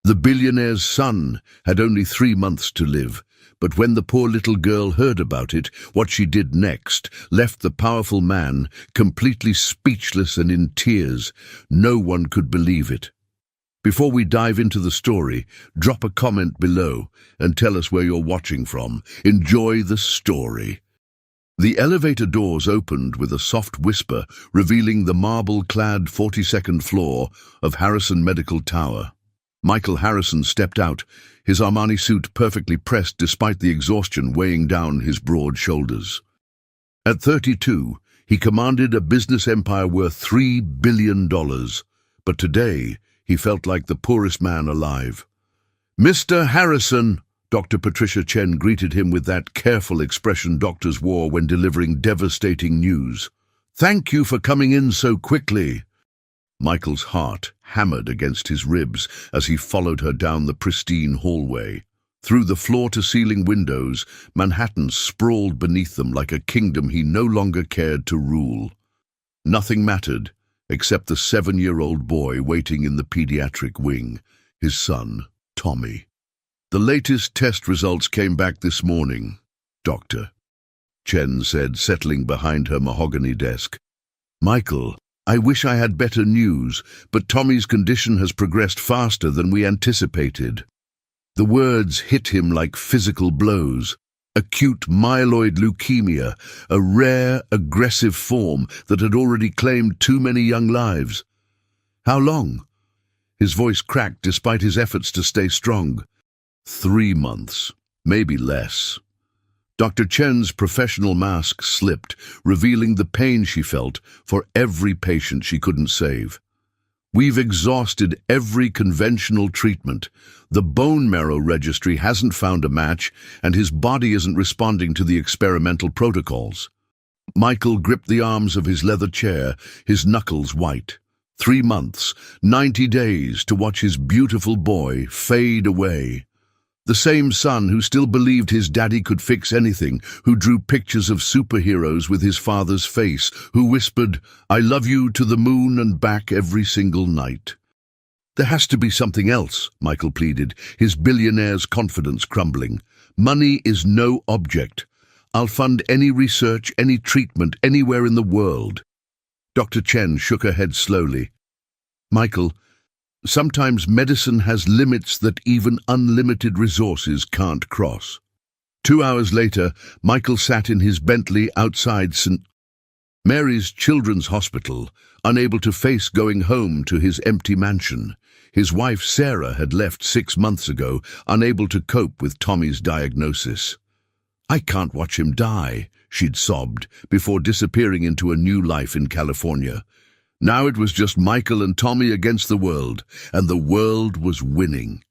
The billionaire's son had only 3 months to live, but when the poor little girl heard about it, what she did next left the powerful man completely speechless and in tears. No one could believe it. Before we dive into the story, drop a comment below and tell us where you're watching from. Enjoy the story. The elevator doors opened with a soft whisper, revealing the marble-clad 42nd floor of Harrison Medical Tower. Michael Harrison stepped out, his Armani suit perfectly pressed despite the exhaustion weighing down his broad shoulders. At 32, he commanded a business empire worth $3 billion, but today he felt like the poorest man alive. "Mr. Harrison," Dr. Patricia Chen greeted him with that careful expression doctors wore when delivering devastating news. "Thank you for coming in so quickly." Michael's heart hammered against his ribs as he followed her down the pristine hallway. Through the floor-to-ceiling windows, Manhattan sprawled beneath them like a kingdom he no longer cared to rule. Nothing mattered except the 7-year-old boy waiting in the pediatric wing, his son, Tommy. "The latest test results came back this morning, Doctor," Chen said, settling behind her mahogany desk. "Michael, I wish I had better news, but Tommy's condition has progressed faster than we anticipated." The words hit him like physical blows. Acute myeloid leukemia, a rare, aggressive form that had already claimed too many young lives. "How long?" His voice cracked despite his efforts to stay strong. 3 months, maybe less. Dr. Chen's professional mask slipped, revealing the pain she felt for every patient she couldn't save. "We've exhausted every conventional treatment. The bone marrow registry hasn't found a match, and his body isn't responding to the experimental protocols." Michael gripped the arms of his leather chair, his knuckles white. 3 months, 90 days to watch his beautiful boy fade away. The same son who still believed his daddy could fix anything, who drew pictures of superheroes with his father's face, who whispered, "I love you to the moon and back every single night." "There has to be something else," Michael pleaded, his billionaire's confidence crumbling. "Money is no object. I'll fund any research, any treatment, anywhere in the world." Dr. Chen shook her head slowly. "Michael, sometimes medicine has limits that even unlimited resources can't cross." 2 hours later, Michael sat in his Bentley outside St. Mary's Children's Hospital, unable to face going home to his empty mansion. His wife Sarah had left 6 months ago, unable to cope with Tommy's diagnosis. "I can't watch him die," she'd sobbed, before disappearing into a new life in California. Now it was just Michael and Tommy against the world, and the world was winning.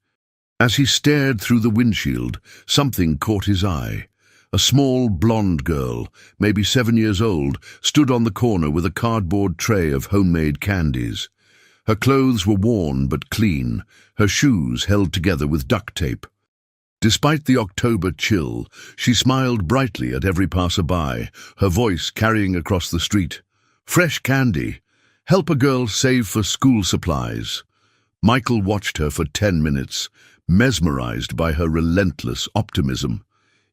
As he stared through the windshield, something caught his eye. A small blonde girl, maybe 7 years old, stood on the corner with a cardboard tray of homemade candies. Her clothes were worn but clean, her shoes held together with duct tape. Despite the October chill, she smiled brightly at every passerby, her voice carrying across the street. "Fresh candy. Help a girl save for school supplies." Michael watched her for 10 minutes, mesmerized by her relentless optimism.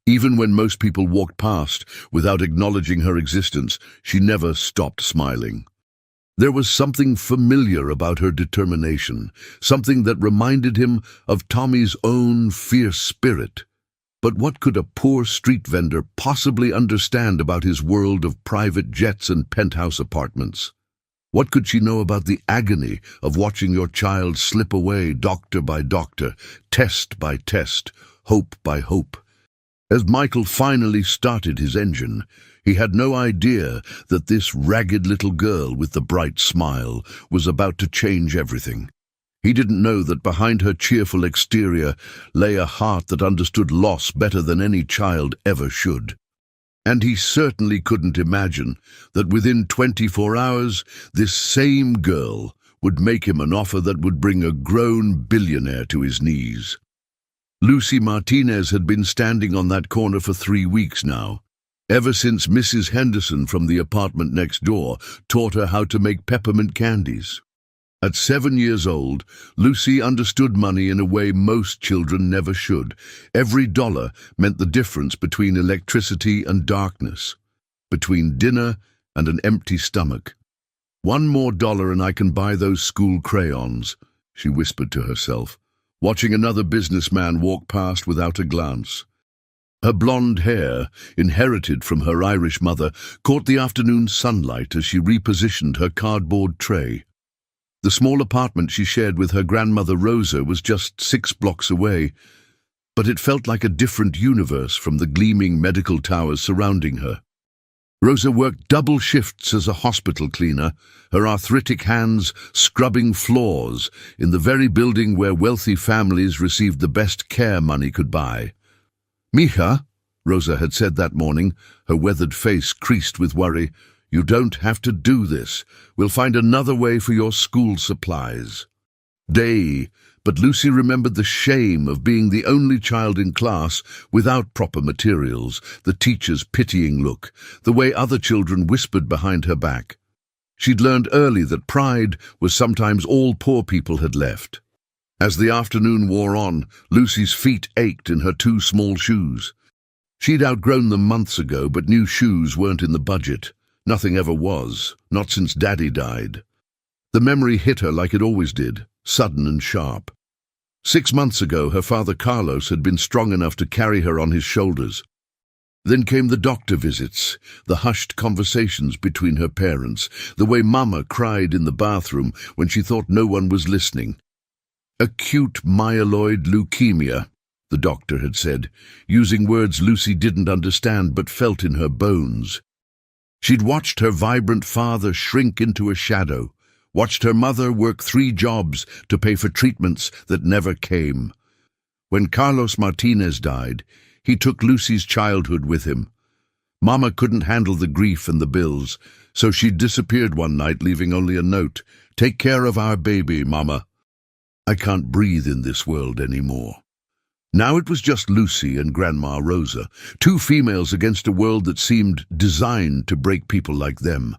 Even when most people walked past without acknowledging her existence, she never stopped smiling. There was something familiar about her determination, something that reminded him of Tommy's own fierce spirit. But what could a poor street vendor possibly understand about his world of private jets and penthouse apartments? What could she know about the agony of watching your child slip away doctor by doctor, test by test, hope by hope? As Michael finally started his engine, he had no idea that this ragged little girl with the bright smile was about to change everything. He didn't know that behind her cheerful exterior lay a heart that understood loss better than any child ever should. And he certainly couldn't imagine that within 24 hours, this same girl would make him an offer that would bring a grown billionaire to his knees. Lucy Martinez had been standing on that corner for 3 weeks now, ever since Mrs. Henderson from the apartment next door taught her how to make peppermint candies. At 7 years old, Lucy understood money in a way most children never should. Every dollar meant the difference between electricity and darkness, between dinner and an empty stomach. "One more dollar and I can buy those school crayons," she whispered to herself, watching another businessman walk past without a glance. Her blonde hair, inherited from her Irish mother, caught the afternoon sunlight as she repositioned her cardboard tray. The small apartment she shared with her grandmother Rosa was just 6 blocks away, but it felt like a different universe from the gleaming medical towers surrounding her. Rosa worked double shifts as a hospital cleaner, her arthritic hands scrubbing floors in the very building where wealthy families received the best care money could buy. "Mija," Rosa had said that morning, her weathered face creased with worry, "you don't have to do this. We'll find another way for your school supplies." But Lucy remembered the shame of being the only child in class without proper materials, the teacher's pitying look, the way other children whispered behind her back. She'd learned early that pride was sometimes all poor people had left. As the afternoon wore on, Lucy's feet ached in her 2 small shoes. She'd outgrown them months ago, but new shoes weren't in the budget. Nothing ever was, not since Daddy died. The memory hit her like it always did, sudden and sharp. 6 months ago, her father Carlos had been strong enough to carry her on his shoulders. Then came the doctor visits, the hushed conversations between her parents, the way Mama cried in the bathroom when she thought no one was listening. "Acute myeloid leukemia," the doctor had said, using words Lucy didn't understand but felt in her bones. She'd watched her vibrant father shrink into a shadow, watched her mother work 3 jobs to pay for treatments that never came. When Carlos Martinez died, he took Lucy's childhood with him. Mama couldn't handle the grief and the bills, so she disappeared one night, leaving only a note. "Take care of our baby, Mama. I can't breathe in this world anymore." Now it was just Lucy and Grandma Rosa, 2 females against a world that seemed designed to break people like them.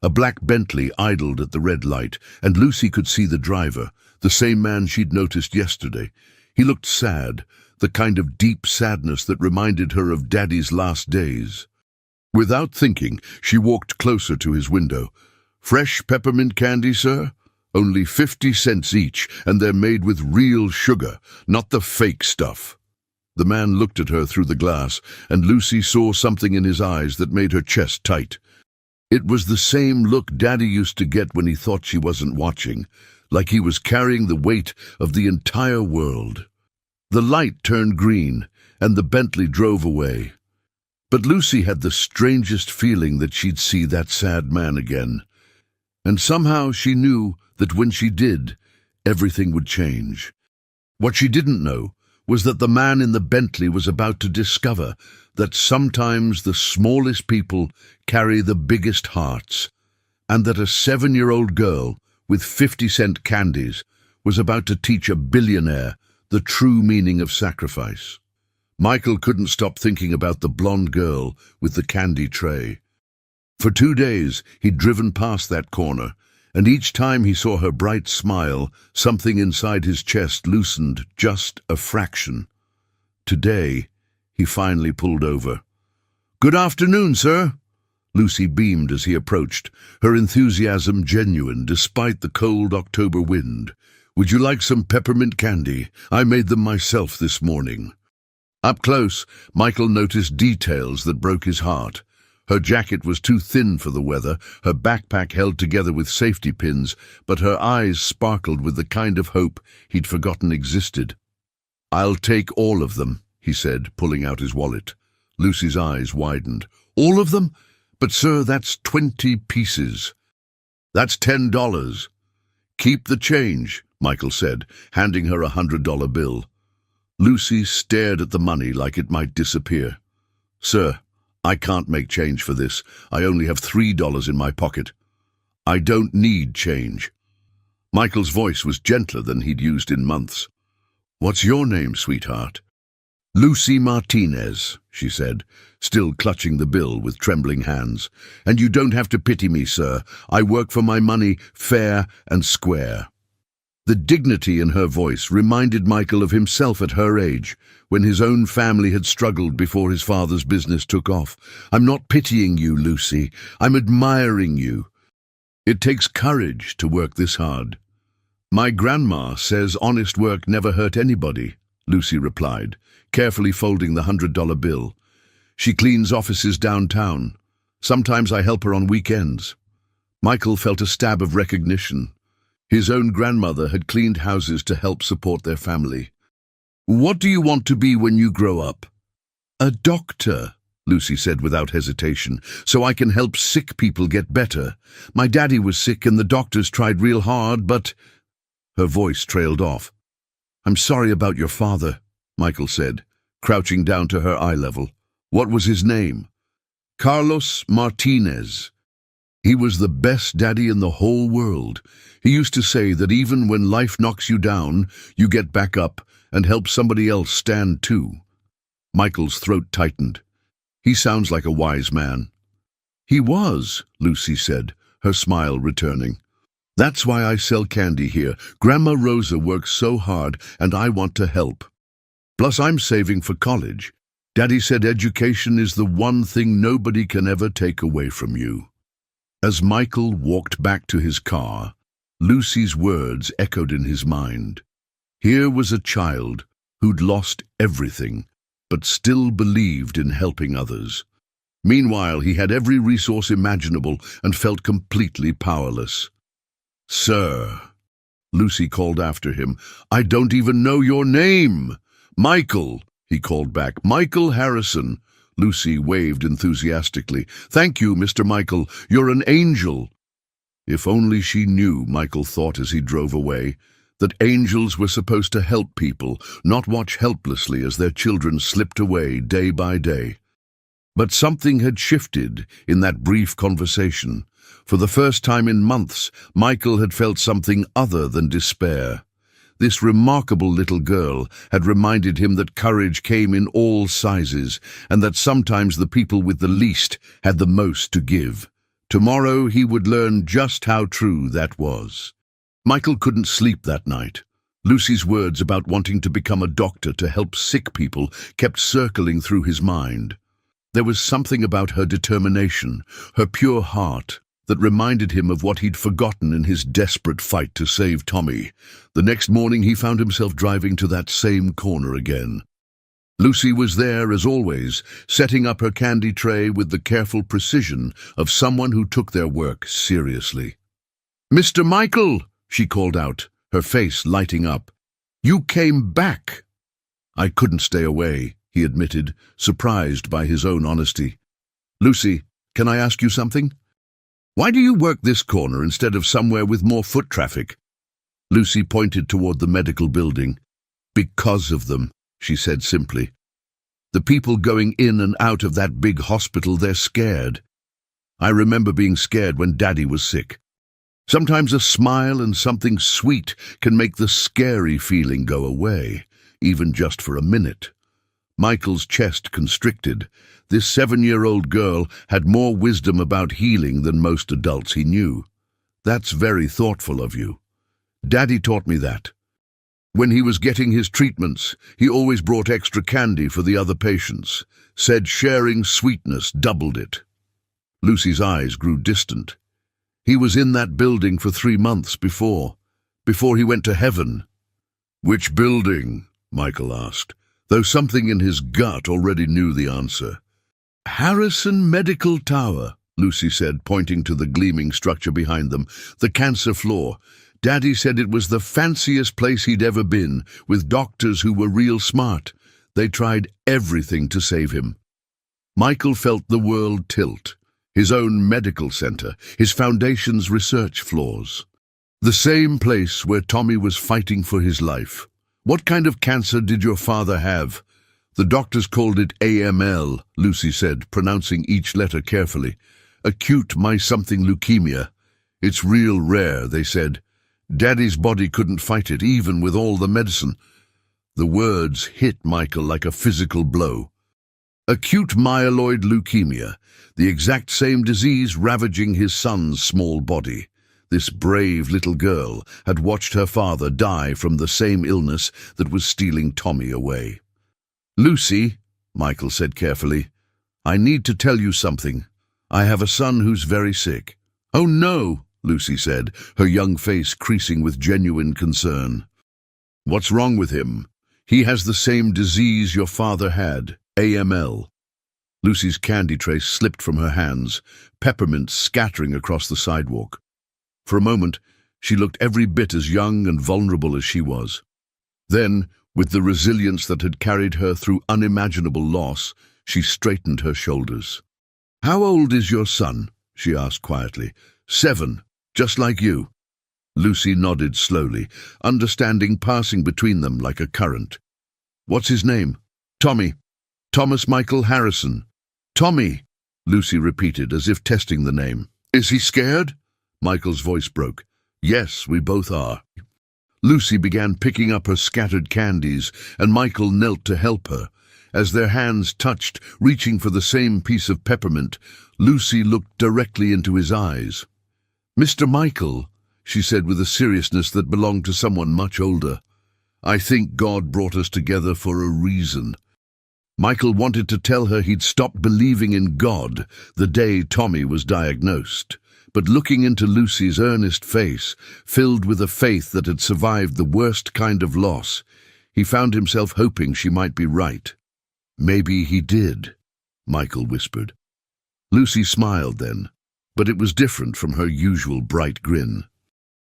A black Bentley idled at the red light, and Lucy could see the driver, the same man she'd noticed yesterday. He looked sad, the kind of deep sadness that reminded her of Daddy's last days. Without thinking, she walked closer to his window. "Fresh peppermint candy, sir? Only 50 cents each, and they're made with real sugar, not the fake stuff." The man looked at her through the glass, and Lucy saw something in his eyes that made her chest tight. It was the same look Daddy used to get when he thought she wasn't watching, like he was carrying the weight of the entire world. The light turned green, and the Bentley drove away. But Lucy had the strangest feeling that she'd see that sad man again. And somehow she knew that when she did, everything would change. What she didn't know was that the man in the Bentley was about to discover that sometimes the smallest people carry the biggest hearts, and that a 7-year-old girl with 50-cent candies was about to teach a billionaire the true meaning of sacrifice. Michael couldn't stop thinking about the blonde girl with the candy tray. For 2 days, he'd driven past that corner, and each time he saw her bright smile, something inside his chest loosened just a fraction. Today, he finally pulled over. "Good afternoon, sir." Lucy beamed as he approached, her enthusiasm genuine despite the cold October wind. "Would you like some peppermint candy? I made them myself this morning." Up close, Michael noticed details that broke his heart. Her jacket was too thin for the weather, her backpack held together with safety pins, but her eyes sparkled with the kind of hope he'd forgotten existed. "I'll take all of them," he said, pulling out his wallet. Lucy's eyes widened. "All of them? But, sir, that's 20 pieces. That's $10. "Keep the change," Michael said, handing her a $100 bill. Lucy stared at the money like it might disappear. "Sir, I can't make change for this. I only have $3 in my pocket." "I don't need change." Michael's voice was gentler than he'd used in months. "What's your name, sweetheart?" Lucy Martinez, she said, still clutching the bill with trembling hands. And you don't have to pity me, sir. I work for my money fair and square. The dignity in her voice reminded Michael of himself at her age, when his own family had struggled before his father's business took off. I'm not pitying you, Lucy. I'm admiring you. It takes courage to work this hard. My grandma says honest work never hurt anybody, Lucy replied, carefully folding the $100 bill. She cleans offices downtown. Sometimes I help her on weekends. Michael felt a stab of recognition. His own grandmother had cleaned houses to help support their family. What do you want to be when you grow up? A doctor, Lucy said without hesitation, so I can help sick people get better. My daddy was sick and the doctors tried real hard, but... Her voice trailed off. I'm sorry about your father, Michael said, crouching down to her eye level. What was his name? Carlos Martinez. He was the best daddy in the whole world. He used to say that even when life knocks you down, you get back up and help somebody else stand too. Michael's throat tightened. He sounds like a wise man. He was, Lucy said, her smile returning. That's why I sell candy here. Grandma Rosa works so hard and I want to help. Plus I'm saving for college. Daddy said education is the one thing nobody can ever take away from you. As Michael walked back to his car, Lucy's words echoed in his mind. Here was a child who'd lost everything, but still believed in helping others. Meanwhile, he had every resource imaginable and felt completely powerless. Sir, Lucy called after him, I don't even know your name. Michael, he called back. Michael Harrison. Lucy waved enthusiastically. Thank you, Mr. Michael. You're an angel. If only she knew, Michael thought as he drove away, that angels were supposed to help people, not watch helplessly as their children slipped away day by day. But something had shifted in that brief conversation. For the first time in months, Michael had felt something other than despair. This remarkable little girl had reminded him that courage came in all sizes, and that sometimes the people with the least had the most to give. Tomorrow he would learn just how true that was. Michael couldn't sleep that night. Lucy's words about wanting to become a doctor to help sick people kept circling through his mind. There was something about her determination, her pure heart, that reminded him of what he'd forgotten in his desperate fight to save Tommy. The next morning he found himself driving to that same corner again. Lucy was there, as always, setting up her candy tray with the careful precision of someone who took their work seriously. "Mr. Michael," she called out, her face lighting up. "You came back." "I couldn't stay away," he admitted, surprised by his own honesty. "Lucy, can I ask you something? Why do you work this corner instead of somewhere with more foot traffic?" Lucy pointed toward the medical building. "Because of them," she said simply. "The people going in and out of that big hospital, they're scared. I remember being scared when Daddy was sick. Sometimes a smile and something sweet can make the scary feeling go away, even just for a minute." Michael's chest constricted. This 7-year-old girl had more wisdom about healing than most adults he knew. "That's very thoughtful of you. Daddy taught me that. When he was getting his treatments, he always brought extra candy for the other patients, said sharing sweetness doubled it." Lucy's eyes grew distant. "He was in that building for 3 months before he went to heaven." "Which building?" Michael asked, though something in his gut already knew the answer. "Harrison Medical Tower," Lucy said, pointing to the gleaming structure behind them. "The cancer floor. Daddy said it was the fanciest place he'd ever been, with doctors who were real smart. They tried everything to save him." Michael felt the world tilt. His own medical center, his foundation's research floors. The same place where Tommy was fighting for his life. "What kind of cancer did your father have?" "The doctors called it AML, Lucy said, pronouncing each letter carefully. "Acute my-something leukemia. It's real rare," they said. "Daddy's body couldn't fight it, even with all the medicine." The words hit Michael like a physical blow. Acute myeloid leukemia, the exact same disease ravaging his son's small body. This brave little girl had watched her father die from the same illness that was stealing Tommy away. "Lucy," Michael said carefully, "I need to tell you something. I have a son who's very sick." "Oh no," Lucy said, her young face creasing with genuine concern. "What's wrong with him?" "He has the same disease your father had, AML. Lucy's candy tray slipped from her hands, peppermints scattering across the sidewalk. For a moment, she looked every bit as young and vulnerable as she was. Then, with the resilience that had carried her through unimaginable loss, she straightened her shoulders. "How old is your son?" she asked quietly. "7, just like you." Lucy nodded slowly, understanding passing between them like a current. "What's his name?" "Tommy. Thomas Michael Harrison." "Tommy," Lucy repeated, as if testing the name. "Is he scared?" Michael's voice broke. "Yes, we both are." Lucy began picking up her scattered candies, and Michael knelt to help her. As their hands touched, reaching for the same piece of peppermint, Lucy looked directly into his eyes. "Mr. Michael," she said with a seriousness that belonged to someone much older, "I think God brought us together for a reason." Michael wanted to tell her he'd stopped believing in God the day Tommy was diagnosed, but looking into Lucy's earnest face, filled with a faith that had survived the worst kind of loss, he found himself hoping she might be right. "Maybe he did," Michael whispered. Lucy smiled then, but it was different from her usual bright grin.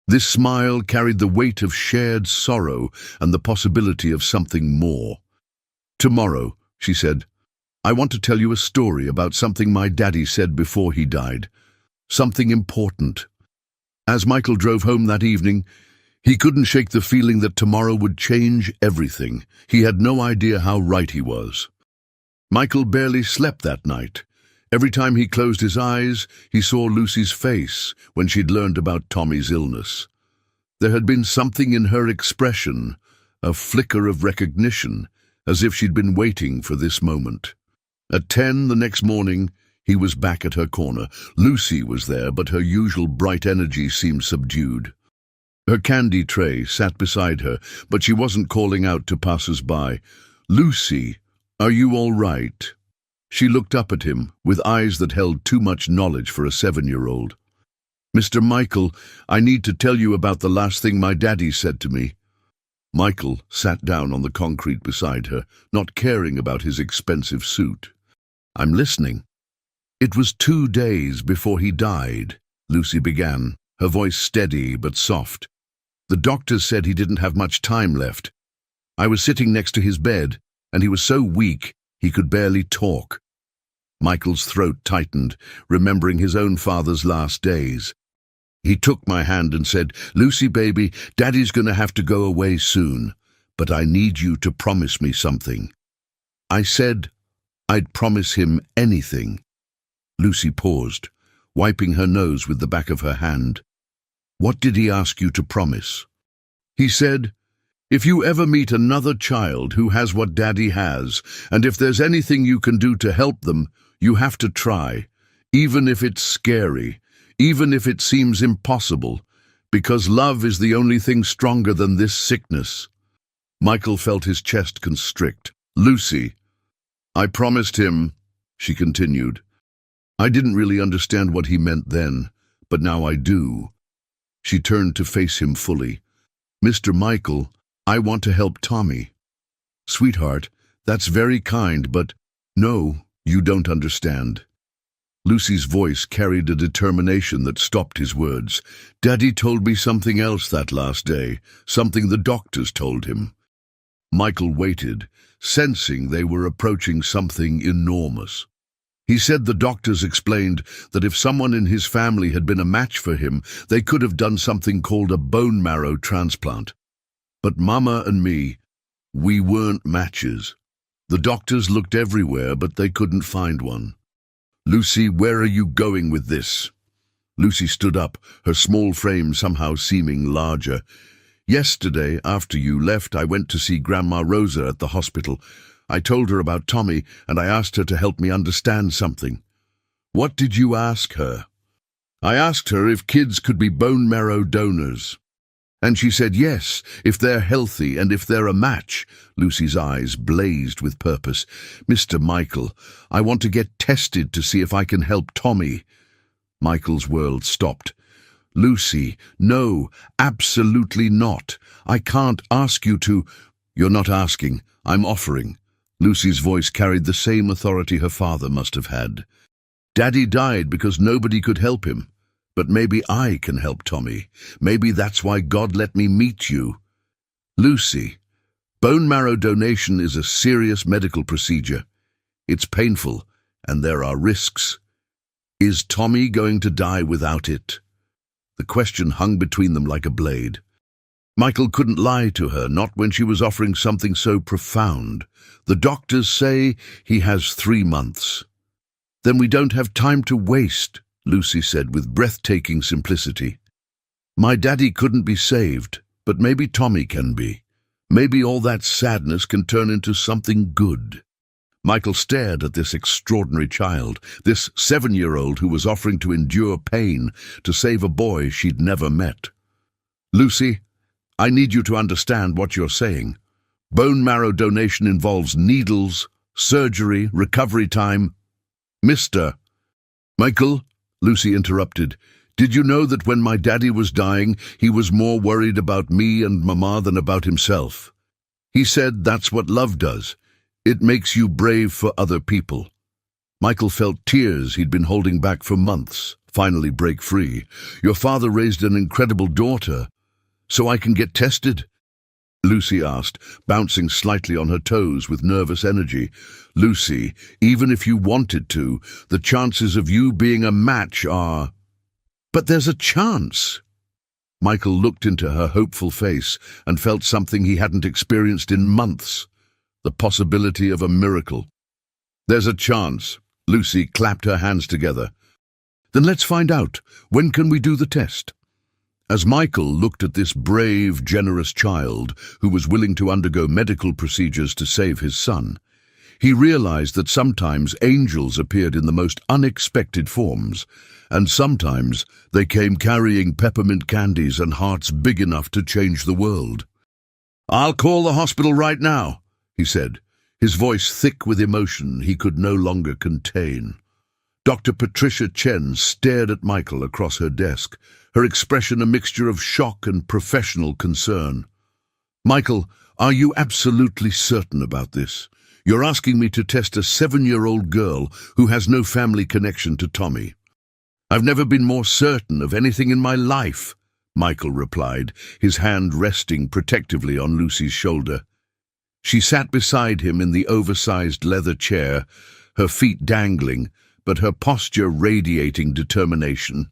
This smile carried the weight of shared sorrow and the possibility of something more. "Tomorrow," she said, "I want to tell you a story about something my daddy said before he died. Something important." As Michael drove home that evening, he couldn't shake the feeling that tomorrow would change everything. He had no idea how right he was. Michael barely slept that night. Every time he closed his eyes, he saw Lucy's face when she'd learned about Tommy's illness. There had been something in her expression, a flicker of recognition, as if she'd been waiting for this moment. At 10 the next morning, he was back at her corner. Lucy was there, but her usual bright energy seemed subdued. Her candy tray sat beside her, but she wasn't calling out to passers-by. "Lucy, are you all right?" She looked up at him, with eyes that held too much knowledge for a 7-year-old. "Mr. Michael, I need to tell you about the last thing my daddy said to me." Michael sat down on the concrete beside her, not caring about his expensive suit. "I'm listening." "It was 2 days before he died," Lucy began, her voice steady but soft. "The doctors said he didn't have much time left. I was sitting next to his bed, and he was so weak he could barely talk." Michael's throat tightened, remembering his own father's last days. He took my hand and said, "Lucy, baby, Daddy's going to have to go away soon, but I need you to promise me something." I said I'd promise him anything. Lucy paused, wiping her nose with the back of her hand. "What did he ask you to promise?" "He said, if you ever meet another child who has what Daddy has, and if there's anything you can do to help them, you have to try, even if it's scary. Even if it seems impossible, because love is the only thing stronger than this sickness." Michael felt his chest constrict. "Lucy, I promised him," she continued. "I didn't really understand what he meant then, but now I do." She turned to face him fully. "Mr. Michael, I want to help Tommy." "Sweetheart, that's very kind, but no, you don't understand." Lucy's voice carried a determination that stopped his words. "Daddy told me something else that last day, something the doctors told him." Michael waited, sensing they were approaching something enormous. He said the doctors explained that if someone in his family had been a match for him, they could have done something called a bone marrow transplant. But Mama and me, we weren't matches. The doctors looked everywhere, but they couldn't find one. "Lucy, where are you going with this?" Lucy stood up, her small frame somehow seeming larger. Yesterday, after you left, I went to see Grandma Rosa at the hospital. I told her about Tommy, and I asked her to help me understand something. What did you ask her? I asked her if kids could be bone marrow donors. And she said yes, if they're healthy and if they're a match. Lucy's eyes blazed with purpose. Mr. Michael, I want to get tested to see if I can help Tommy. Michael's world stopped. Lucy, no, absolutely not. I can't ask you to. You're not asking, I'm offering. Lucy's voice carried the same authority her father must have had. Daddy died because nobody could help him. But maybe I can help Tommy. Maybe that's why God let me meet you. Lucy, bone marrow donation is a serious medical procedure. It's painful, and there are risks. Is Tommy going to die without it? The question hung between them like a blade. Michael couldn't lie to her, not when she was offering something so profound. The doctors say he has 3 months. Then we don't have time to waste, Lucy said with breathtaking simplicity. My daddy couldn't be saved, but maybe Tommy can be. Maybe all that sadness can turn into something good. Michael stared at this extraordinary child, this 7-year-old who was offering to endure pain to save a boy she'd never met. Lucy, I need you to understand what you're saying. Bone marrow donation involves needles, surgery, recovery time. Mr. Michael, Lucy interrupted, did you know that when my daddy was dying, he was more worried about me and Mama than about himself? He said that's what love does. It makes you brave for other people. Michael felt tears he'd been holding back for months finally break free. Your father raised an incredible daughter. So I can get tested? Lucy asked, bouncing slightly on her toes with nervous energy. Lucy, even if you wanted to, the chances of you being a match are... But there's a chance. Michael looked into her hopeful face and felt something he hadn't experienced in months. The possibility of a miracle. There's a chance. Lucy clapped her hands together. Then let's find out. When can we do the test? As Michael looked at this brave, generous child who was willing to undergo medical procedures to save his son, he realized that sometimes angels appeared in the most unexpected forms, and sometimes they came carrying peppermint candies and hearts big enough to change the world. I'll call the hospital right now, he said, his voice thick with emotion he could no longer contain. Dr. Patricia Chen stared at Michael across her desk, her expression a mixture of shock and professional concern. Michael, are you absolutely certain about this? You're asking me to test a 7-year-old girl who has no family connection to Tommy. I've never been more certain of anything in my life, Michael replied, his hand resting protectively on Lucy's shoulder. She sat beside him in the oversized leather chair, her feet dangling, but her posture radiating determination.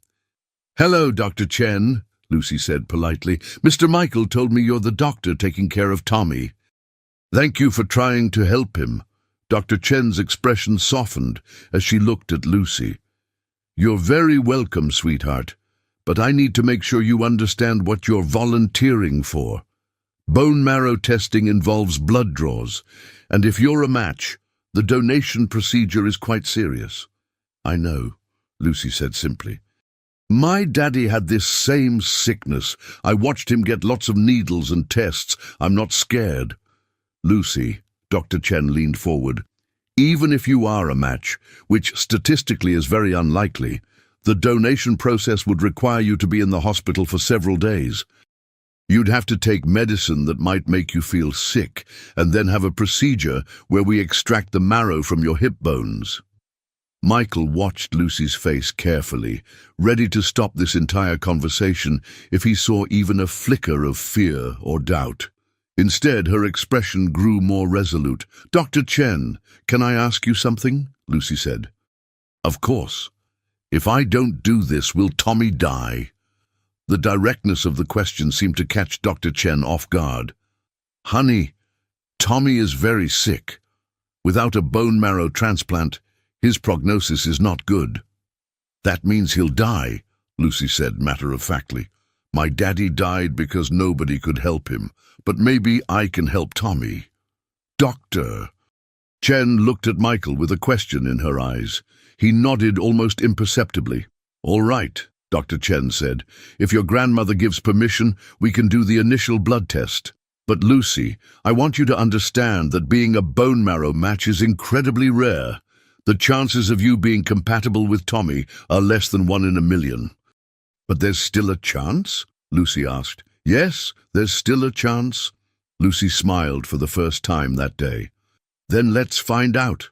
Hello, Dr. Chen, Lucy said politely. Mr. Michael told me you're the doctor taking care of Tommy. Thank you for trying to help him. Dr. Chen's expression softened as she looked at Lucy. You're very welcome, sweetheart, but I need to make sure you understand what you're volunteering for. Bone marrow testing involves blood draws, and if you're a match, the donation procedure is quite serious. I know, Lucy said simply. My daddy had this same sickness. I watched him get lots of needles and tests. I'm not scared. Lucy, Dr. Chen leaned forward. Even if you are a match, which statistically is very unlikely, the donation process would require you to be in the hospital for several days. You'd have to take medicine that might make you feel sick, and then have a procedure where we extract the marrow from your hip bones. Michael watched Lucy's face carefully, ready to stop this entire conversation if he saw even a flicker of fear or doubt. Instead, her expression grew more resolute. Dr. Chen, can I ask you something? Lucy said. Of course. If I don't do this, will Tommy die? The directness of the question seemed to catch Dr. Chen off guard. Honey, Tommy is very sick. Without a bone marrow transplant, his prognosis is not good. That means he'll die, Lucy said matter-of-factly. My daddy died because nobody could help him, but maybe I can help Tommy. Doctor. Chen looked at Michael with a question in her eyes. He nodded almost imperceptibly. All right, Dr. Chen said. If your grandmother gives permission, we can do the initial blood test. But Lucy, I want you to understand that being a bone marrow match is incredibly rare. The chances of you being compatible with Tommy are less than 1 in a million. But there's still a chance? Lucy asked. Yes, there's still a chance. Lucy smiled for the first time that day. Then let's find out.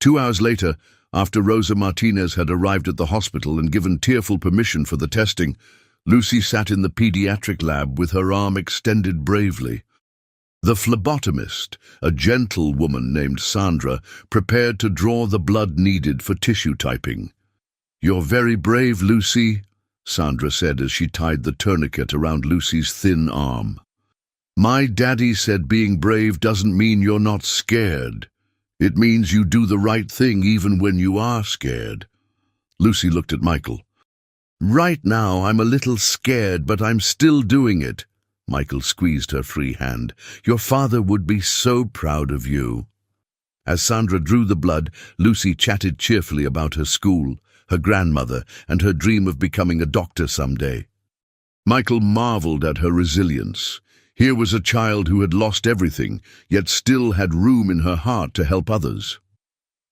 2 hours later, after Rosa Martinez had arrived at the hospital and given tearful permission for the testing, Lucy sat in the pediatric lab with her arm extended bravely. The phlebotomist, a gentle woman named Sandra, prepared to draw the blood needed for tissue typing. "You're very brave, Lucy," Sandra said as she tied the tourniquet around Lucy's thin arm. "My daddy said being brave doesn't mean you're not scared. It means you do the right thing even when you are scared." Lucy looked at Michael. "Right now I'm a little scared, but I'm still doing it." Michael squeezed her free hand. "Your father would be so proud of you." As Sandra drew the blood, Lucy chatted cheerfully about her school, her grandmother, and her dream of becoming a doctor someday. Michael marveled at her resilience. Here was a child who had lost everything, yet still had room in her heart to help others.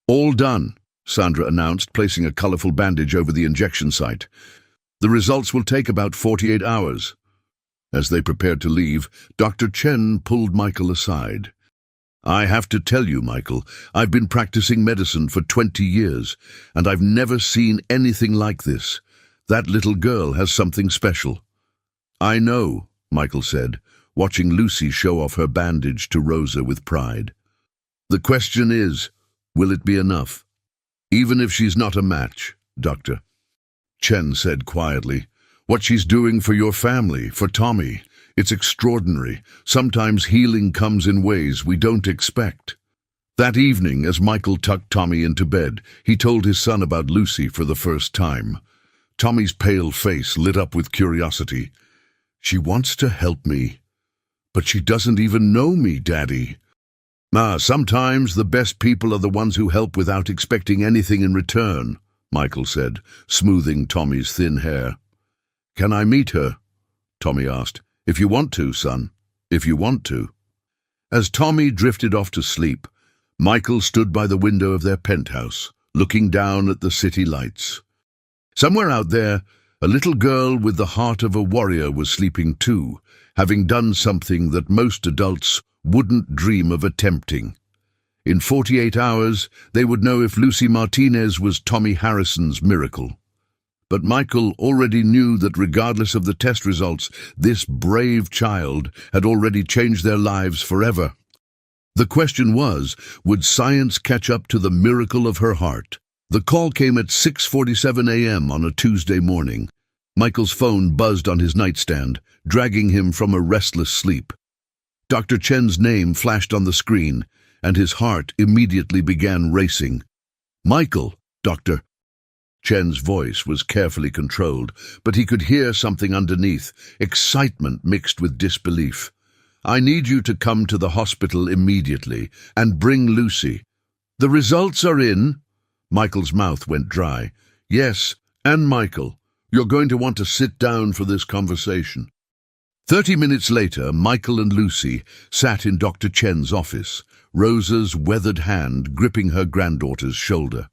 "All done," Sandra announced, placing a colorful bandage over the injection site. "The results will take about 48 hours. As they prepared to leave, Dr. Chen pulled Michael aside. "I have to tell you, Michael, I've been practicing medicine for 20 years, and I've never seen anything like this. That little girl has something special." "I know," Michael said, watching Lucy show off her bandage to Rosa with pride. "The question is, will it be enough? Even if she's not a match, Doctor." Chen said quietly, "What she's doing for your family, for Tommy, it's extraordinary. Sometimes healing comes in ways we don't expect." That evening, as Michael tucked Tommy into bed, he told his son about Lucy for the first time. Tommy's pale face lit up with curiosity. "She wants to help me. But she doesn't even know me, Daddy." Sometimes the best people are the ones who help without expecting anything in return," Michael said, smoothing Tommy's thin hair. "Can I meet her?" Tommy asked. "If you want to, son. If you want to." As Tommy drifted off to sleep, Michael stood by the window of their penthouse, looking down at the city lights. Somewhere out there, a little girl with the heart of a warrior was sleeping too, having done something that most adults wouldn't dream of attempting. In 48 hours, they would know if Lucy Martinez was Tommy Harrison's miracle. But Michael already knew that regardless of the test results, this brave child had already changed their lives forever. The question was, would science catch up to the miracle of her heart? The call came at 6:47 a.m. on a Tuesday morning. Michael's phone buzzed on his nightstand, dragging him from a restless sleep. Dr. Chen's name flashed on the screen, and his heart immediately began racing. "Michael, Doctor." Chen's voice was carefully controlled, but he could hear something underneath, excitement mixed with disbelief. "I need you to come to the hospital immediately and bring Lucy." "The results are in." Michael's mouth went dry. "Yes, and Michael, you're going to want to sit down for this conversation." 30 minutes later, Michael and Lucy sat in Dr. Chen's office, Rosa's weathered hand gripping her granddaughter's shoulder.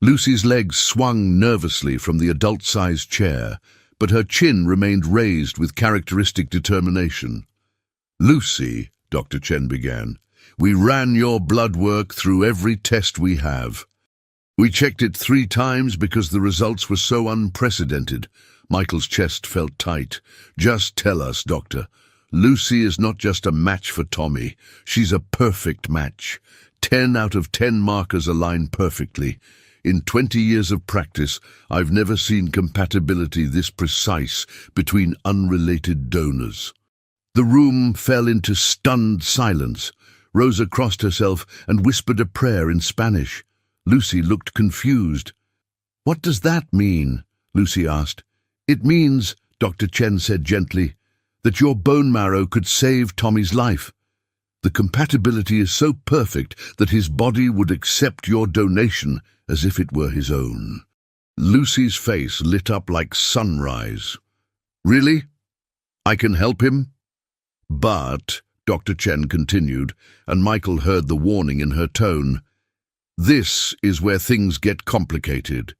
Lucy's legs swung nervously from the adult-sized chair, but her chin remained raised with characteristic determination. "Lucy," Dr. Chen began, "we ran your blood work through every test we have. We checked it 3 times because the results were so unprecedented." Michael's chest felt tight. "Just tell us, Doctor. Lucy is not just a match for Tommy. She's a perfect match. 10 out of 10 markers align perfectly. In 20 years of practice, I've never seen compatibility this precise between unrelated donors." The room fell into stunned silence. Rosa crossed herself and whispered a prayer in Spanish. Lucy looked confused. "What does that mean?" Lucy asked. "It means Dr. Chen said gently, that your bone marrow could save Tommy's life. The compatibility is so perfect that his body would accept your donation as if it were his own. Lucy's face lit up like sunrise. Really? I can help him? But, Dr. Chen continued, and Michael heard the warning in her tone, this is where things get complicated.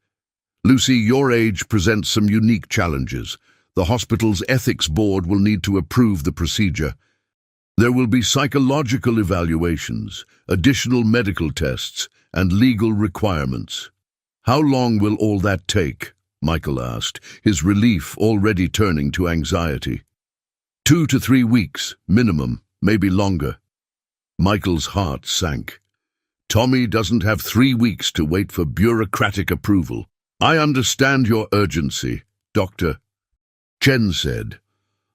Lucy, your age presents some unique challenges. The hospital's ethics board will need to approve the procedure. There will be psychological evaluations, additional medical tests, and legal requirements. How long will all that take? Michael asked, his relief already turning to anxiety. 2 to 3 weeks, minimum, maybe longer. Michael's heart sank. Tommy doesn't have 3 weeks to wait for bureaucratic approval. I understand your urgency, Dr. Chen said.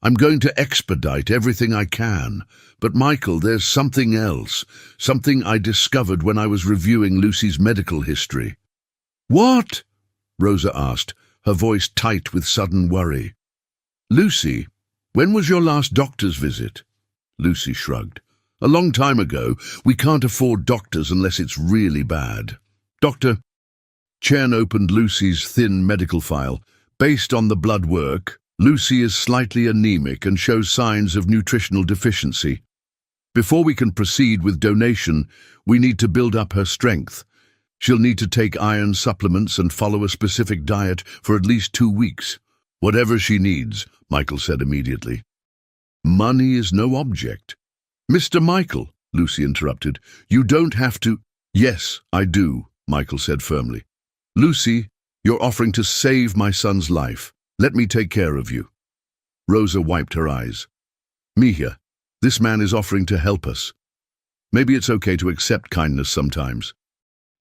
I'm going to expedite everything I can. But Michael, there's something else, something I discovered when I was reviewing Lucy's medical history. What? Rosa asked, her voice tight with sudden worry. Lucy, when was your last doctor's visit? Lucy shrugged. A long time ago. We can't afford doctors unless it's really bad. Dr. Chen opened Lucy's thin medical file. Based on the blood work, Lucy is slightly anemic and shows signs of nutritional deficiency. Before we can proceed with donation, we need to build up her strength. She'll need to take iron supplements and follow a specific diet for at least 2 weeks. Whatever she needs, Michael said immediately. Money is no object. Mr. Michael, Lucy interrupted, you don't have to. Yes, I do, Michael said firmly. Lucy, you're offering to save my son's life. Let me take care of you. Rosa wiped her eyes. Mihia, this man is offering to help us. Maybe it's okay to accept kindness sometimes.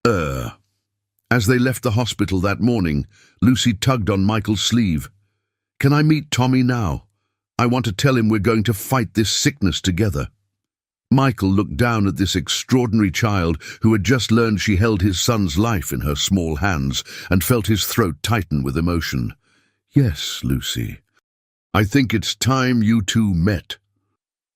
As they left the hospital that morning, Lucy tugged on Michael's sleeve. Can I meet Tommy now? I want to tell him we're going to fight this sickness together. Michael looked down at this extraordinary child who had just learned she held his son's life in her small hands and felt his throat tighten with emotion. Yes, Lucy. I think it's time you two met.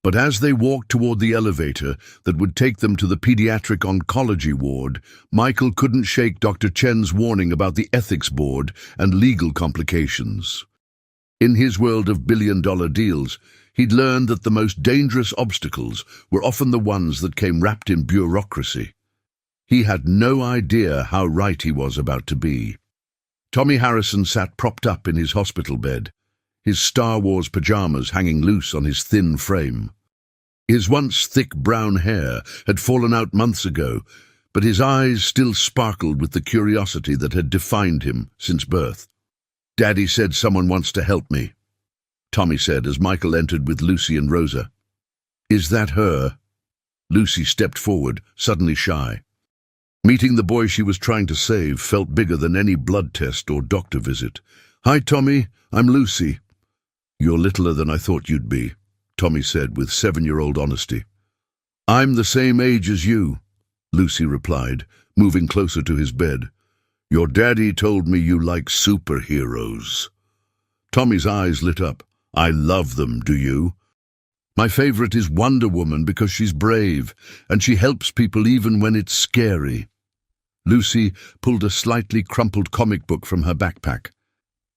But as they walked toward the elevator that would take them to the pediatric oncology ward, Michael couldn't shake Dr. Chen's warning about the ethics board and legal complications. In his world of billion-dollar deals, he'd learned that the most dangerous obstacles were often the ones that came wrapped in bureaucracy. He had no idea how right he was about to be. Tommy Harrison sat propped up in his hospital bed, his Star Wars pajamas hanging loose on his thin frame. His once thick brown hair had fallen out months ago, but his eyes still sparkled with the curiosity that had defined him since birth. Daddy said someone wants to help me, Tommy said as Michael entered with Lucy and Rosa. Is that her? Lucy stepped forward, suddenly shy. Meeting the boy she was trying to save felt bigger than any blood test or doctor visit. Hi, Tommy, I'm Lucy. You're littler than I thought you'd be, Tommy said with 7-year-old honesty. I'm the same age as you, Lucy replied, moving closer to his bed. Your daddy told me you like superheroes. Tommy's eyes lit up. I love them, do you? My favorite is Wonder Woman because she's brave, and she helps people even when it's scary. Lucy pulled a slightly crumpled comic book from her backpack.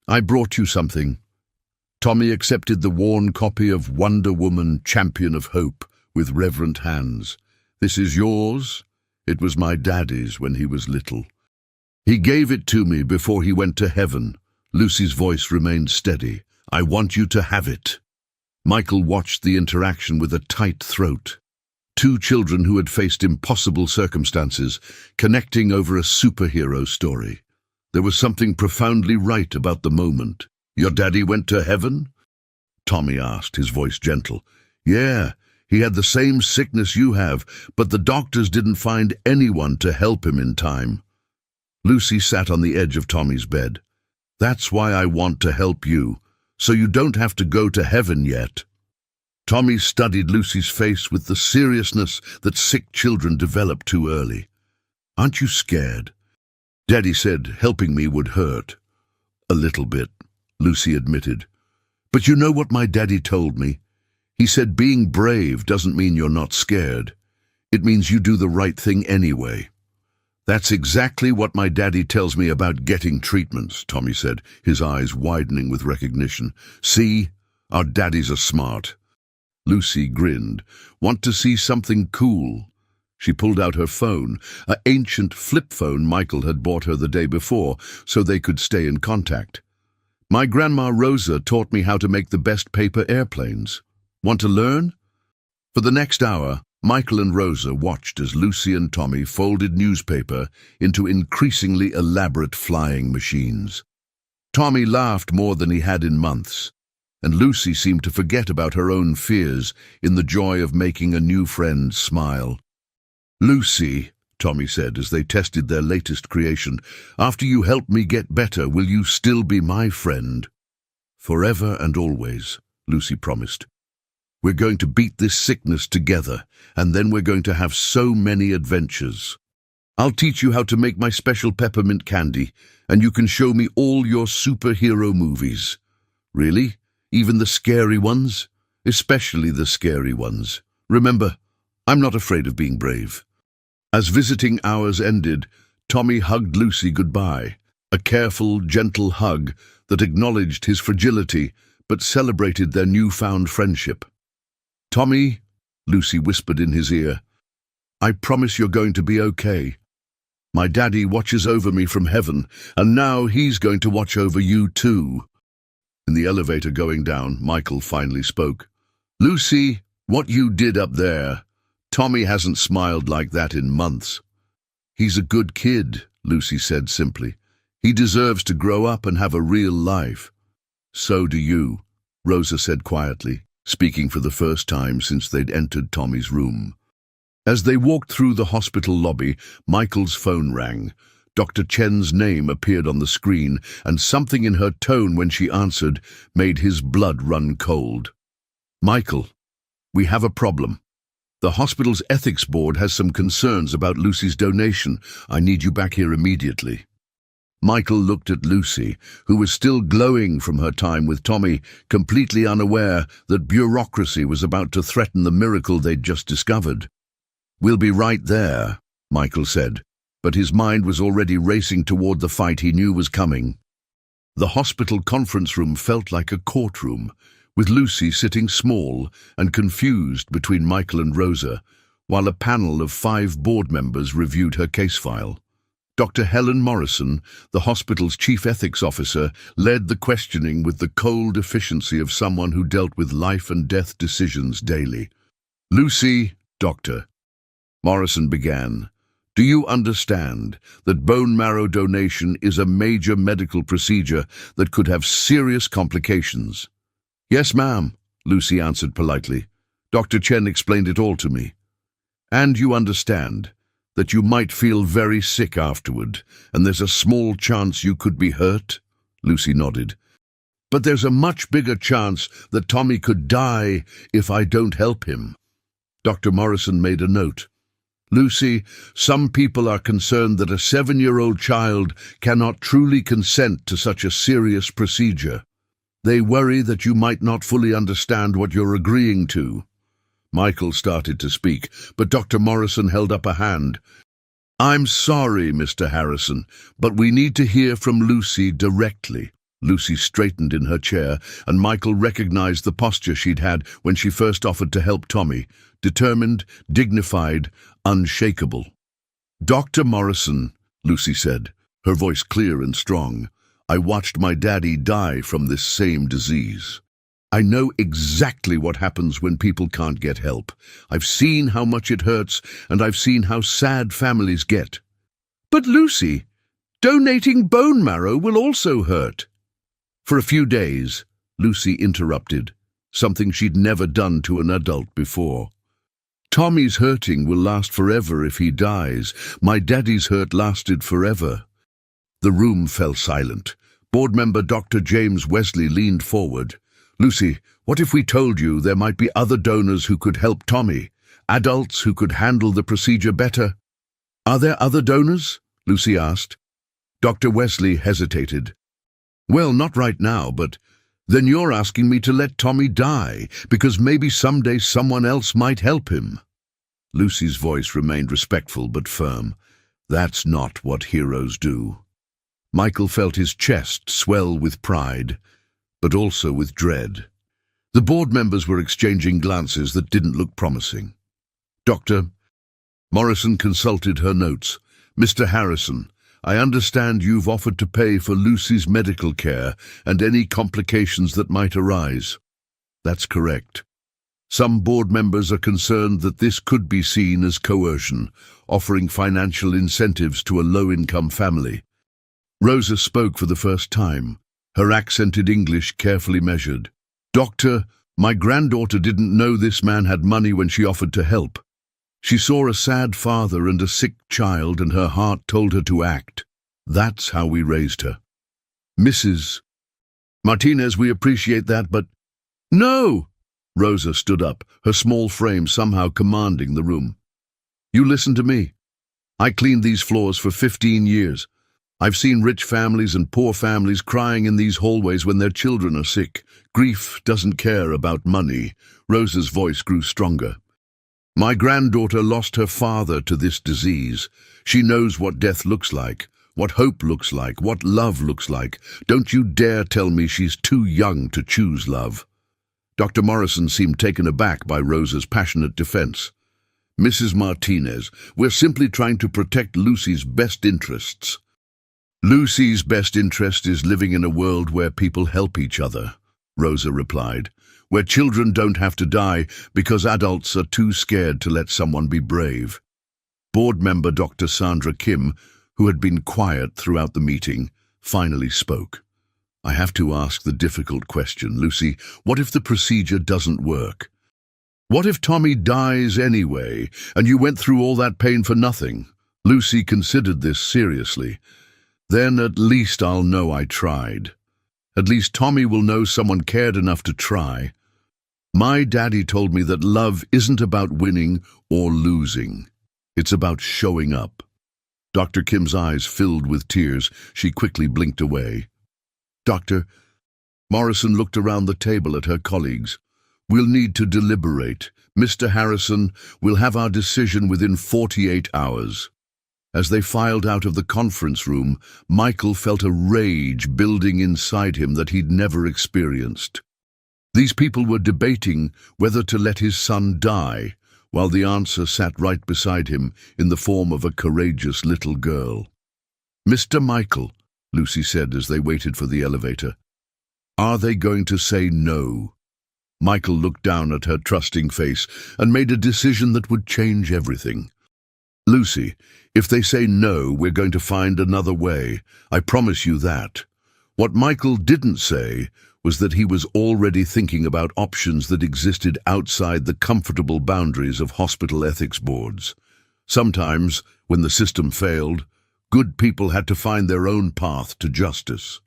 I brought you something. Tommy accepted the worn copy of Wonder Woman, Champion of Hope, with reverent hands. This is yours? It was my daddy's when he was little. He gave it to me before he went to heaven. Lucy's voice remained steady. I want you to have it. Michael watched the interaction with a tight throat. 2 children who had faced impossible circumstances, connecting over a superhero story. There was something profoundly right about the moment. Your daddy went to heaven? Tommy asked, his voice gentle. Yeah, he had the same sickness you have, but the doctors didn't find anyone to help him in time. Lucy sat on the edge of Tommy's bed. That's why I want to help you, so you don't have to go to heaven yet. Tommy studied Lucy's face with the seriousness that sick children develop too early. Aren't you scared? Daddy said helping me would hurt. A little bit, Lucy admitted. But you know what my daddy told me? He said being brave doesn't mean you're not scared. It means you do the right thing anyway. That's exactly what my daddy tells me about getting treatments, Tommy said, his eyes widening with recognition. See, our daddies are smart. Lucy grinned. Want to see something cool? She pulled out her phone, an ancient flip phone Michael had bought her the day before, so they could stay in contact. My grandma Rosa taught me how to make the best paper airplanes. Want to learn? For the next hour, Michael and Rosa watched as Lucy and Tommy folded newspaper into increasingly elaborate flying machines. Tommy laughed more than he had in months, and Lucy seemed to forget about her own fears in the joy of making a new friend smile. Lucy, Tommy said as they tested their latest creation, after you help me get better, will you still be my friend? Forever and always, Lucy promised. We're going to beat this sickness together, and then we're going to have so many adventures. I'll teach you how to make my special peppermint candy, and you can show me all your superhero movies. Really? Even the scary ones? Especially the scary ones. Remember, I'm not afraid of being brave. As visiting hours ended, Tommy hugged Lucy goodbye, a careful, gentle hug that acknowledged his fragility but celebrated their newfound friendship. Tommy, Lucy whispered in his ear, I promise you're going to be okay. My daddy watches over me from heaven, and now he's going to watch over you too. In the elevator going down, Michael finally spoke. Lucy, what you did up there, Tommy hasn't smiled like that in months. He's a good kid, Lucy said simply. He deserves to grow up and have a real life. So do you, Rosa said quietly, speaking for the first time since they'd entered Tommy's room. As they walked through the hospital lobby, Michael's phone rang. Dr. Chen's name appeared on the screen, and something in her tone when she answered made his blood run cold. Michael, we have a problem. The hospital's ethics board has some concerns about Lucy's donation. I need you back here immediately. Michael looked at Lucy, who was still glowing from her time with Tommy, completely unaware that bureaucracy was about to threaten the miracle they'd just discovered. We'll be right there, Michael said, but his mind was already racing toward the fight he knew was coming. The hospital conference room felt like a courtroom, with Lucy sitting small and confused between Michael and Rosa, while a panel of 5 board members reviewed her case file. Dr. Helen Morrison, the hospital's chief ethics officer, led the questioning with the cold efficiency of someone who dealt with life and death decisions daily. Lucy, doctor, Morrison began, do you understand that bone marrow donation is a major medical procedure that could have serious complications? Yes, ma'am, Lucy answered politely. Dr. Chen explained it all to me. And you understand that you might feel very sick afterward, and there's a small chance you could be hurt? Lucy nodded. But there's a much bigger chance that Tommy could die if I don't help him. Dr. Morrison made a note. Lucy, some people are concerned that a 7-year-old child cannot truly consent to such a serious procedure. They worry that you might not fully understand what you're agreeing to. Michael started to speak, but Dr. Morrison held up a hand. I'm sorry, Mr. Harrison, but we need to hear from Lucy directly. Lucy straightened in her chair, and Michael recognized the posture she'd had when she first offered to help Tommy, determined, dignified, unshakable. Dr. Morrison, Lucy said, her voice clear and strong, I watched my daddy die from this same disease. I know exactly what happens when people can't get help. I've seen how much it hurts, and I've seen how sad families get. But Lucy, donating bone marrow will also hurt. For a few days, Lucy interrupted, something she'd never done to an adult before. Tommy's hurting will last forever if he dies. My daddy's hurt lasted forever. The room fell silent. Board member Dr. James Wesley leaned forward. Lucy, what if we told you there might be other donors who could help Tommy, adults who could handle the procedure better? Are there other donors? Lucy asked. Dr. Wesley hesitated. Well, not right now, but Then you're asking me to let Tommy die, because maybe someday someone else might help him. Lucy's voice remained respectful but firm. That's not what heroes do. Michael felt his chest swell with pride, but also with dread. The board members were exchanging glances that didn't look promising. "Doctor," Morrison consulted her notes. "Mr. Harrison, I understand you've offered to pay for Lucy's medical care and any complications that might arise." "That's correct. Some board members are concerned that this could be seen as coercion, offering financial incentives to a low-income family." Rosa spoke for the first time, her accented English carefully measured. "Doctor, my granddaughter didn't know this man had money when she offered to help. She saw a sad father and a sick child, and her heart told her to act. That's how we raised her." "Mrs. Martinez, we appreciate that, but—" "No!" Rosa stood up, her small frame somehow commanding the room. "You listen to me. I cleaned these floors for 15 years. I've seen rich families and poor families crying in these hallways when their children are sick. Grief doesn't care about money." Rosa's voice grew stronger. "My granddaughter lost her father to this disease. She knows what death looks like, what hope looks like, what love looks like. Don't you dare tell me she's too young to choose love." Dr. Morrison seemed taken aback by Rosa's passionate defense. "Mrs. Martinez, we're simply trying to protect Lucy's best interests." "Lucy's best interest is living in a world where people help each other," Rosa replied, "where children don't have to die because adults are too scared to let someone be brave." Board member Dr. Sandra Kim, who had been quiet throughout the meeting, finally spoke. "I have to ask the difficult question, Lucy. What if the procedure doesn't work? What if Tommy dies anyway, and you went through all that pain for nothing?" Lucy considered this seriously. "Then at least I'll know I tried. At least Tommy will know someone cared enough to try. My daddy told me that love isn't about winning or losing. It's about showing up." Dr. Kim's eyes filled with tears. She quickly blinked away. "Doctor," Morrison looked around the table at her colleagues. "We'll need to deliberate. Mr. Harrison, we'll have our decision within 48 hours. As they filed out of the conference room, Michael felt a rage building inside him that he'd never experienced. These people were debating whether to let his son die, while the answer sat right beside him in the form of a courageous little girl. "Mr. Michael," Lucy said as they waited for the elevator, "are they going to say no?" Michael looked down at her trusting face and made a decision that would change everything. "Lucy, if they say no, we're going to find another way. I promise you that." What Michael didn't say was that he was already thinking about options that existed outside the comfortable boundaries of hospital ethics boards. Sometimes, when the system failed, good people had to find their own path to justice.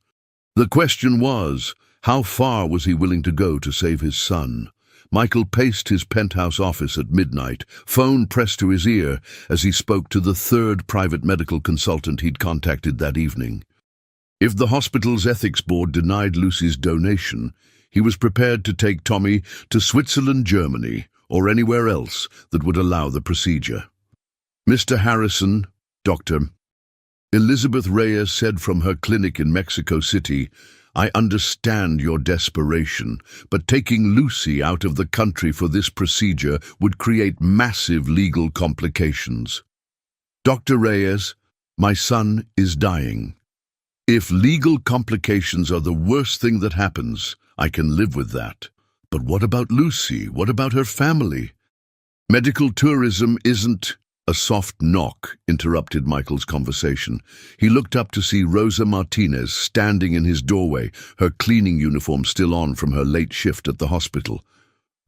The question was, how far was he willing to go to save his son? Michael paced his penthouse office at midnight, phone pressed to his ear as he spoke to the third private medical consultant he'd contacted that evening. If the hospital's ethics board denied Lucy's donation, he was prepared to take Tommy to Switzerland, Germany, or anywhere else that would allow the procedure. "Mr. Harrison, Dr. Elizabeth Reyes said from her clinic in Mexico City, I understand your desperation, but taking Lucy out of the country for this procedure would create massive legal complications. Dr. Reyes, my son is dying. If legal complications are the worst thing that happens, I can live with that. But what about Lucy? What about her family? Medical tourism isn't... A soft knock interrupted Michael's conversation. He looked up to see Rosa Martinez standing in his doorway, her cleaning uniform still on from her late shift at the hospital.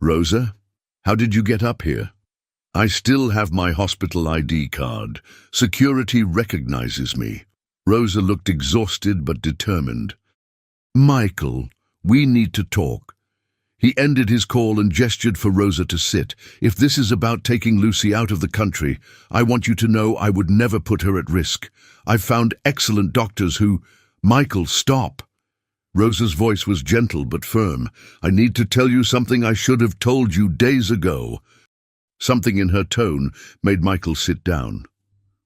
"Rosa, how did you get up here?" "I still have my hospital ID card. Security recognizes me." Rosa looked exhausted but determined. "Michael, we need to talk." He ended his call and gestured for Rosa to sit. "If this is about taking Lucy out of the country, I want you to know I would never put her at risk. I've found excellent doctors who—" "Michael, stop!" Rosa's voice was gentle but firm. "I need to tell you something I should have told you days ago." Something in her tone made Michael sit down.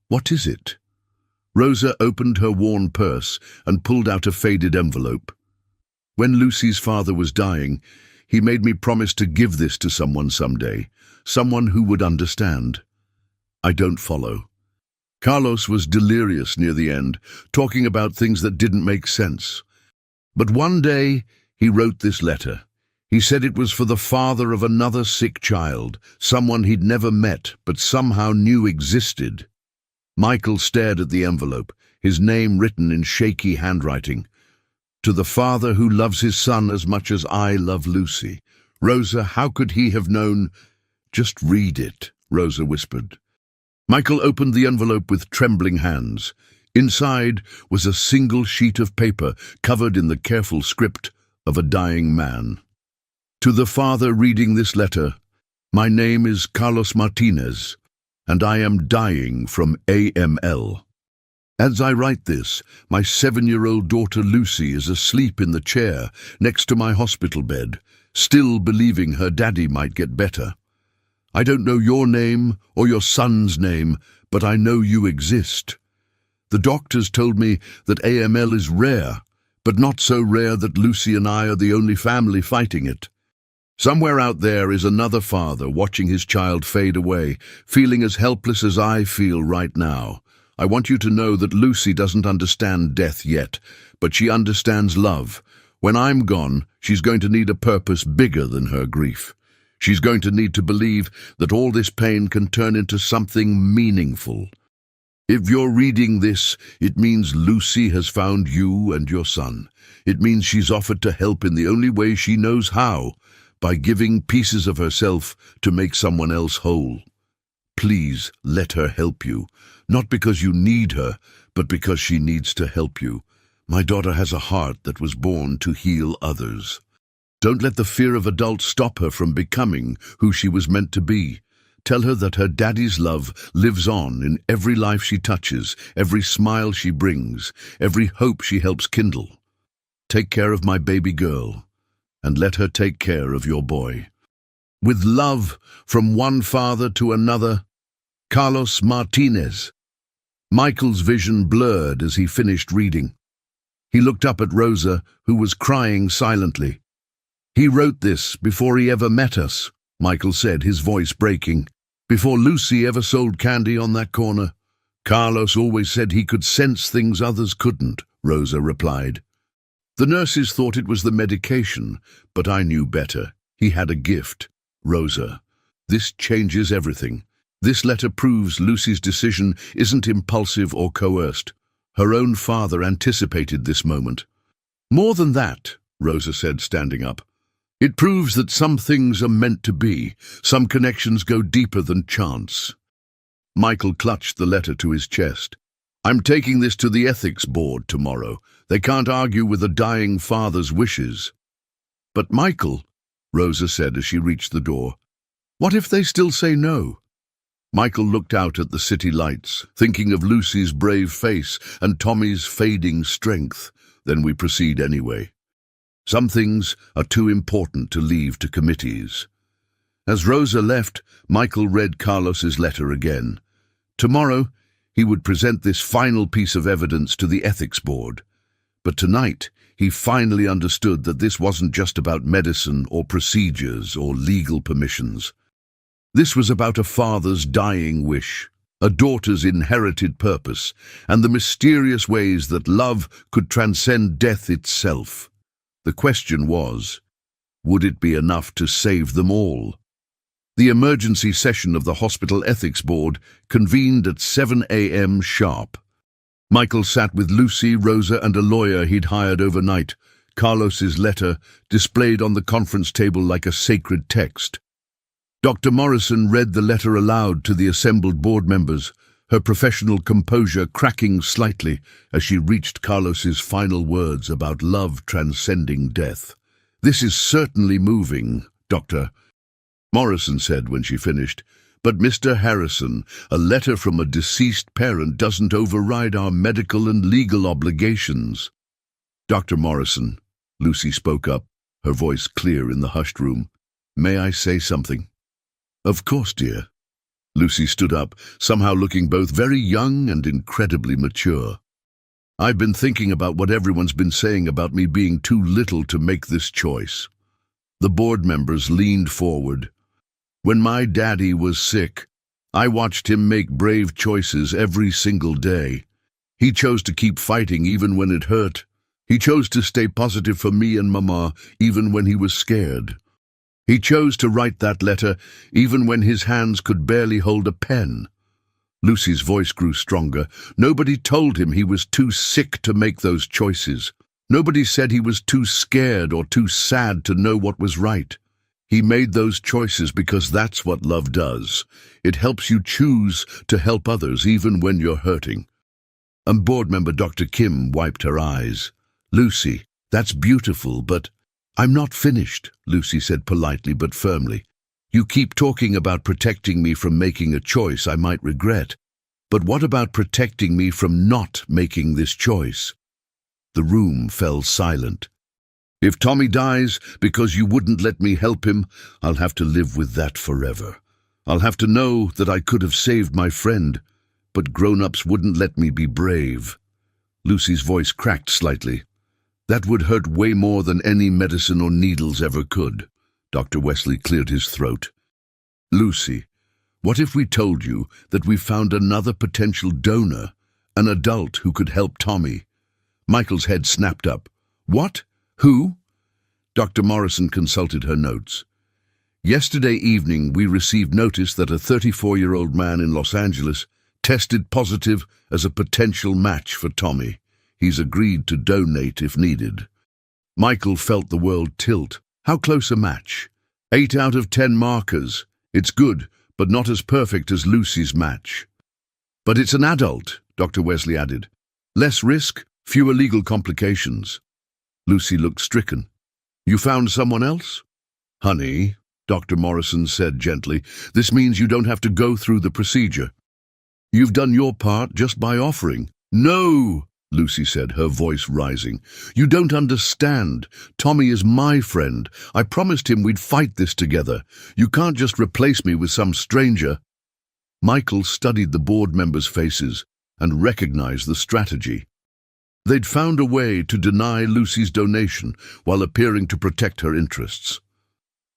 "What is it?" Rosa opened her worn purse and pulled out a faded envelope. "When Lucy's father was dying, he made me promise to give this to someone someday, someone who would understand." "I don't follow." Carlos was delirious near the end, talking about things that didn't make sense. But one day, he wrote this letter. He said it was for the father of another sick child, someone he'd never met but somehow knew existed. Michael stared at the envelope, his name written in shaky handwriting. "To the father who loves his son as much as I love Lucy." "Rosa, how could he have known?" "Just read it," Rosa whispered. Michael opened the envelope with trembling hands. Inside was a single sheet of paper covered in the careful script of a dying man. "To the father reading this letter, my name is Carlos Martinez, and I am dying from AML. As I write this, my 7-year-old daughter Lucy is asleep in the chair next to my hospital bed, still believing her daddy might get better. I don't know your name or your son's name, but I know you exist. The doctors told me that AML is rare, but not so rare that Lucy and I are the only family fighting it. Somewhere out there is another father watching his child fade away, feeling as helpless as I feel right now. I want you to know that Lucy doesn't understand death yet, but she understands love. When I'm gone, she's going to need a purpose bigger than her grief. She's going to need to believe that all this pain can turn into something meaningful. If you're reading this, it means Lucy has found you and your son. It means she's offered to help in the only way she knows how, by giving pieces of herself to make someone else whole. Please let her help you, not because you need her, but because she needs to help you. My daughter has a heart that was born to heal others. Don't let the fear of adults stop her from becoming who she was meant to be. Tell her that her daddy's love lives on in every life she touches, every smile she brings, every hope she helps kindle. Take care of my baby girl, and let her take care of your boy. With love from one father to another, Carlos Martinez." Michael's vision blurred as he finished reading. He looked up at Rosa, who was crying silently. "He wrote this before he ever met us," Michael said, his voice breaking. "Before Lucy ever sold candy on that corner." "Carlos always said he could sense things others couldn't," Rosa replied. "The nurses thought it was the medication, but I knew better. He had a gift." "Rosa, this changes everything. This letter proves Lucy's decision isn't impulsive or coerced. Her own father anticipated this moment." "More than that," Rosa said, standing up. "It proves that some things are meant to be. Some connections go deeper than chance." Michael clutched the letter to his chest. "I'm taking this to the ethics board tomorrow. They can't argue with a dying father's wishes." "But Michael," Rosa said as she reached the door, "what if they still say no?" Michael looked out at the city lights, thinking of Lucy's brave face and Tommy's fading strength. "Then we proceed anyway. Some things are too important to leave to committees." As Rosa left, Michael read Carlos's letter again. Tomorrow, he would present this final piece of evidence to the ethics board. But tonight, he finally understood that this wasn't just about medicine or procedures or legal permissions. This was about a father's dying wish, a daughter's inherited purpose, and the mysterious ways that love could transcend death itself. The question was, would it be enough to save them all? The emergency session of the hospital ethics board convened at 7 a.m. sharp. Michael sat with Lucy, Rosa, and a lawyer he'd hired overnight. Carlos's letter displayed on the conference table like a sacred text. Dr. Morrison read the letter aloud to the assembled board members, her professional composure cracking slightly as she reached Carlos's final words about love transcending death. "This is certainly moving, Doctor," Morrison said when she finished. "But Mr. Harrison, a letter from a deceased parent doesn't override our medical and legal obligations." "Dr. Morrison," Lucy spoke up, her voice clear in the hushed room. "May I say something?" "Of course, dear." Lucy stood up, somehow looking both very young and incredibly mature. "I've been thinking about what everyone's been saying about me being too little to make this choice." The board members leaned forward. "When my daddy was sick, I watched him make brave choices every single day. He chose to keep fighting even when it hurt. He chose to stay positive for me and Mama even when he was scared. He chose to write that letter even when his hands could barely hold a pen." Lucy's voice grew stronger. "Nobody told him he was too sick to make those choices. Nobody said he was too scared or too sad to know what was right. He made those choices because that's what love does. It helps you choose to help others even when you're hurting." And board member Dr. Kim wiped her eyes. "Lucy, that's beautiful, but—" "I'm not finished," Lucy said politely but firmly. "You keep talking about protecting me from making a choice I might regret. But what about protecting me from not making this choice?" The room fell silent. "If Tommy dies because you wouldn't let me help him, I'll have to live with that forever. I'll have to know that I could have saved my friend, but grown-ups wouldn't let me be brave." Lucy's voice cracked slightly. "That would hurt way more than any medicine or needles ever could." Dr. Wesley cleared his throat. "Lucy, what if we told you that we found another potential donor, an adult who could help Tommy?" Michael's head snapped up. "What? Who?" Dr. Morrison consulted her notes. "Yesterday evening we received notice that a 34-year-old man in Los Angeles tested positive as a potential match for Tommy. He's agreed to donate if needed." Michael felt the world tilt. How close a match? 8 out of 10 markers. It's good, but not as perfect as Lucy's match. "But it's an adult," Dr. Wesley added. "Less risk, fewer legal complications." Lucy looked stricken. "You found someone else?" "Honey," Dr. Morrison said gently, "this means you don't have to go through the procedure. You've done your part just by offering." "No!" Lucy said, her voice rising. "You don't understand. Tommy is my friend. I promised him we'd fight this together. You can't just replace me with some stranger." Michael studied the board members' faces and recognized the strategy. They'd found a way to deny Lucy's donation while appearing to protect her interests.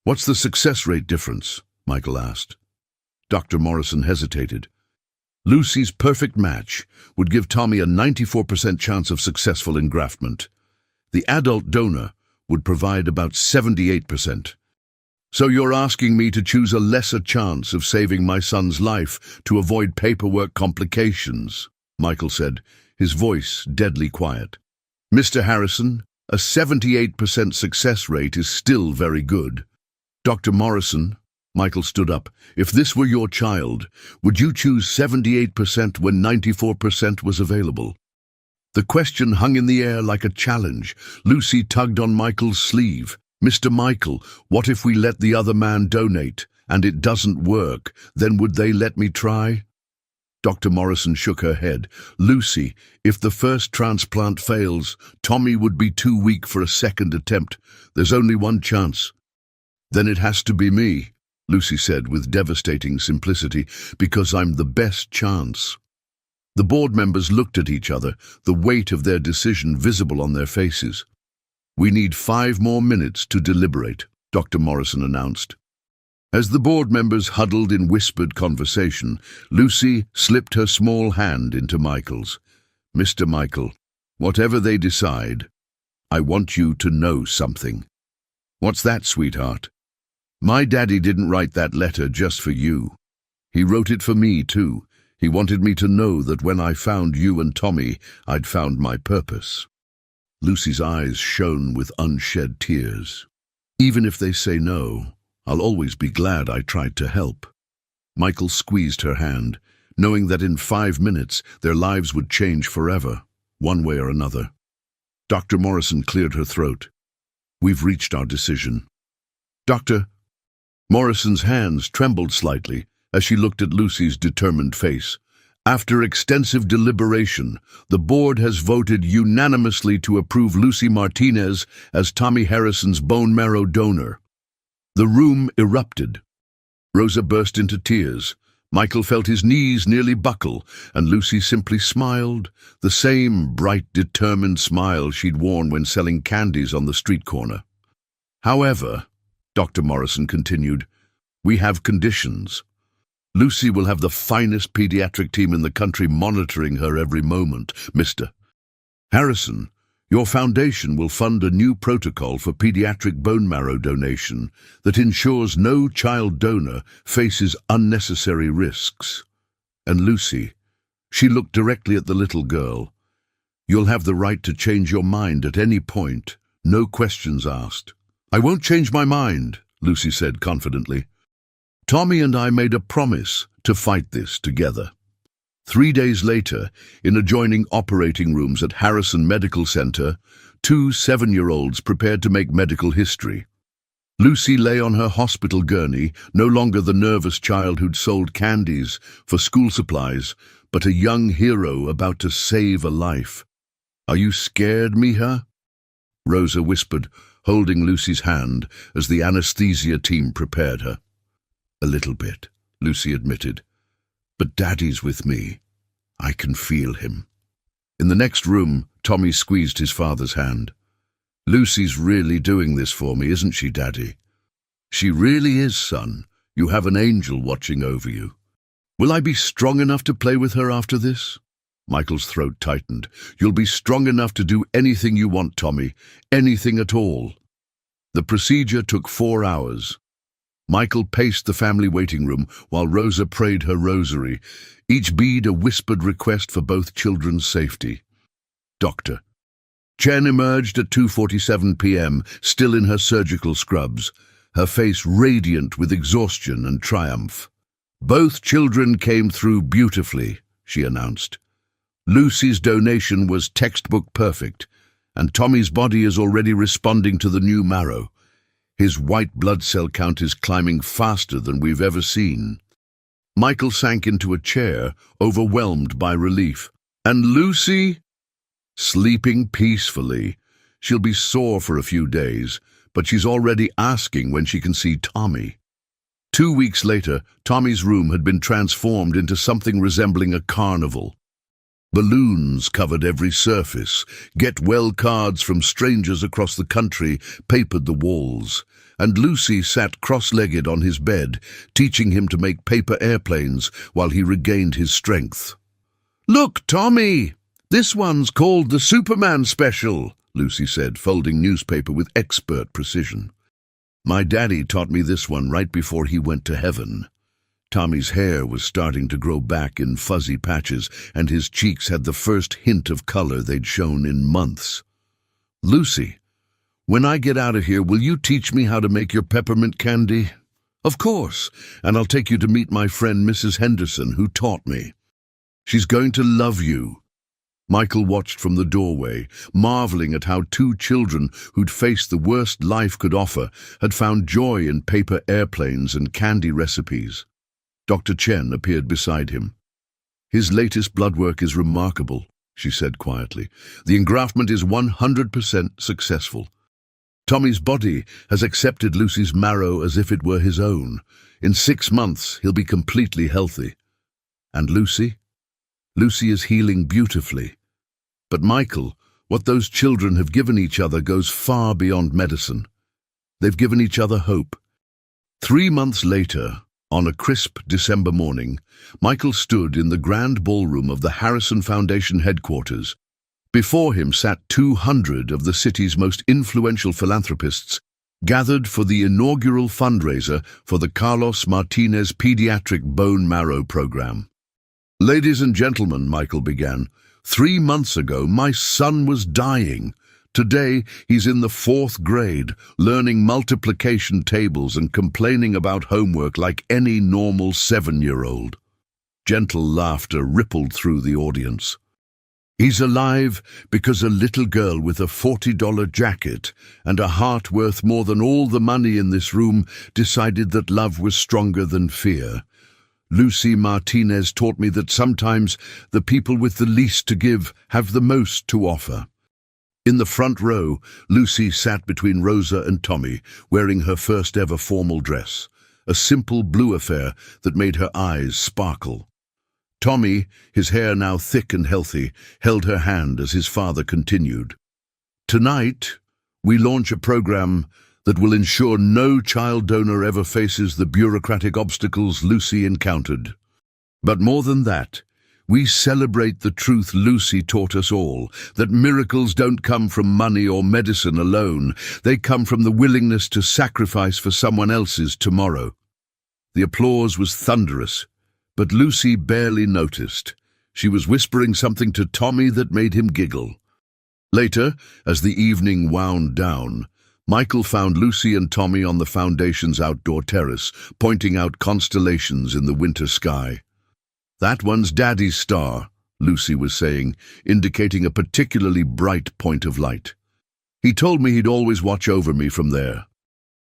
"What's the success rate difference?" Michael asked. Dr. Morrison hesitated. "Lucy's perfect match would give Tommy a 94% chance of successful engraftment. The adult donor would provide about 78%. So you're asking me to choose a lesser chance of saving my son's life to avoid paperwork complications," Michael said, his voice deadly quiet. "Mr. Harrison, a 78% success rate is still very good." "Dr. Morrison," Michael stood up, "if this were your child, would you choose 78% when 94% was available?" The question hung in the air like a challenge. Lucy tugged on Michael's sleeve. "Mr. Michael, what if we let the other man donate, and it doesn't work? Then would they let me try?" Dr. Morrison shook her head. "Lucy, if the first transplant fails, Tommy would be too weak for a second attempt. There's only one chance." "Then it has to be me," Lucy said with devastating simplicity, "because I'm the best chance." The board members looked at each other, the weight of their decision visible on their faces. "We need 5 more minutes to deliberate," Dr. Morrison announced. As the board members huddled in whispered conversation, Lucy slipped her small hand into Michael's. "Mr. Michael, whatever they decide, I want you to know something." "What's that, sweetheart?" "My daddy didn't write that letter just for you. He wrote it for me, too. He wanted me to know that when I found you and Tommy, I'd found my purpose." Lucy's eyes shone with unshed tears. "Even if they say no, I'll always be glad I tried to help." Michael squeezed her hand, knowing that in 5 minutes their lives would change forever, one way or another. Dr. Morrison cleared her throat. "We've reached our decision." "Doctor—" Morrison's hands trembled slightly as she looked at Lucy's determined face. After extensive deliberation, the board has voted unanimously to approve Lucy Martinez as Tommy Harrison's bone marrow donor. The room erupted. Rosa burst into tears. Michael felt his knees nearly buckle, and Lucy simply smiled, the same bright, determined smile she'd worn when selling candies on the street corner. However, Dr. Morrison continued, we have conditions. Lucy will have the finest pediatric team in the country monitoring her every moment. Mr. Harrison, your foundation will fund a new protocol for pediatric bone marrow donation that ensures no child donor faces unnecessary risks. And Lucy, she looked directly at the little girl, you'll have the right to change your mind at any point, no questions asked. I won't change my mind, Lucy said confidently. Tommy and I made a promise to fight this together. 3 days later, in adjoining operating rooms at Harrison Medical Center, 2 7-year-olds prepared to make medical history. Lucy lay on her hospital gurney, no longer the nervous child who'd sold candies for school supplies, but a young hero about to save a life. Are you scared, Mija? Rosa whispered, holding Lucy's hand as the anesthesia team prepared her. A little bit, Lucy admitted. But Daddy's with me. I can feel him. In the next room, Tommy squeezed his father's hand. Lucy's really doing this for me, isn't she, Daddy? She really is, son. You have an angel watching over you. Will I be strong enough to play with her after this? Michael's throat tightened. You'll be strong enough to do anything you want, Tommy. Anything at all. The procedure took 4 hours. Michael paced the family waiting room while Rosa prayed her rosary, each bead a whispered request for both children's safety. Doctor. Chen emerged at 2:47 p.m., still in her surgical scrubs, her face radiant with exhaustion and triumph. Both children came through beautifully, she announced. Lucy's donation was textbook perfect, and Tommy's body is already responding to the new marrow. His white blood cell count is climbing faster than we've ever seen. Michael sank into a chair, overwhelmed by relief. And Lucy? Sleeping peacefully. She'll be sore for a few days, but she's already asking when she can see Tommy. 2 weeks later, Tommy's room had been transformed into something resembling a carnival. Balloons covered every surface, get-well cards from strangers across the country papered the walls, and Lucy sat cross-legged on his bed, teaching him to make paper airplanes while he regained his strength. "Look, Tommy! This one's called the Superman Special," Lucy said, folding newspaper with expert precision. "My daddy taught me this one right before he went to heaven." Tommy's hair was starting to grow back in fuzzy patches, and his cheeks had the first hint of color they'd shown in months. "Lucy, when I get out of here, will you teach me how to make your peppermint candy?" "Of course, and I'll take you to meet my friend Mrs. Henderson, who taught me. She's going to love you." Michael watched from the doorway, marveling at how 2 children who'd faced the worst life could offer had found joy in paper airplanes and candy recipes. Dr. Chen appeared beside him. "His latest blood work is remarkable," she said quietly. "The engraftment is 100% successful. Tommy's body has accepted Lucy's marrow as if it were his own. In 6 months, he'll be completely healthy. And Lucy? Lucy is healing beautifully. But Michael, what those children have given each other goes far beyond medicine. They've given each other hope." 3 months later, on a crisp December morning, Michael stood in the grand ballroom of the Harrison Foundation headquarters. Before him sat 200 of the city's most influential philanthropists, gathered for the inaugural fundraiser for the Carlos Martinez Pediatric Bone Marrow Program. "Ladies and gentlemen," Michael began, 3 months ago my son was dying. Today, he's in the 4th grade, learning multiplication tables and complaining about homework like any normal 7-year-old. Gentle laughter rippled through the audience. "He's alive because a little girl with a $40 jacket and a heart worth more than all the money in this room decided that love was stronger than fear. Lucy Martinez taught me that sometimes the people with the least to give have the most to offer. In the front row, Lucy sat between Rosa and Tommy, wearing her first ever formal dress, a simple blue affair that made her eyes sparkle. Tommy, his hair now thick and healthy, held her hand as his father continued. Tonight, we launch a program that will ensure no child donor ever faces the bureaucratic obstacles Lucy encountered. But more than that, we celebrate the truth Lucy taught us all, that miracles don't come from money or medicine alone. They come from the willingness to sacrifice for someone else's tomorrow. The applause was thunderous, but Lucy barely noticed. She was whispering something to Tommy that made him giggle. Later, as the evening wound down, Michael found Lucy and Tommy on the foundation's outdoor terrace, pointing out constellations in the winter sky. "That one's Daddy's star," Lucy was saying, indicating a particularly bright point of light. "He told me he'd always watch over me from there."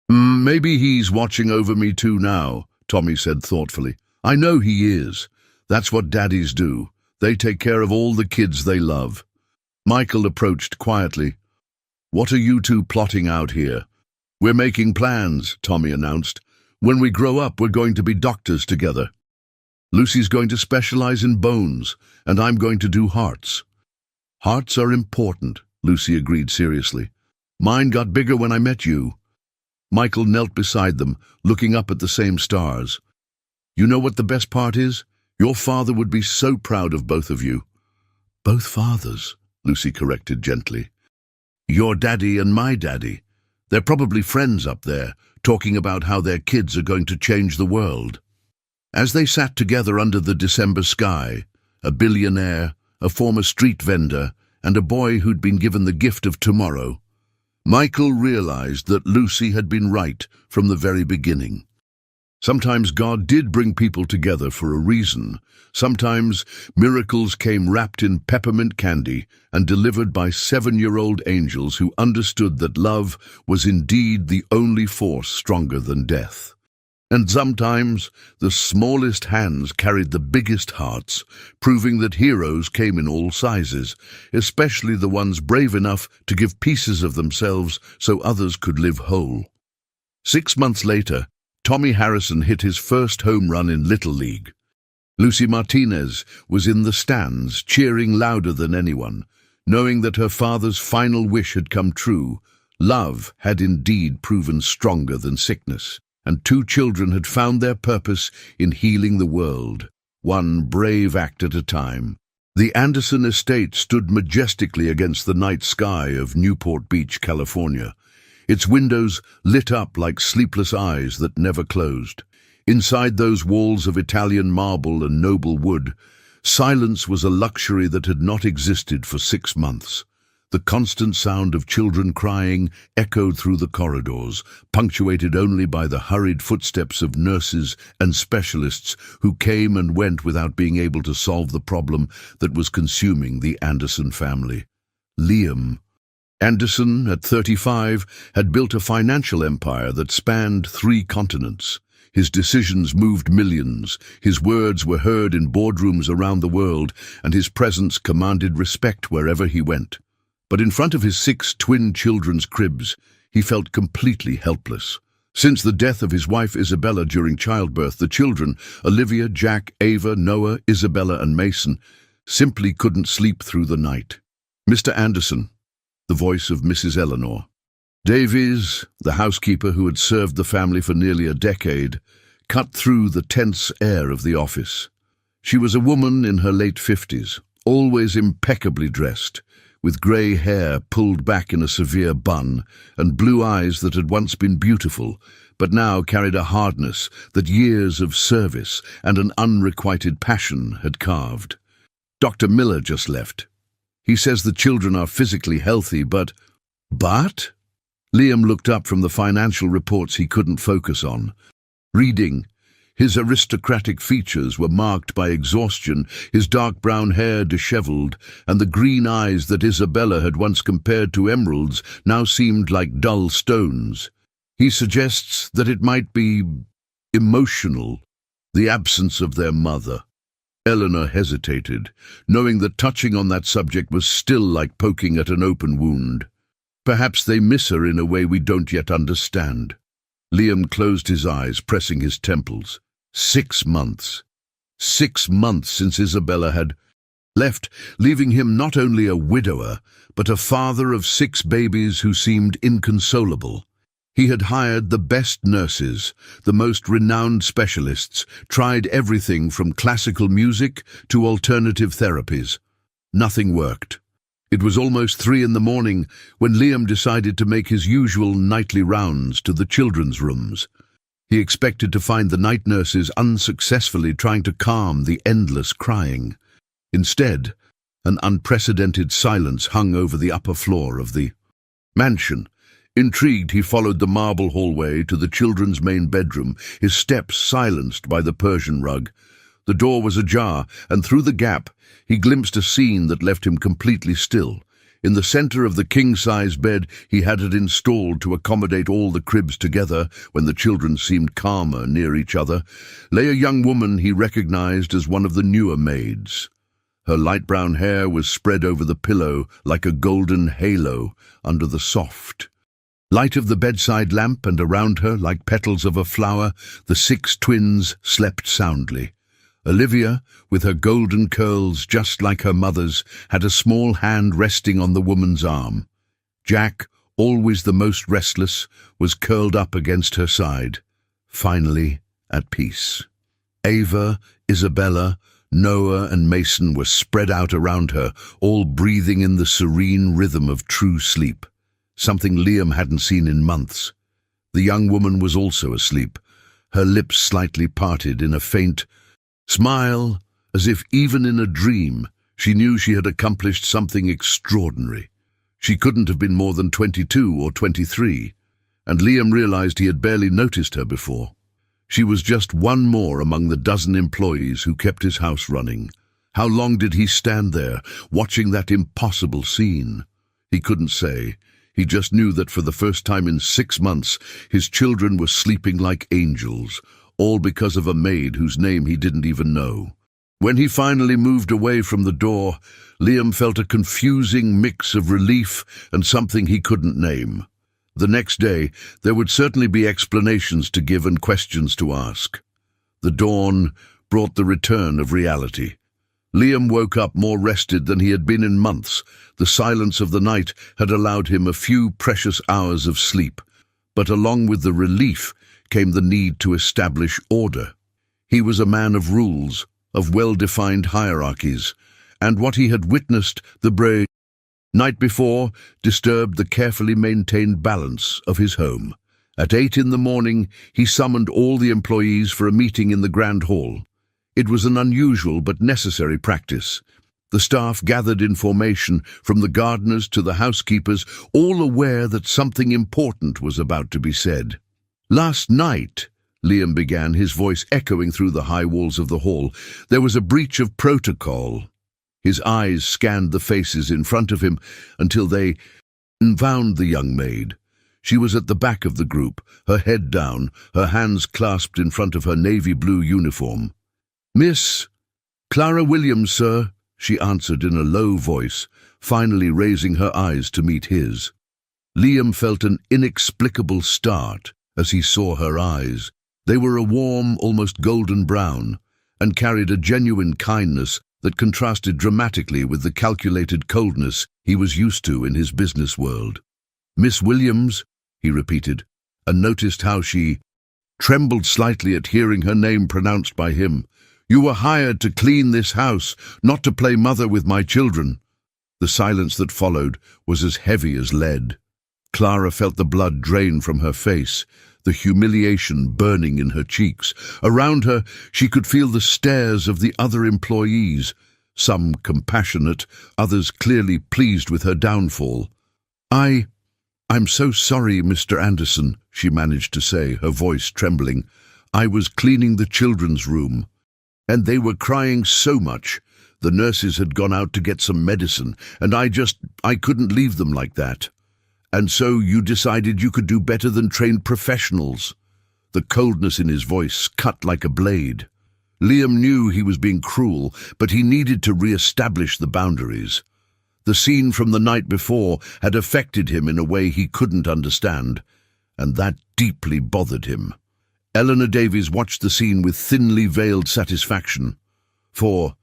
Maybe he's watching over me too now," Tommy said thoughtfully. "I know he is. That's what daddies do. They take care of all the kids they love." Michael approached quietly. "What are you two plotting out here?" "We're making plans," Tommy announced. "When we grow up, we're going to be doctors together. Lucy's going to specialize in bones, and I'm going to do hearts." "Hearts are important," Lucy agreed seriously. "Mine got bigger when I met you." Michael knelt beside them, looking up at the same stars. "You know what the best part is? Your father would be so proud of both of you." "Both fathers," Lucy corrected gently. "Your daddy and my daddy. They're probably friends up there, talking about how their kids are going to change the world." As they sat together under the December sky, a billionaire, a former street vendor, and a boy who'd been given the gift of tomorrow, Michael realized that Lucy had been right from the very beginning. Sometimes God did bring people together for a reason. Sometimes miracles came wrapped in peppermint candy and delivered by 7-year-old angels who understood that love was indeed the only force stronger than death. And sometimes the smallest hands carried the biggest hearts, proving that heroes came in all sizes, especially the ones brave enough to give pieces of themselves so others could live whole. 6 months later, Tommy Harrison hit his first home run in Little League. Lucy Martinez was in the stands, cheering louder than anyone, knowing that her father's final wish had come true. Love had indeed proven stronger than sickness, and 2 children had found their purpose in healing the world, one brave act at a time. The Anderson estate stood majestically against the night sky of Newport Beach, California, its windows lit up like sleepless eyes that never closed. Inside those walls of Italian marble and noble wood, silence was a luxury that had not existed for 6 months. The constant sound of children crying echoed through the corridors, punctuated only by the hurried footsteps of nurses and specialists who came and went without being able to solve the problem that was consuming the Anderson family. Liam Anderson, at 35, had built a financial empire that spanned 3 continents. His decisions moved millions, his words were heard in boardrooms around the world, and his presence commanded respect wherever he went. But in front of his 6 twin children's cribs, he felt completely helpless. Since the death of his wife Isabella during childbirth, the children, Olivia, Jack, Ava, Noah, Isabella and Mason, simply couldn't sleep through the night. "Mr. Anderson," the voice of Mrs. Eleanor. Davies, the housekeeper who had served the family for nearly a decade, cut through the tense air of the office. She was a woman in her late 50s, always impeccably dressed, with grey hair pulled back in a severe bun, and blue eyes that had once been beautiful, but now carried a hardness that years of service and an unrequited passion had carved. "Dr. Miller just left. He says the children are physically healthy, but—" "But?" Liam looked up from the financial reports he couldn't focus on. Reading. His aristocratic features were marked by exhaustion, his dark brown hair disheveled, and the green eyes that Isabella had once compared to emeralds now seemed like dull stones. "He suggests that it might be emotional." The absence of their mother. Eleanor hesitated, knowing that touching on that subject was still like poking at an open wound. Perhaps they miss her in a way we don't yet understand. Liam closed his eyes, pressing his temples. 6 months. 6 months since Isabella had left, leaving him not only a widower, but a father of 6 babies who seemed inconsolable. He had hired the best nurses, the most renowned specialists, tried everything from classical music to alternative therapies. Nothing worked. It was almost 3 in the morning when Liam decided to make his usual nightly rounds to the children's rooms. He expected to find the night nurses unsuccessfully trying to calm the endless crying. Instead, an unprecedented silence hung over the upper floor of the mansion. Intrigued, he followed the marble hallway to the children's main bedroom, his steps silenced by the Persian rug. The door was ajar, and through the gap, he glimpsed a scene that left him completely still. In the center of the king-size bed he had it installed to accommodate all the cribs together when the children seemed calmer near each other, lay a young woman he recognized as one of the newer maids. Her light brown hair was spread over the pillow like a golden halo under the soft light of the bedside lamp, and around her, like petals of a flower, the 6 twins slept soundly. Olivia, with her golden curls just like her mother's, had a small hand resting on the woman's arm. Jack, always the most restless, was curled up against her side, finally at peace. Ava, Isabella, Noah and Mason were spread out around her, all breathing in the serene rhythm of true sleep, something Liam hadn't seen in months. The young woman was also asleep, her lips slightly parted in a faint smile, as if even in a dream she knew she had accomplished something extraordinary. She couldn't have been more than 22 or 23, and Liam realized he had barely noticed her before. She was just one more among the dozen employees who kept his house running. How long did he stand there, watching that impossible scene? He couldn't say. He just knew that for the first time in 6 months, his children were sleeping like angels, all because of a maid whose name he didn't even know. When he finally moved away from the door, Liam felt a confusing mix of relief and something he couldn't name. The next day, there would certainly be explanations to give and questions to ask. The dawn brought the return of reality. Liam woke up more rested than he had been in months. The silence of the night had allowed him a few precious hours of sleep, but along with the relief came the need to establish order. He was a man of rules, of well-defined hierarchies, and what he had witnessed the night before disturbed the carefully maintained balance of his home. At 8 in the morning, he summoned all the employees for a meeting in the Grand Hall. It was an unusual but necessary practice. The staff gathered in formation, from the gardeners to the housekeepers, all aware that something important was about to be said. "Last night," Liam began, his voice echoing through the high walls of the hall, "there was a breach of protocol." His eyes scanned the faces in front of him until they found the young maid. She was at the back of the group, her head down, her hands clasped in front of her navy blue uniform. "Miss Clara Williams, sir," she answered in a low voice, finally raising her eyes to meet his. Liam felt an inexplicable start as he saw her eyes. They were a warm, almost golden brown, and carried a genuine kindness that contrasted dramatically with the calculated coldness he was used to in his business world. "Miss Williams," he repeated, and noticed how she trembled slightly at hearing her name pronounced by him. "You were hired to clean this house, not to play mother with my children." The silence that followed was as heavy as lead. Clara felt the blood drain from her face, the humiliation burning in her cheeks. Around her, she could feel the stares of the other employees, some compassionate, others clearly pleased with her downfall. I'm so sorry, Mr. Anderson," she managed to say, her voice trembling. "I was cleaning the children's room, and they were crying so much. The nurses had gone out to get some medicine, and I couldn't leave them like that. And so you decided you could do better than trained professionals." The coldness in his voice cut like a blade. Liam knew he was being cruel, but he needed to re-establish the boundaries. The scene from the night before had affected him in a way he couldn't understand, and that deeply bothered him. Eleanor Davies watched the scene with thinly veiled satisfaction. For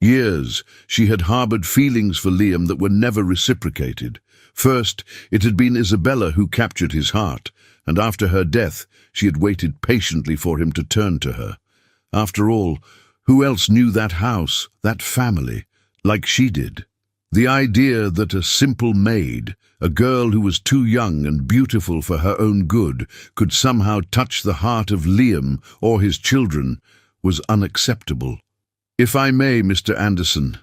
years, she had harbored feelings for Liam that were never reciprocated. First, it had been Isabella who captured his heart, and after her death, she had waited patiently for him to turn to her. After all, who else knew that house, that family, like she did? The idea that a simple maid, a girl who was too young and beautiful for her own good, could somehow touch the heart of Liam or his children was unacceptable. "If I may, Mr. Anderson,"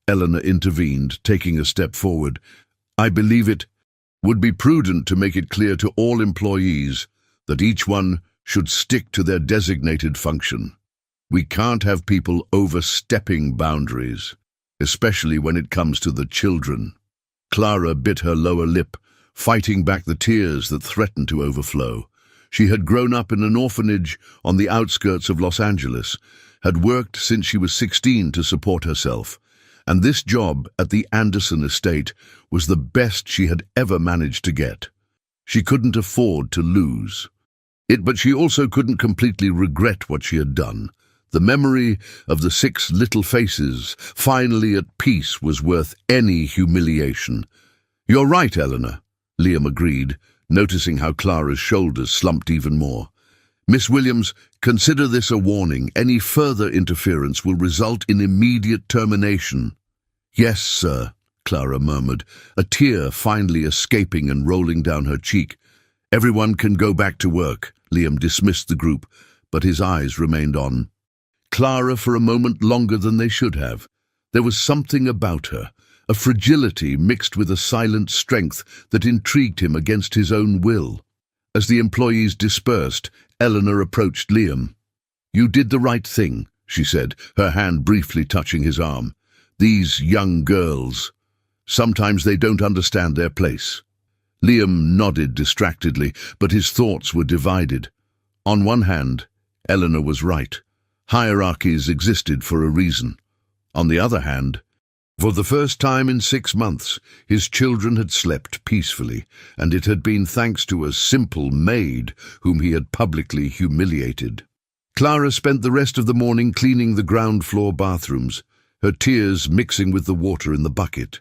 Eleanor intervened, taking a step forward, "I believe it would be prudent to make it clear to all employees that each one should stick to their designated function. We can't have people overstepping boundaries, especially when it comes to the children." Clara bit her lower lip, fighting back the tears that threatened to overflow. She had grown up in an orphanage on the outskirts of Los Angeles, had worked since she was 16 to support herself, and this job at the Anderson estate was the best she had ever managed to get. She couldn't afford to lose it, but she also couldn't completely regret what she had done. The memory of the 6 little faces, finally at peace, was worth any humiliation. "You're right, Eleanor," Liam agreed, noticing how Clara's shoulders slumped even more. "Miss Williams, consider this a warning. Any further interference will result in immediate termination." "Yes, sir," Clara murmured, a tear finally escaping and rolling down her cheek. "Everyone can go back to work." Liam dismissed the group, but his eyes remained on Clara for a moment longer than they should have. There was something about her, a fragility mixed with a silent strength that intrigued him against his own will. As the employees dispersed, Eleanor approached Liam. "You did the right thing," she said, her hand briefly touching his arm. "These young girls, sometimes they don't understand their place." Liam nodded distractedly, but his thoughts were divided. On one hand, Eleanor was right. Hierarchies existed for a reason. On the other hand, for the first time in 6 months, his children had slept peacefully, and it had been thanks to a simple maid whom he had publicly humiliated. Clara spent the rest of the morning cleaning the ground floor bathrooms, her tears mixing with the water in the bucket.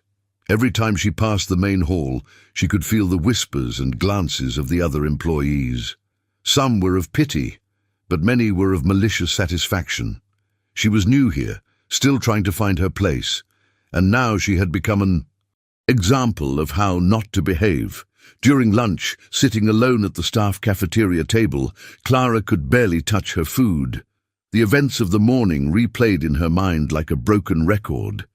Every time she passed the main hall, she could feel the whispers and glances of the other employees. Some were of pity, but many were of malicious satisfaction. She was new here, still trying to find her place, and now she had become an example of how not to behave. During lunch, sitting alone at the staff cafeteria table, Clara could barely touch her food. The events of the morning replayed in her mind like a broken record,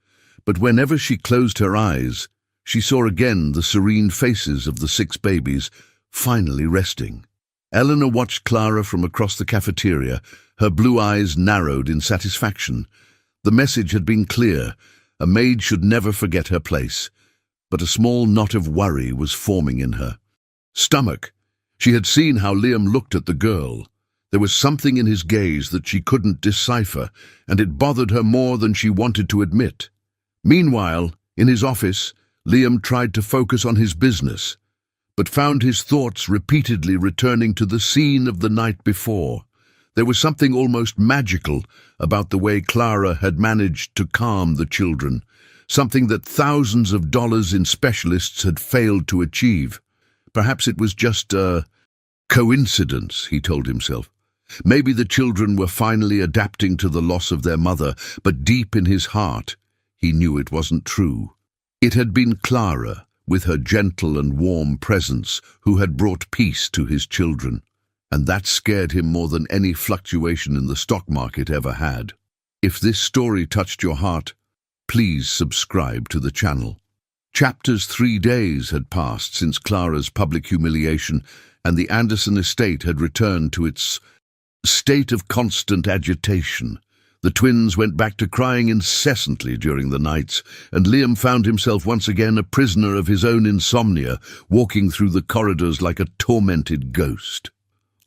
but whenever she closed her eyes, she saw again the serene faces of the 6 babies, finally resting. Eleanor watched Clara from across the cafeteria, her blue eyes narrowed in satisfaction. The message had been clear: a maid should never forget her place. But a small knot of worry was forming in her stomach. She had seen how Liam looked at the girl. There was something in his gaze that she couldn't decipher, and it bothered her more than she wanted to admit. Meanwhile, in his office, Liam tried to focus on his business, but found his thoughts repeatedly returning to the scene of the night before. There was something almost magical about the way Clara had managed to calm the children, something that thousands of dollars in specialists had failed to achieve. Perhaps it was just a coincidence, he told himself. Maybe the children were finally adapting to the loss of their mother, but deep in his heart, he knew it wasn't true. It had been Clara, with her gentle and warm presence, who had brought peace to his children, and that scared him more than any fluctuation in the stock market ever had. If this story touched your heart, please subscribe to the channel. Chapters 3 days had passed since Clara's public humiliation, and the Anderson estate had returned to its state of constant agitation. The twins went back to crying incessantly during the nights, and Liam found himself once again a prisoner of his own insomnia, walking through the corridors like a tormented ghost.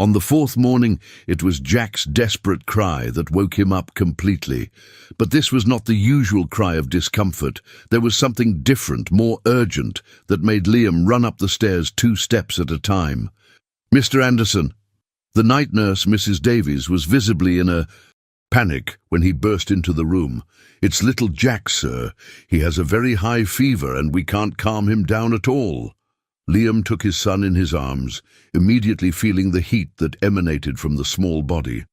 On the fourth morning, it was Jack's desperate cry that woke him up completely. But this was not the usual cry of discomfort. There was something different, more urgent, that made Liam run up the stairs 2 steps at a time. "Mr. Anderson." The night nurse, Mrs. Davies, was visibly in a panic when he burst into the room. "It's little Jack, sir. He has a very high fever and we can't calm him down at all." Liam took his son in his arms, immediately feeling the heat that emanated from the small body.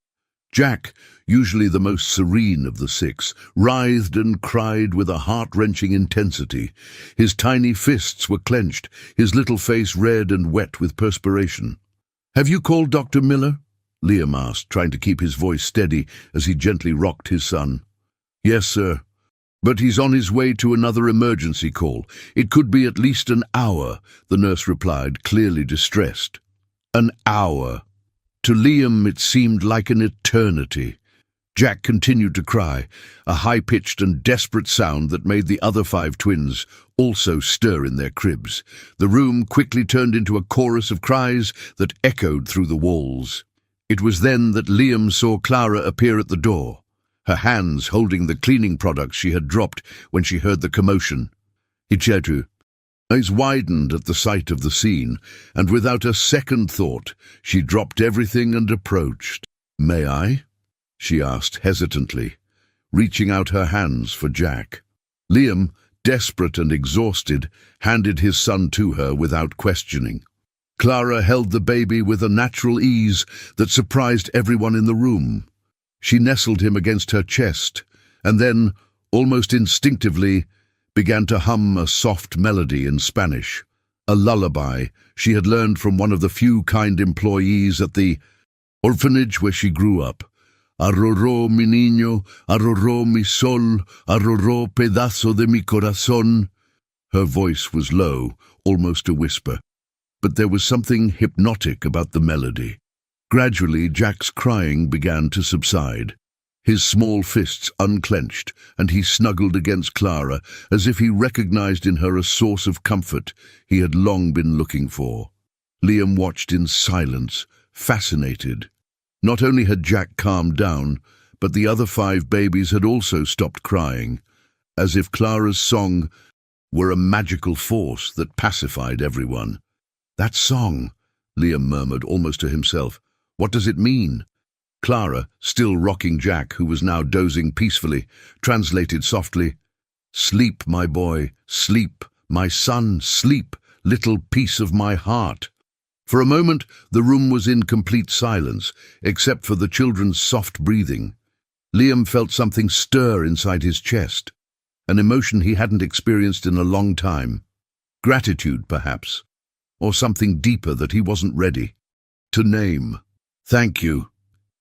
Jack, usually the most serene of the 6, writhed and cried with a heart-wrenching intensity. His tiny fists were clenched, his little face red and wet with perspiration. "Have you called Dr. Miller?" Liam asked, trying to keep his voice steady as he gently rocked his son. "Yes, sir. But he's on his way to another emergency call. It could be at least an hour," the nurse replied, clearly distressed. An hour. To Liam it seemed like an eternity. Jack continued to cry, a high-pitched and desperate sound that made the other 5 twins also stir in their cribs. The room quickly turned into a chorus of cries that echoed through the walls. It was then that Liam saw Clara appear at the door, her hands holding the cleaning products she had dropped when she heard the commotion. His eyes widened at the sight of the scene, and without a second thought, she dropped everything and approached. "May I?" she asked hesitantly, reaching out her hands for Jack. Liam, desperate and exhausted, handed his son to her without questioning. Clara held the baby with a natural ease that surprised everyone in the room. She nestled him against her chest, and then, almost instinctively, began to hum a soft melody in Spanish, a lullaby she had learned from one of the few kind employees at the orphanage where she grew up. "Arroró mi niño, arroró mi sol, arroró pedazo de mi corazón." Her voice was low, almost a whisper, but there was something hypnotic about the melody. Gradually, Jack's crying began to subside. His small fists unclenched, and he snuggled against Clara as if he recognized in her a source of comfort he had long been looking for. Liam watched in silence, fascinated. Not only had Jack calmed down, but the other 5 babies had also stopped crying, as if Clara's song were a magical force that pacified everyone. "That song," Liam murmured almost to himself. "What does it mean?" Clara, still rocking Jack, who was now dozing peacefully, translated softly, "Sleep, my boy, sleep, my son, sleep, little piece of my heart." For a moment, the room was in complete silence, except for the children's soft breathing. Liam felt something stir inside his chest, an emotion he hadn't experienced in a long time. Gratitude, perhaps, or something deeper that he wasn't ready to name. "Thank you,"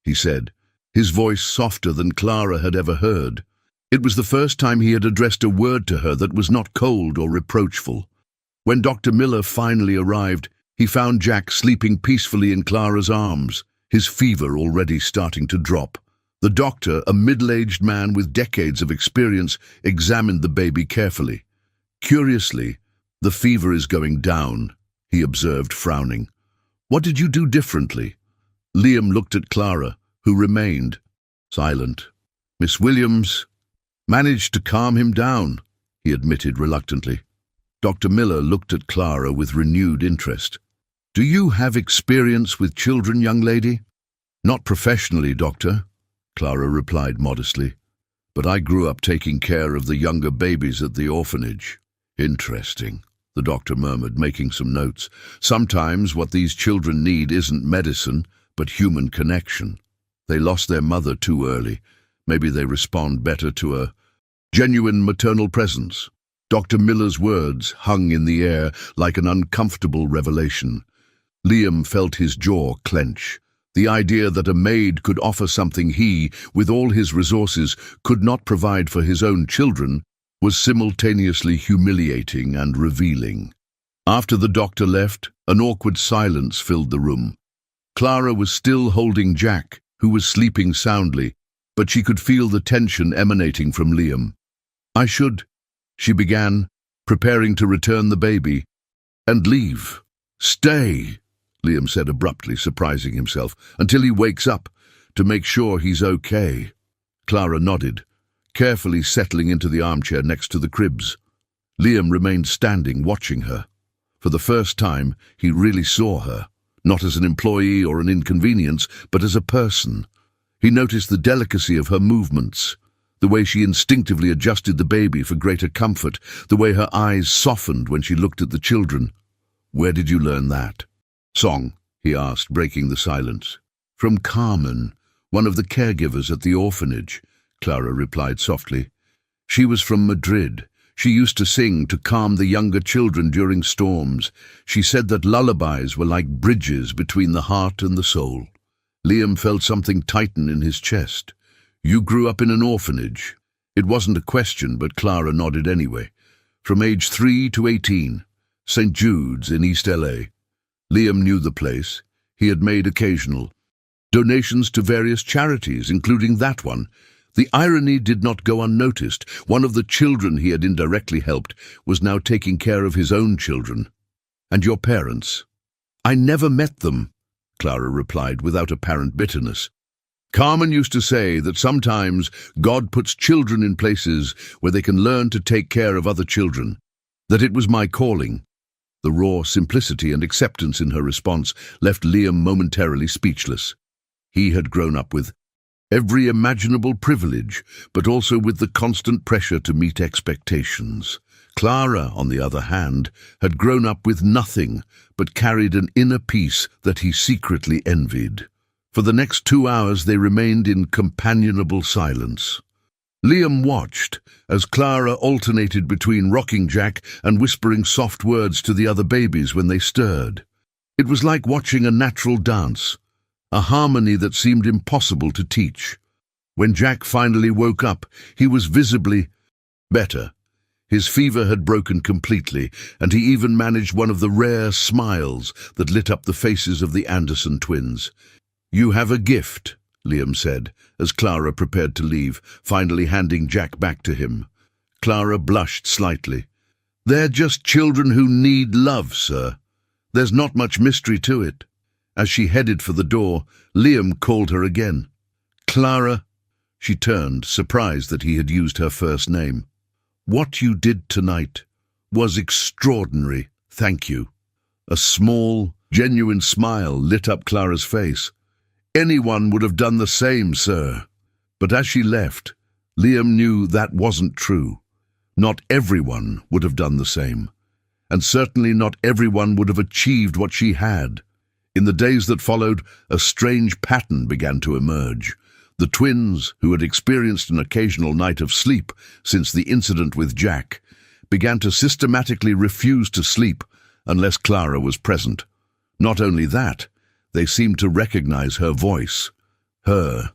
he said, his voice softer than Clara had ever heard. It was the first time he had addressed a word to her that was not cold or reproachful. When Dr. Miller finally arrived, he found Jack sleeping peacefully in Clara's arms, his fever already starting to drop. The doctor, a middle-aged man with decades of experience, examined the baby carefully. "Curiously, the fever is going down," he observed, frowning. "What did you do differently?" Liam looked at Clara, who remained silent. "Miss Williams managed to calm him down," he admitted reluctantly. Dr. Miller looked at Clara with renewed interest. "Do you have experience with children, young lady?" "Not professionally, Doctor," Clara replied modestly. "But I grew up taking care of the younger babies at the orphanage." "Interesting," the doctor murmured, making some notes. "Sometimes what these children need isn't medicine, but human connection. They lost their mother too early. Maybe they respond better to a genuine maternal presence." Dr. Miller's words hung in the air like an uncomfortable revelation. Liam felt his jaw clench. The idea that a maid could offer something he, with all his resources, could not provide for his own children was simultaneously humiliating and revealing. After the doctor left, an awkward silence filled the room. Clara was still holding Jack, who was sleeping soundly, but she could feel the tension emanating from Liam. "I should," she began, preparing to return the baby. "And leave. Stay," Liam said abruptly, surprising himself, "until he wakes up, to make sure he's okay." Clara nodded, carefully settling into the armchair next to the cribs. Liam remained standing, watching her. For the first time, he really saw her, not as an employee or an inconvenience, but as a person. He noticed the delicacy of her movements, the way she instinctively adjusted the baby for greater comfort, the way her eyes softened when she looked at the children. "Where did you learn that?" "Song," he asked, breaking the silence. "From Carmen, one of the caregivers at the orphanage," Clara replied softly. "She was from Madrid. She used to sing to calm the younger children during storms. She said that lullabies were like bridges between the heart and the soul." Liam felt something tighten in his chest. "You grew up in an orphanage?" It wasn't a question, but Clara nodded anyway. "From age 3 to 18. St. Jude's in East LA. Liam knew the place. He had made occasional donations to various charities, including that one. The irony did not go unnoticed. One of the children he had indirectly helped was now taking care of his own children. "And your parents?" "I never met them," Clara replied without apparent bitterness. "Carmen used to say that sometimes God puts children in places where they can learn to take care of other children. That it was my calling." The raw simplicity and acceptance in her response left Liam momentarily speechless. He had grown up with every imaginable privilege, but also with the constant pressure to meet expectations. Clara, on the other hand, had grown up with nothing, but carried an inner peace that he secretly envied. For the next 2 hours they remained in companionable silence. Liam watched as Clara alternated between rocking Jack and whispering soft words to the other babies when they stirred. It was like watching a natural dance, a harmony that seemed impossible to teach. When Jack finally woke up, he was visibly better. His fever had broken completely, and he even managed one of the rare smiles that lit up the faces of the Anderson twins. "You have a gift," Liam said, as Clara prepared to leave, finally handing Jack back to him. Clara blushed slightly. "They're just children who need love, sir. There's not much mystery to it." As she headed for the door, Liam called her again. "Clara." She turned, surprised that he had used her first name. "What you did tonight was extraordinary, thank you." A small, genuine smile lit up Clara's face. "Anyone would have done the same, sir." But as she left, Liam knew that wasn't true. Not everyone would have done the same. And certainly not everyone would have achieved what she had. In the days that followed, a strange pattern began to emerge. The twins, who had experienced an occasional night of sleep since the incident with Jack, began to systematically refuse to sleep unless Clara was present. Not only that, they seemed to recognize her voice, her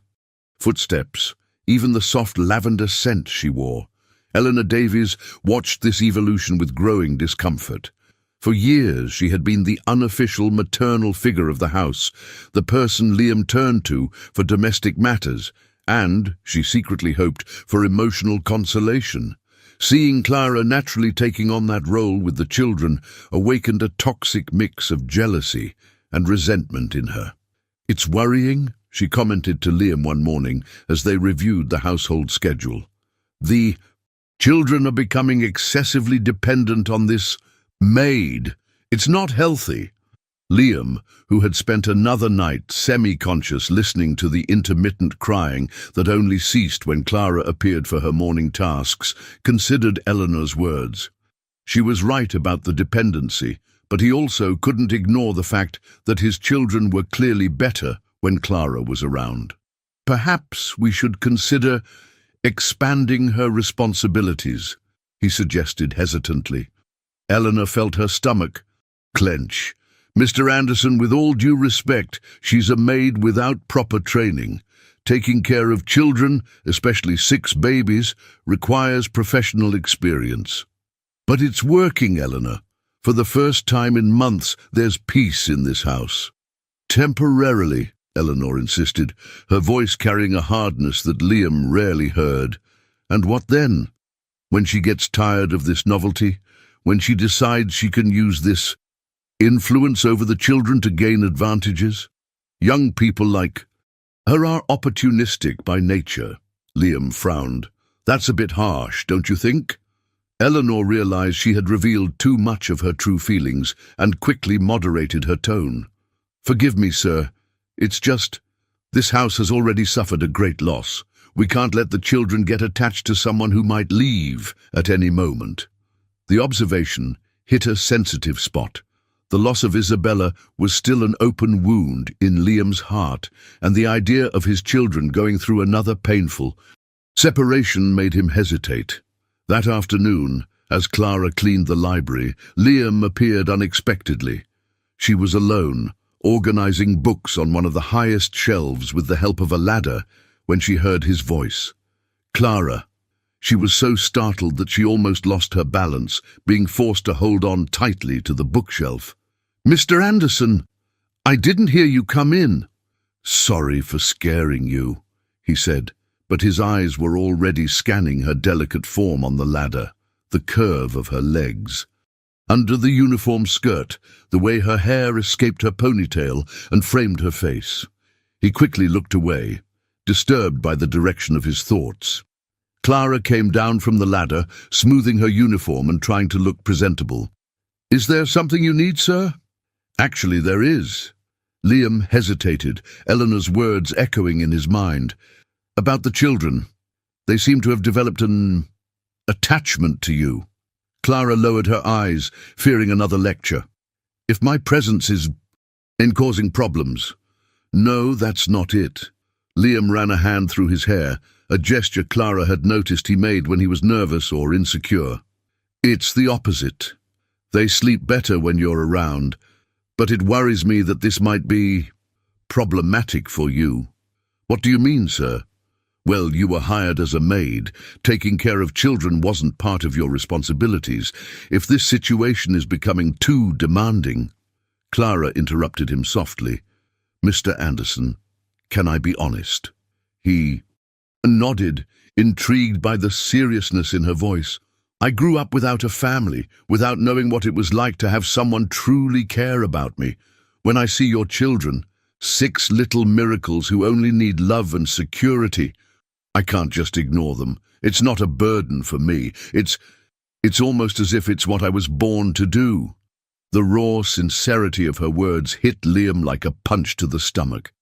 footsteps, even the soft lavender scent she wore. Eleanor Davies watched this evolution with growing discomfort. For years she had been the unofficial maternal figure of the house, the person Liam turned to for domestic matters, and, she secretly hoped, for emotional consolation. Seeing Clara naturally taking on that role with the children awakened a toxic mix of jealousy and resentment in her. "It's worrying," she commented to Liam one morning as they reviewed the household schedule. "The children are becoming excessively dependent on this Maid. It's not healthy." Liam, who had spent another night semi-conscious listening to the intermittent crying that only ceased when Clara appeared for her morning tasks, considered Eleanor's words. She was right about the dependency, but he also couldn't ignore the fact that his children were clearly better when Clara was around. "Perhaps we should consider expanding her responsibilities," he suggested hesitantly. Eleanor felt her stomach clench. "Mr. Anderson, with all due respect, she's a maid without proper training. Taking care of children, especially 6 babies, requires professional experience." "But it's working, Eleanor. For the first time in months, there's peace in this house." "Temporarily," Eleanor insisted, her voice carrying a hardness that Liam rarely heard. "And what then? When she gets tired of this novelty? When she decides she can use this Influence over the children to gain advantages? Young people like her are opportunistic by nature. Liam frowned. That's a bit harsh, don't you think? Eleanor realized she had revealed too much of her true feelings and quickly moderated her tone. Forgive me, sir. It's just, this house has already suffered a great loss. We can't let the children get attached to someone who might leave at any moment. The observation hit a sensitive spot. The loss of Isabella was still an open wound in Liam's heart, and the idea of his children going through another painful separation made him hesitate. That afternoon, as Clara cleaned the library, Liam appeared unexpectedly. She was alone, organizing books on one of the highest shelves with the help of a ladder, when she heard his voice. Clara. She was so startled that she almost lost her balance, being forced to hold on tightly to the bookshelf. "Mr. Anderson, I didn't hear you come in." "Sorry for scaring you," he said, but his eyes were already scanning her delicate form on the ladder, the curve of her legs. Under the uniform skirt, the way her hair escaped her ponytail and framed her face. He quickly looked away, disturbed by the direction of his thoughts. Clara came down from the ladder, smoothing her uniform and trying to look presentable. "Is there something you need, sir?" "Actually, there is." Liam hesitated, Eleanor's words echoing in his mind. "About the children. They seem to have developed an attachment to you." Clara lowered her eyes, fearing another lecture. "If my presence is in causing problems." "No, that's not it." Liam ran a hand through his hair, a gesture Clara had noticed he made when he was nervous or insecure. "It's the opposite. They sleep better when you're around, but it worries me that this might be problematic for you." "What do you mean, sir?" "Well, you were hired as a maid. Taking care of children wasn't part of your responsibilities. If this situation is becoming too demanding—" Clara interrupted him softly. "Mr. Anderson, can I be honest?" He nodded, intrigued by the seriousness in her voice. "I grew up without a family, without knowing what it was like to have someone truly care about me. When I see your children, 6 little miracles who only need love and security, I can't just ignore them. It's not a burden for me. It's almost as if it's what I was born to do." The raw sincerity of her words hit Liam like a punch to the stomach.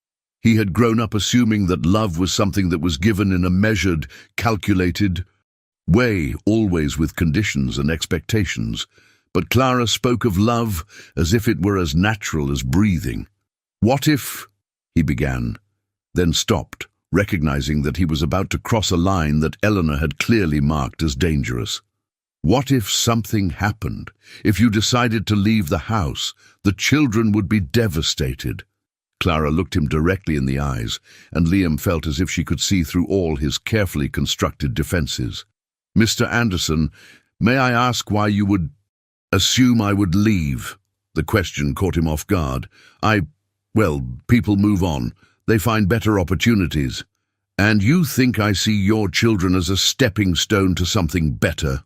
He had grown up assuming that love was something that was given in a measured, calculated way, always with conditions and expectations. But Clara spoke of love as if it were as natural as breathing. "What if—" he began, then stopped, recognizing that he was about to cross a line that Eleanor had clearly marked as dangerous. "What if something happened? If you decided to leave the house, the children would be devastated." Clara looked him directly in the eyes, and Liam felt as if she could see through all his carefully constructed defenses. "Mr. Anderson, may I ask why you would assume I would leave?" The question caught him off guard. Well, people move on. They find better opportunities. And you think I see your children as a stepping stone to something better?"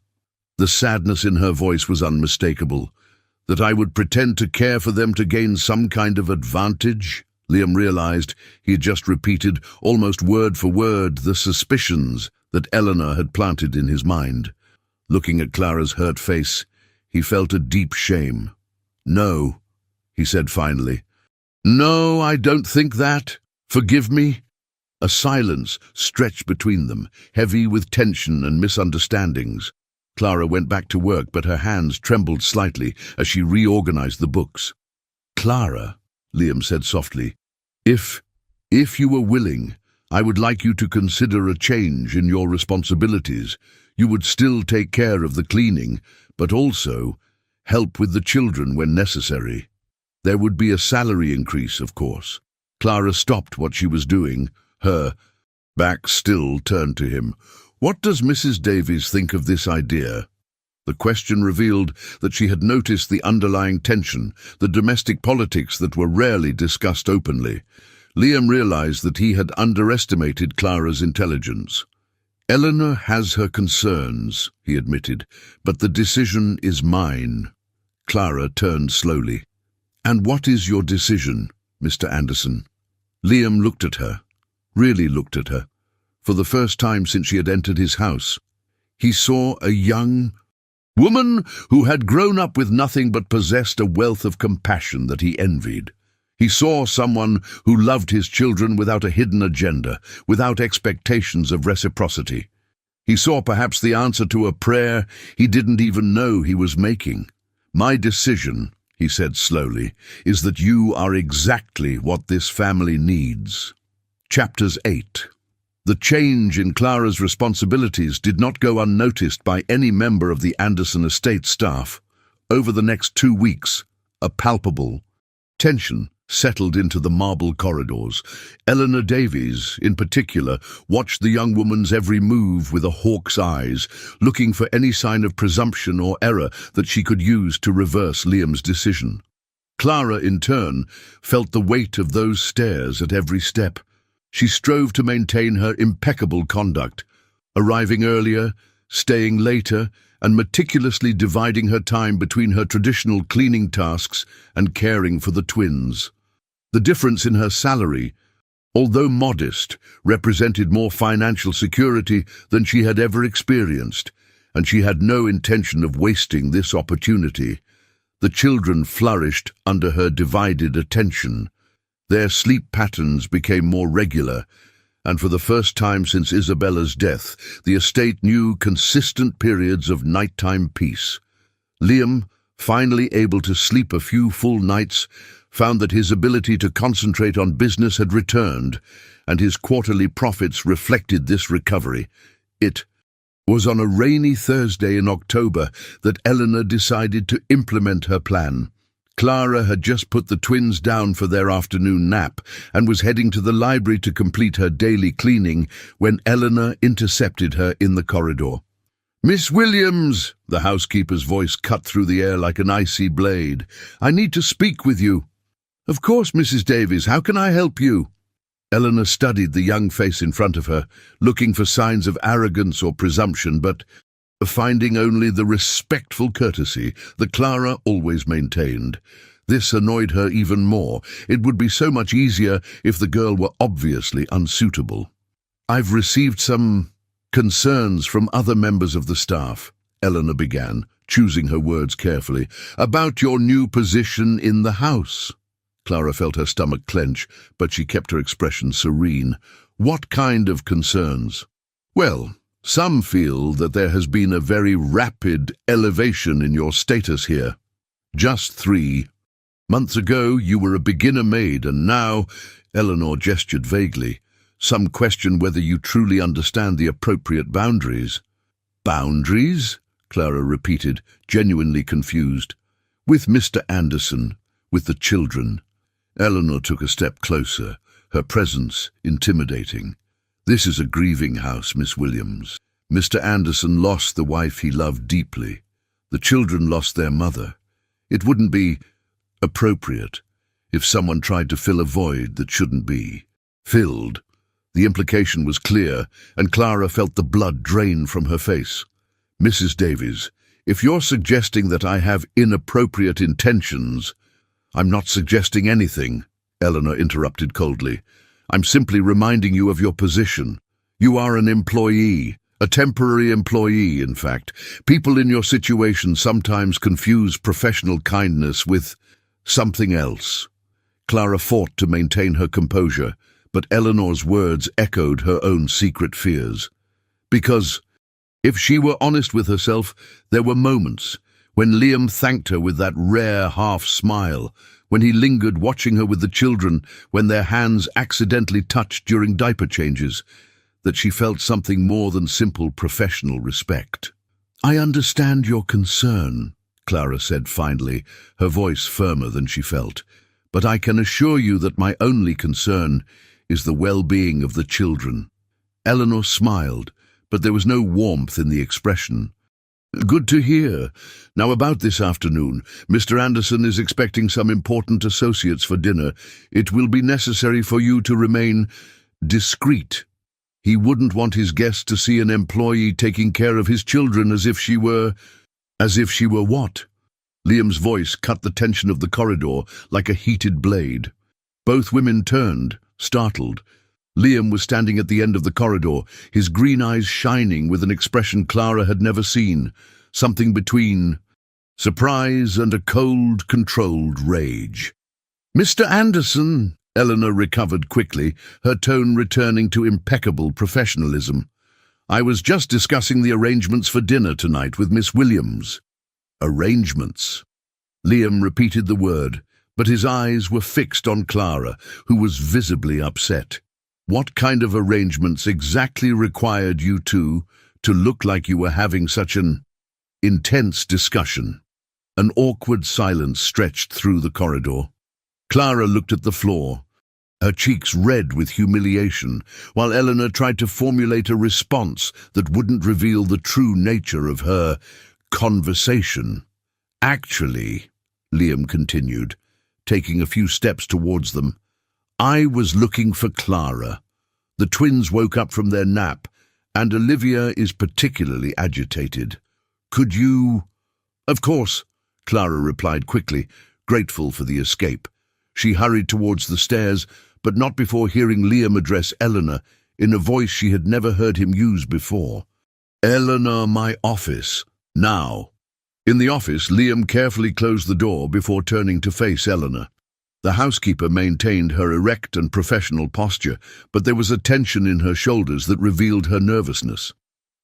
The sadness in her voice was unmistakable. "That I would pretend to care for them to gain some kind of advantage?" Liam realized he had just repeated, almost word for word, the suspicions that Eleanor had planted in his mind. Looking at Clara's hurt face, he felt a deep shame. "No," he said finally. "No, I don't think that. Forgive me." A silence stretched between them, heavy with tension and misunderstandings. Clara went back to work, but her hands trembled slightly as she reorganized the books. "Clara," Liam said softly, if you were willing, I would like you to consider a change in your responsibilities. You would still take care of the cleaning, but also help with the children when necessary. There would be a salary increase, of course." Clara stopped what she was doing, her back still turned to him. "What does Mrs. Davies think of this idea?" The question revealed that she had noticed the underlying tension, the domestic politics that were rarely discussed openly. Liam realized that he had underestimated Clara's intelligence. "Eleanor has her concerns," he admitted, "but the decision is mine." Clara turned slowly. "And what is your decision, Mr. Anderson?" Liam looked at her, really looked at her. For the first time since she had entered his house, he saw a young woman who had grown up with nothing but possessed a wealth of compassion that he envied. He saw someone who loved his children without a hidden agenda, without expectations of reciprocity. He saw perhaps the answer to a prayer he didn't even know he was making. "My decision," he said slowly, "is that you are exactly what this family needs." Chapters 8. The change in Clara's responsibilities did not go unnoticed by any member of the Anderson estate staff. Over the next 2 weeks, a palpable tension settled into the marble corridors. Eleanor Davies, in particular, watched the young woman's every move with a hawk's eyes, looking for any sign of presumption or error that she could use to reverse Liam's decision. Clara, in turn, felt the weight of those stares at every step. She strove to maintain her impeccable conduct, arriving earlier, staying later, and meticulously dividing her time between her traditional cleaning tasks and caring for the twins. The difference in her salary, although modest, represented more financial security than she had ever experienced, and she had no intention of wasting this opportunity. The children flourished under her divided attention. Their sleep patterns became more regular, and for the first time since Isabella's death, the estate knew consistent periods of nighttime peace. Liam, finally able to sleep a few full nights, found that his ability to concentrate on business had returned, and his quarterly profits reflected this recovery. It was on a rainy Thursday in October that Eleanor decided to implement her plan. Clara had just put the twins down for their afternoon nap and was heading to the library to complete her daily cleaning when Eleanor intercepted her in the corridor. "Miss Williams," the housekeeper's voice cut through the air like an icy blade, "I need to speak with you." "Of course, Mrs. Davies, how can I help you?" Eleanor studied the young face in front of her, looking for signs of arrogance or presumption, but finding only the respectful courtesy that Clara always maintained. This annoyed her even more. It would be so much easier if the girl were obviously unsuitable. "I've received some concerns from other members of the staff," Eleanor began, choosing her words carefully, "about your new position in the house." Clara felt her stomach clench, but she kept her expression serene. "What kind of concerns?" "Well, some feel that there has been a very rapid elevation in your status here. Just 3 months ago you were a beginner maid, and now," Eleanor gestured vaguely, "some question whether you truly understand the appropriate boundaries." "Boundaries?" Clara repeated, genuinely confused. "With Mr. Anderson, with the children." Eleanor took a step closer, her presence intimidating. "This is a grieving house, Miss Williams. Mr. Anderson lost the wife he loved deeply. The children lost their mother. It wouldn't be appropriate if someone tried to fill a void that shouldn't be filled." The implication was clear, and Clara felt the blood drain from her face. "Mrs. Davies, if you're suggesting that I have inappropriate intentions—" "I'm not suggesting anything," Eleanor interrupted coldly. "I'm simply reminding you of your position. You are an employee, a temporary employee, in fact. People in your situation sometimes confuse professional kindness with something else." Clara fought to maintain her composure, but Eleanor's words echoed her own secret fears. Because, if she were honest with herself, there were moments when Liam thanked her with that rare half-smile, when he lingered watching her with the children, when their hands accidentally touched during diaper changes, that she felt something more than simple professional respect. "I understand your concern," Clara said finally, her voice firmer than she felt, "but I can assure you that my only concern is the well-being of the children." Eleanor smiled, but there was no warmth in the expression. "Good to hear. Now about this afternoon. Mr. Anderson is expecting some important associates for dinner. It will be necessary for you to remain discreet. He wouldn't want his guests to see an employee taking care of his children as if she were what?" Liam's voice cut the tension of the corridor like a heated blade. Both women turned, startled. Liam was standing at the end of the corridor, his green eyes shining with an expression Clara had never seen, something between surprise and a cold, controlled rage. "Mr. Anderson," Eleanor recovered quickly, her tone returning to impeccable professionalism. "I was just discussing the arrangements for dinner tonight with Miss Williams." Arrangements. Liam repeated the word, but his eyes were fixed on Clara, who was visibly upset. "What kind of arrangements exactly required you to look like you were having such an intense discussion?" An awkward silence stretched through the corridor. Clara looked at the floor, her cheeks red with humiliation, while Eleanor tried to formulate a response that wouldn't reveal the true nature of her conversation. "Actually," Liam continued, taking a few steps towards them, "I was looking for Clara. The twins woke up from their nap, and Olivia is particularly agitated. Could you—" "Of course," Clara replied quickly, grateful for the escape. She hurried towards the stairs, but not before hearing Liam address Eleanor in a voice she had never heard him use before. "Eleanor, my office. Now." In the office, Liam carefully closed the door before turning to face Eleanor. The housekeeper maintained her erect and professional posture, but there was a tension in her shoulders that revealed her nervousness.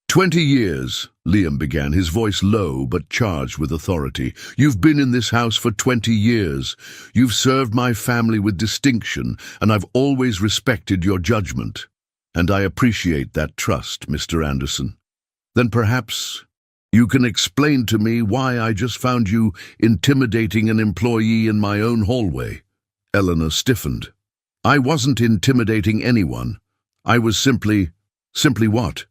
20 years, Liam began, his voice low but charged with authority. "You've been in this house for 20 years. You've served my family with distinction, and I've always respected your judgment. And I appreciate that trust, Mr. Anderson. Then perhaps you can explain to me why I just found you intimidating an employee in my own hallway." Eleanor stiffened. "I wasn't intimidating anyone. I was simply what?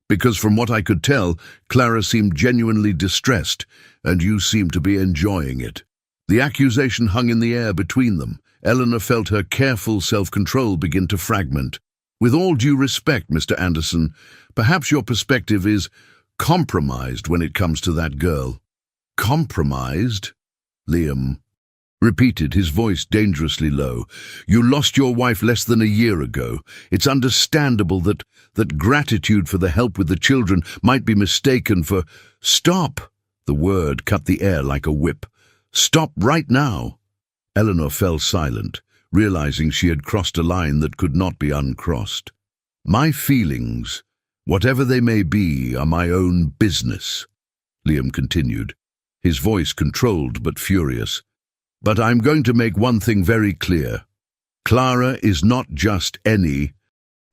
Because from what I could tell, Clara seemed genuinely distressed, and you seemed to be enjoying it." The accusation hung in the air between them. Eleanor felt her careful self-control begin to fragment. "With all due respect, Mr. Anderson, perhaps your perspective is compromised when it comes to that girl." "Compromised?" Liam repeated, his voice dangerously low. "You lost your wife less than a year ago. It's understandable that gratitude for the help with the children might be mistaken for—" "Stop!" The word cut the air like a whip. "Stop right now!" Eleanor fell silent, realizing she had crossed a line that could not be uncrossed. "My feelings, whatever they may be, are my own business," Liam continued, his voice controlled but furious. "But I'm going to make one thing very clear. Clara is not just any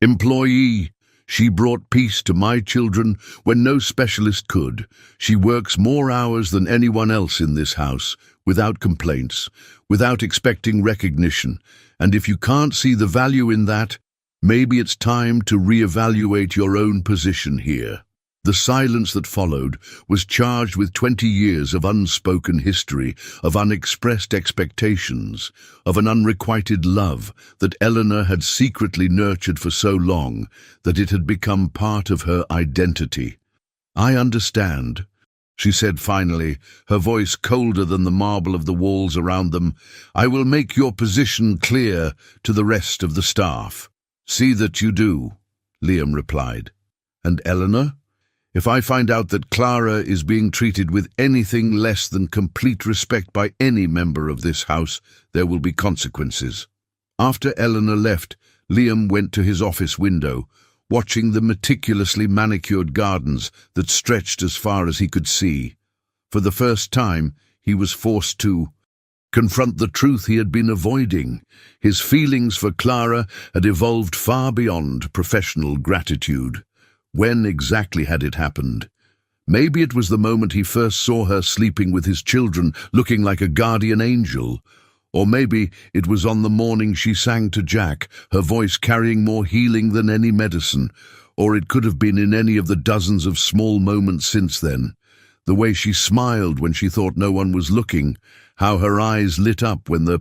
employee. She brought peace to my children when no specialist could. She works more hours than anyone else in this house, without complaints, without expecting recognition. And if you can't see the value in that, maybe it's time to reevaluate your own position here." The silence that followed was charged with 20 years of unspoken history, of unexpressed expectations, of an unrequited love that Eleanor had secretly nurtured for so long that it had become part of her identity. "I understand," she said finally, her voice colder than the marble of the walls around them. "I will make your position clear to the rest of the staff." "See that you do," Liam replied. "And Eleanor? If I find out that Clara is being treated with anything less than complete respect by any member of this house, there will be consequences." After Eleanor left, Liam went to his office window, watching the meticulously manicured gardens that stretched as far as he could see. For the first time, he was forced to confront the truth he had been avoiding. His feelings for Clara had evolved far beyond professional gratitude. When exactly had it happened? Maybe it was the moment he first saw her sleeping with his children, looking like a guardian angel. Or maybe it was on the morning she sang to Jack, her voice carrying more healing than any medicine. Or it could have been in any of the dozens of small moments since then. The way she smiled when she thought no one was looking, how her eyes lit up when the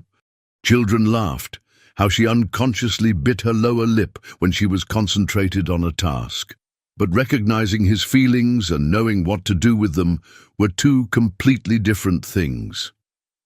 children laughed, how she unconsciously bit her lower lip when she was concentrated on a task. but recognizing his feelings and knowing what to do with them were two completely different things.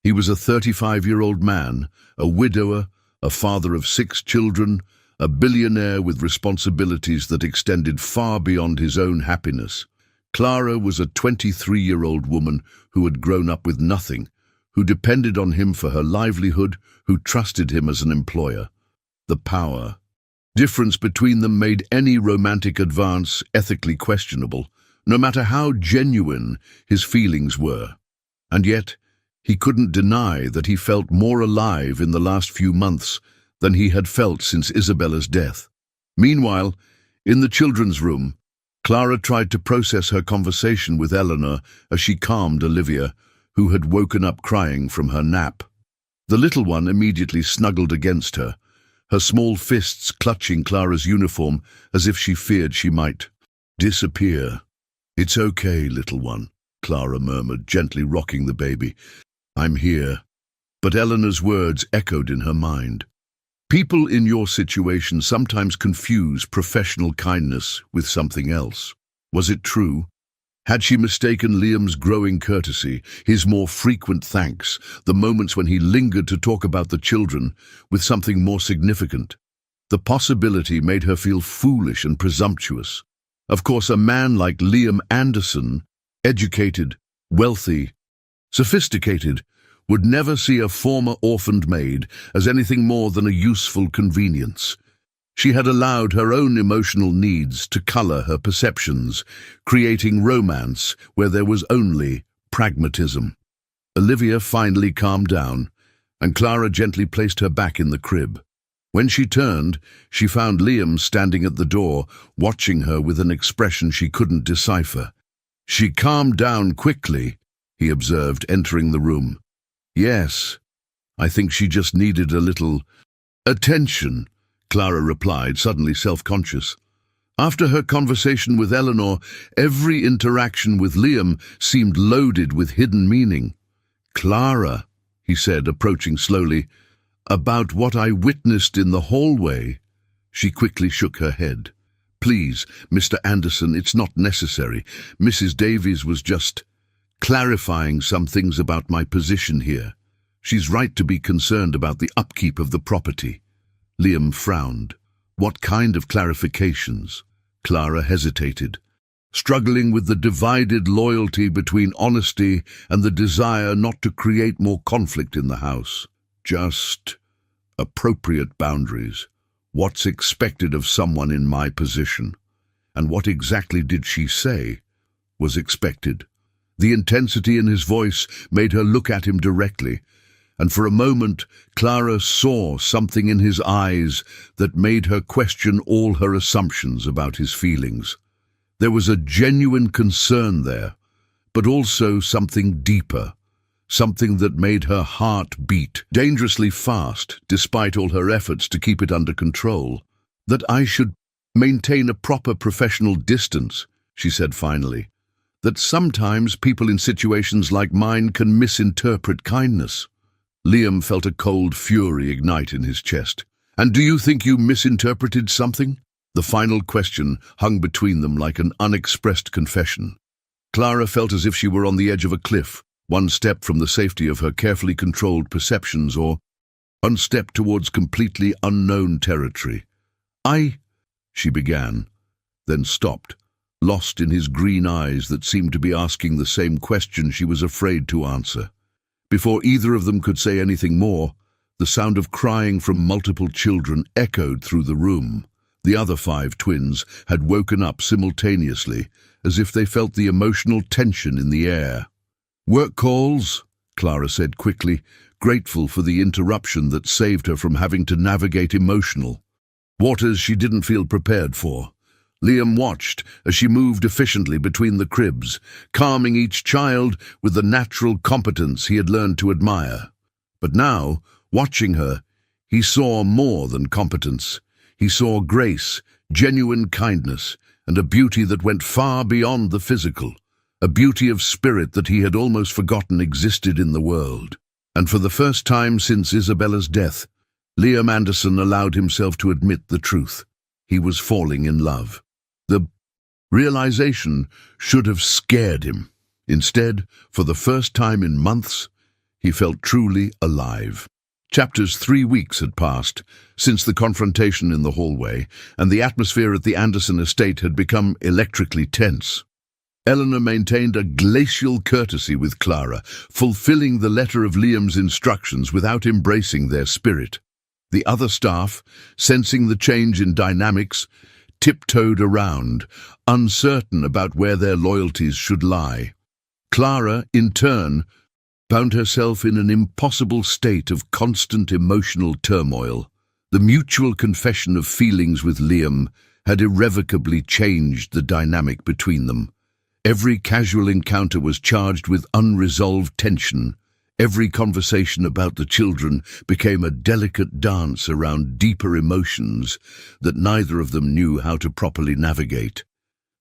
He was a 35-year-old man, a widower, a father of 6 children, a billionaire with responsibilities that extended far beyond his own happiness. Clara was a 23-year-old woman who had grown up with nothing, who depended on him for her livelihood, who trusted him as an employer. The power difference between them made any romantic advance ethically questionable, no matter how genuine his feelings were. And yet, he couldn't deny that he felt more alive in the last few months than he had felt since Isabella's death. Meanwhile, in the children's room, Clara tried to process her conversation with Eleanor as she calmed Olivia, who had woken up crying from her nap. The little one immediately snuggled against her, her small fists clutching Clara's uniform as if she feared she might disappear. "It's okay, little one," Clara murmured, gently rocking the baby. "I'm here." But Eleanor's words echoed in her mind. People in your situation sometimes confuse professional kindness with something else. Was it true? Had she mistaken Liam's growing courtesy, his more frequent thanks, the moments when he lingered to talk about the children, with something more significant? The possibility made her feel foolish and presumptuous. Of course, a man like Liam Anderson, educated, wealthy, sophisticated, would never see a former orphaned maid as anything more than a useful convenience. She had allowed her own emotional needs to color her perceptions, creating romance where there was only pragmatism. Olivia finally calmed down, and Clara gently placed her back in the crib. When she turned, she found Liam standing at the door, watching her with an expression she couldn't decipher. "She calmed down quickly," he observed, entering the room. "Yes, I think she just needed a little attention," Clara replied, suddenly self-conscious. After her conversation with Eleanor, every interaction with Liam seemed loaded with hidden meaning. "Clara," he said, approaching slowly, "about what I witnessed in the hallway." She quickly shook her head. "Please, Mr. Anderson, it's not necessary. Mrs. Davies was just clarifying some things about my position here. She's right to be concerned about the upkeep of the property." Liam frowned. What kind of clarifications? Clara hesitated, struggling with the divided loyalty between honesty and the desire not to create more conflict in the house. Just appropriate boundaries. What's expected of someone in my position? And what exactly did she say was expected? The intensity in his voice made her look at him directly, and for a moment Clara saw something in his eyes that made her question all her assumptions about his feelings. There was a genuine concern there, but also something deeper, something that made her heart beat dangerously fast despite all her efforts to keep it under control. "That I should maintain a proper professional distance," she said finally. "That sometimes people in situations like mine can misinterpret kindness." Liam felt a cold fury ignite in his chest. "And do you think you misinterpreted something?" The final question hung between them like an unexpressed confession. Clara felt as if she were on the edge of a cliff, one step from the safety of her carefully controlled perceptions, or one step towards completely unknown territory. She began, then stopped, lost in his green eyes that seemed to be asking the same question she was afraid to answer. Before either of them could say anything more, the sound of crying from multiple children echoed through the room. The other 5 twins had woken up simultaneously, as if they felt the emotional tension in the air. "Work calls," Clara said quickly, grateful for the interruption that saved her from having to navigate emotional waters she didn't feel prepared for. Liam watched as she moved efficiently between the cribs, calming each child with the natural competence he had learned to admire. But now, watching her, he saw more than competence. He saw grace, genuine kindness, and a beauty that went far beyond the physical, a beauty of spirit that he had almost forgotten existed in the world. And for the first time since Isabella's death, Liam Anderson allowed himself to admit the truth. He was falling in love. The Realization should have scared him. Instead, for the first time in months, he felt truly alive. Chapters 3 weeks had passed since the confrontation in the hallway, and the atmosphere at the Anderson estate had become electrically tense. Eleanor maintained a glacial courtesy with Clara, fulfilling the letter of Liam's instructions without embracing their spirit. The other staff, sensing the change in dynamics, tiptoed around, uncertain about where their loyalties should lie. Clara, in turn, found herself in an impossible state of constant emotional turmoil. The mutual confession of feelings with Liam had irrevocably changed the dynamic between them. Every casual encounter was charged with unresolved tension. Every conversation about the children became a delicate dance around deeper emotions that neither of them knew how to properly navigate.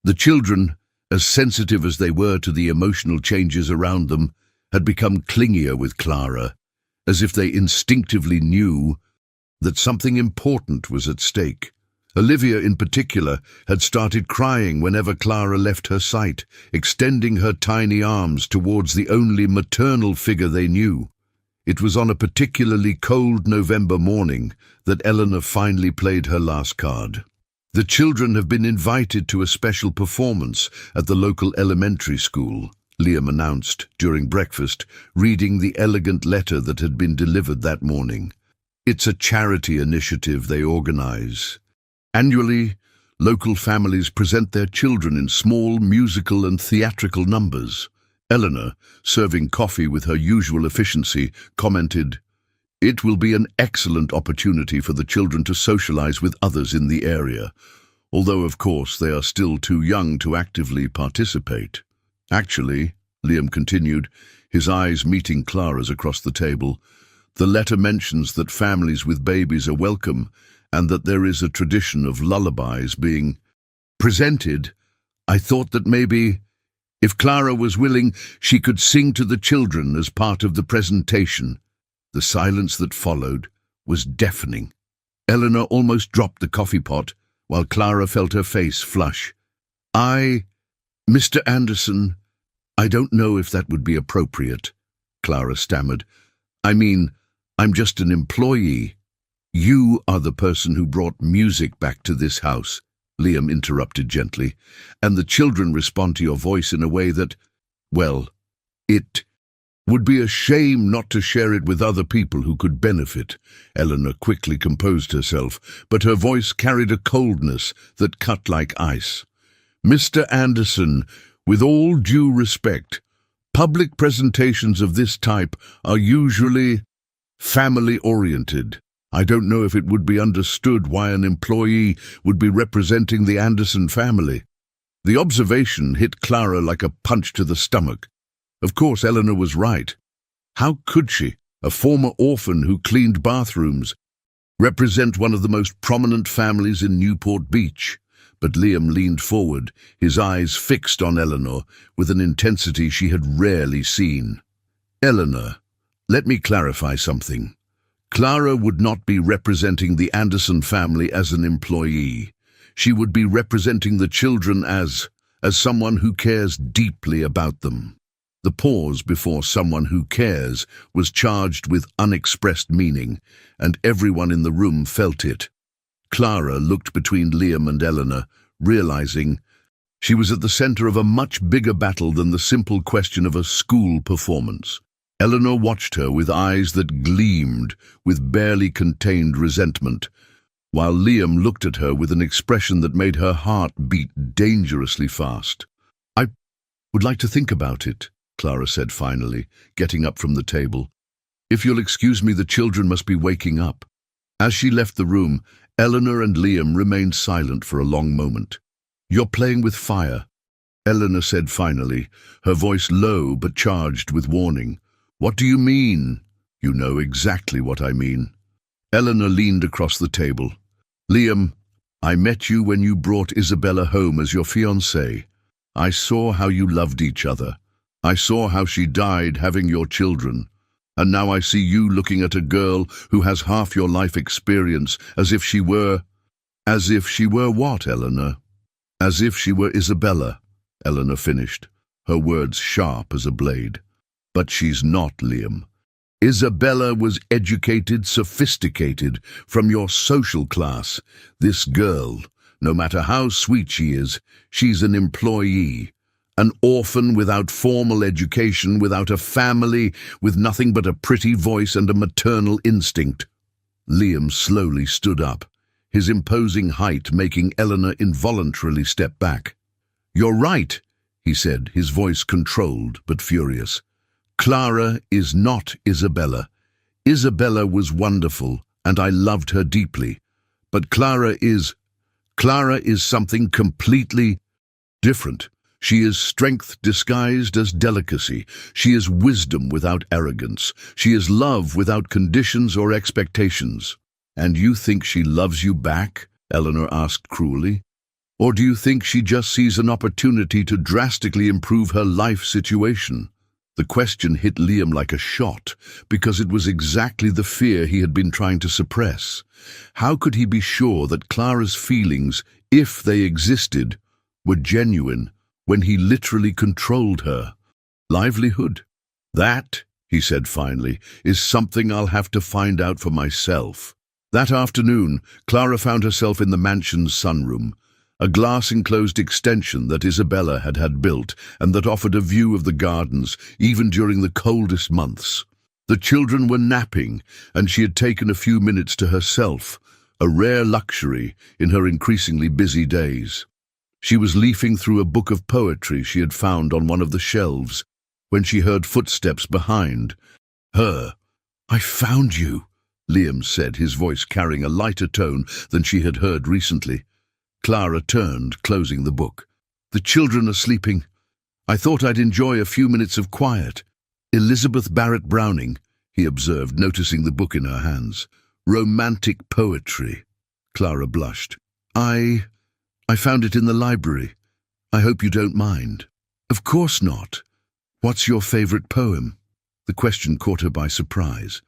The children, as sensitive as they were to the emotional changes around them, had become clingier with Clara, as if they instinctively knew that something important was at stake. Olivia, in particular, had started crying whenever Clara left her sight, extending her tiny arms towards the only maternal figure they knew. It was on a particularly cold November morning that Eleanor finally played her last card. The children have been invited to a special performance at the local elementary school, Liam announced during breakfast, reading the elegant letter that had been delivered that morning. It's a charity initiative they organize. Annually, local families present their children in small musical and theatrical numbers. Eleanor, serving coffee with her usual efficiency, commented, "It will be an excellent opportunity for the children to socialize with others in the area, although of course they are still too young to actively participate." "Actually," Liam continued, his eyes meeting Clara's across the table, "the letter mentions that families with babies are welcome and that there is a tradition of lullabies being presented. I thought that maybe, if Clara was willing, she could sing to the children as part of the presentation." The silence that followed was deafening. Eleanor almost dropped the coffee pot, while Clara felt her face flush. Mr. Anderson, I don't know if that would be appropriate," Clara stammered. "I mean, I'm just an employee." "You are the person who brought music back to this house," Liam interrupted gently, "and the children respond to your voice in a way that, well, it would be a shame not to share it with other people who could benefit." Eleanor quickly composed herself, but her voice carried a coldness that cut like ice. "Mr. Anderson, with all due respect, public presentations of this type are usually family-oriented. I don't know if it would be understood why an employee would be representing the Anderson family." The observation hit Clara like a punch to the stomach. Of course, Eleanor was right. How could she, a former orphan who cleaned bathrooms, represent one of the most prominent families in Newport Beach? But Liam leaned forward, his eyes fixed on Eleanor with an intensity she had rarely seen. "Eleanor, let me clarify something. Clara would not be representing the Anderson family as an employee. She would be representing the children as someone who cares deeply about them." The pause before "someone who cares" was charged with unexpressed meaning, and everyone in the room felt it. Clara looked between Liam and Eleanor, realizing she was at the center of a much bigger battle than the simple question of a school performance. Eleanor watched her with eyes that gleamed with barely contained resentment, while Liam looked at her with an expression that made her heart beat dangerously fast. "I would like to think about it," Clara said finally, getting up from the table. "If you'll excuse me, the children must be waking up." As she left the room, Eleanor and Liam remained silent for a long moment. "You're playing with fire," Eleanor said finally, her voice low but charged with warning. "What do you mean?" "You know exactly what I mean." Eleanor leaned across the table. "Liam, I met you when you brought Isabella home as your fiancé. I saw how you loved each other. I saw how she died having your children. And now I see you looking at a girl who has half your life experience as if she were what, Eleanor?" As if she were Isabella, Eleanor finished, her words sharp as a blade. But she's not, Liam. Isabella was educated, sophisticated, from your social class. This girl, no matter how sweet she is, she's an employee. An orphan without formal education, without a family, with nothing but a pretty voice and a maternal instinct. Liam slowly stood up, his imposing height making Eleanor involuntarily step back. "You're right," he said, his voice controlled but furious. "Clara is not Isabella. Isabella was wonderful, and I loved her deeply. But Clara is something completely different. She is strength disguised as delicacy. She is wisdom without arrogance. She is love without conditions or expectations." "And you think she loves you back?" Eleanor asked cruelly. "Or do you think she just sees an opportunity to drastically improve her life situation?" The question hit Liam like a shot, because it was exactly the fear he had been trying to suppress. How could he be sure that Clara's feelings, if they existed, were genuine when he literally controlled her livelihood? "That," he said finally, "is something I'll have to find out for myself." That afternoon, Clara found herself in the mansion's sunroom, a glass-enclosed extension that Isabella had built and that offered a view of the gardens even during the coldest months. The children were napping, and she had taken a few minutes to herself, a rare luxury in her increasingly busy days. She was leafing through a book of poetry she had found on one of the shelves when she heard footsteps behind her. "I found you," Liam said, his voice carrying a lighter tone than she had heard recently. Clara turned, closing the book. "The children are sleeping. I thought I'd enjoy a few minutes of quiet." "Elizabeth Barrett Browning," he observed, noticing the book in her hands. "Romantic poetry." Clara blushed. I found it in the library. I hope you don't mind." "Of course not. What's your favorite poem?" The question caught her by surprise.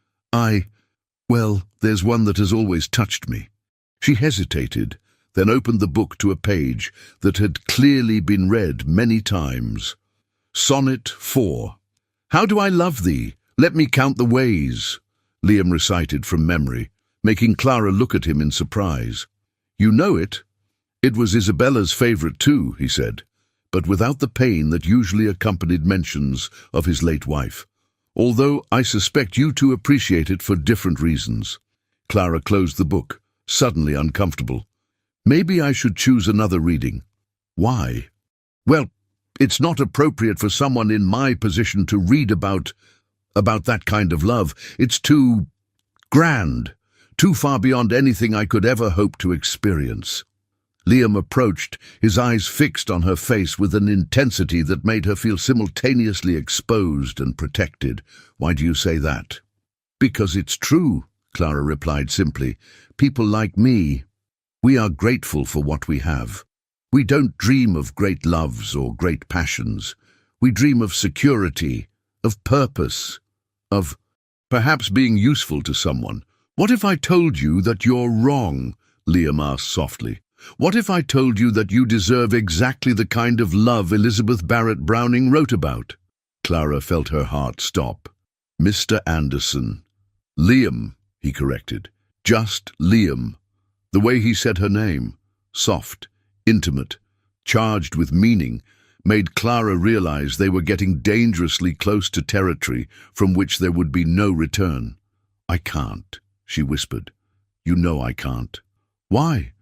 Well, there's one that has always touched me." She hesitated, then opened the book to a page that had clearly been read many times. Sonnet 4. "How do I love thee? Let me count the ways," Liam recited from memory, making Clara look at him in surprise. "You know it?" "It was Isabella's favorite too," he said, but without the pain that usually accompanied mentions of his late wife. "Although I suspect you two appreciate it for different reasons." Clara closed the book, suddenly uncomfortable. "Maybe I should choose another reading." "Why?" "Well, it's not appropriate for someone in my position to read about that kind of love. It's too grand, too far beyond anything I could ever hope to experience." Liam approached, his eyes fixed on her face with an intensity that made her feel simultaneously exposed and protected. "Why do you say that?" "Because it's true," Clara replied simply. "People like me, we are grateful for what we have. We don't dream of great loves or great passions. We dream of security, of purpose, of perhaps being useful to someone." "What if I told you that you're wrong?" Liam asked softly. "What if I told you that you deserve exactly the kind of love Elizabeth Barrett Browning wrote about?" Clara felt her heart stop. "Mr. Anderson." "Liam," he corrected. "Just Liam." The way he said her name, soft, intimate, charged with meaning, made Clara realize they were getting dangerously close to territory from which there would be no return. "I can't," she whispered. "You know I can't." "Why?"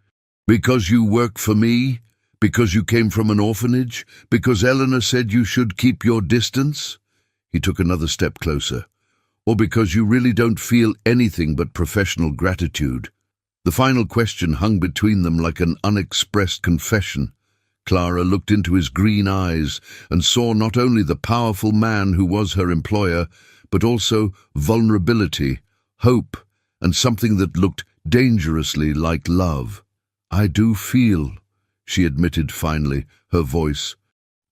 "Because you work for me? Because you came from an orphanage? Because Eleanor said you should keep your distance?" He took another step closer. "Or because you really don't feel anything but professional gratitude?" The final question hung between them like an unexpressed confession. Clara looked into his green eyes and saw not only the powerful man who was her employer, but also vulnerability, hope, and something that looked dangerously like love. "I do feel," she admitted finally, her voice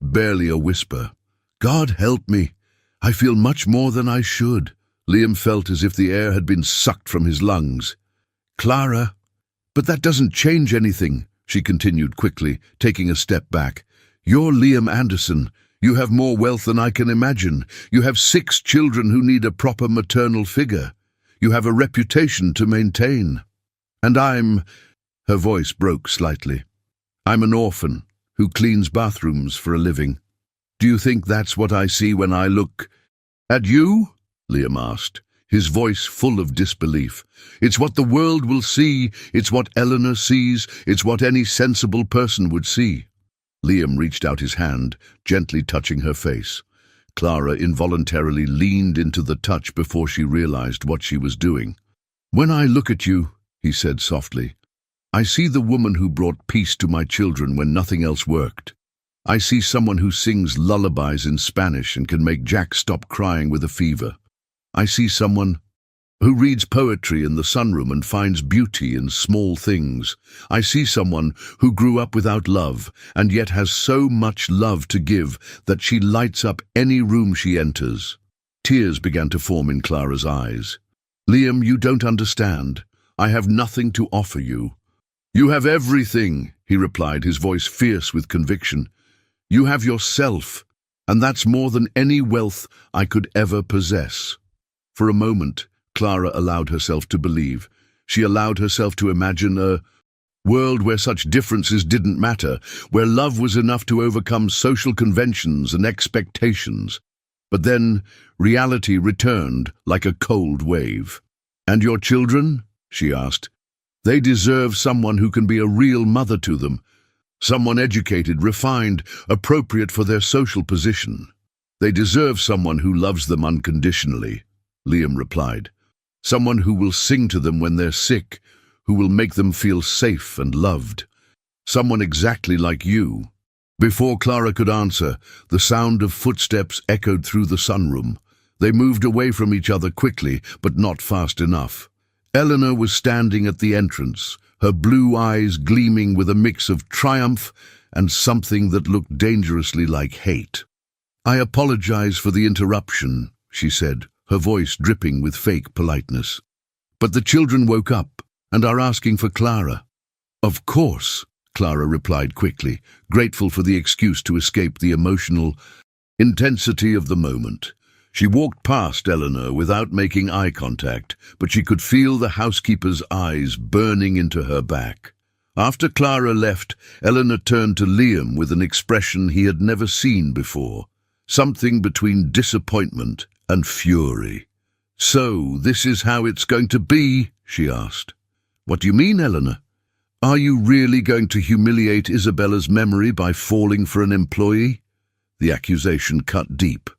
barely a whisper. "God help me, I feel much more than I should." Liam felt as if the air had been sucked from his lungs. "Clara, but that doesn't change anything," she continued quickly, taking a step back. "You're Liam Anderson. You have more wealth than I can imagine. You have 6 children who need a proper maternal figure. You have a reputation to maintain. And I'm—" her voice broke slightly. "I'm an orphan who cleans bathrooms for a living. Do you think that's what I see when I look at you?" Liam asked, his voice full of disbelief. "It's what the world will see. It's what Eleanor sees. It's what any sensible person would see." Liam reached out his hand, gently touching her face. Clara involuntarily leaned into the touch before she realized what she was doing. "When I look at you," he said softly, "I see the woman who brought peace to my children when nothing else worked. I see someone who sings lullabies in Spanish and can make Jack stop crying with a fever. I see someone who reads poetry in the sunroom and finds beauty in small things. I see someone who grew up without love and yet has so much love to give that she lights up any room she enters." Tears began to form in Clara's eyes. "Liam, you don't understand. I have nothing to offer you." "You have everything," he replied, his voice fierce with conviction. "You have yourself, and that's more than any wealth I could ever possess." For a moment, Clara allowed herself to believe. She allowed herself to imagine a world where such differences didn't matter, where love was enough to overcome social conventions and expectations. But then reality returned like a cold wave. "And your children?" she asked. "They deserve someone who can be a real mother to them. Someone educated, refined, appropriate for their social position. They deserve someone who loves them unconditionally," Liam replied. "Someone who will sing to them when they're sick, who will make them feel safe and loved. Someone exactly like you." Before Clara could answer, the sound of footsteps echoed through the sunroom. They moved away from each other quickly, but not fast enough. Eleanor was standing at the entrance, her blue eyes gleaming with a mix of triumph and something that looked dangerously like hate. "I apologize for the interruption," she said, her voice dripping with fake politeness. "But the children woke up and are asking for Clara." "Of course," Clara replied quickly, grateful for the excuse to escape the emotional intensity of the moment. She walked past Eleanor without making eye contact, but she could feel the housekeeper's eyes burning into her back. After Clara left, Eleanor turned to Liam with an expression he had never seen before, something between disappointment and fury. "So, this is how it's going to be?" she asked. "What do you mean, Eleanor? Are you really going to humiliate Isabella's memory by falling for an employee?" The accusation cut deep,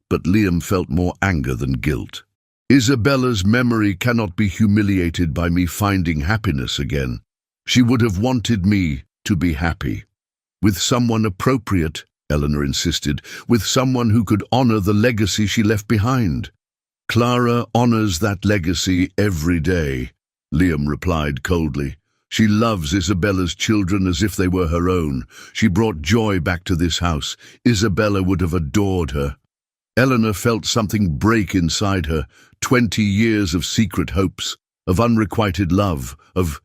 but Liam felt more anger than guilt. "Isabella's memory cannot be humiliated by me finding happiness again. She would have wanted me to be happy. With someone appropriate," Eleanor insisted, "with someone who could honor the legacy she left behind." "Clara honors that legacy every day," Liam replied coldly. "She loves Isabella's children as if they were her own. She brought joy back to this house. Isabella would have adored her." Eleanor felt something break inside her, 20 years of secret hopes, of unrequited love, of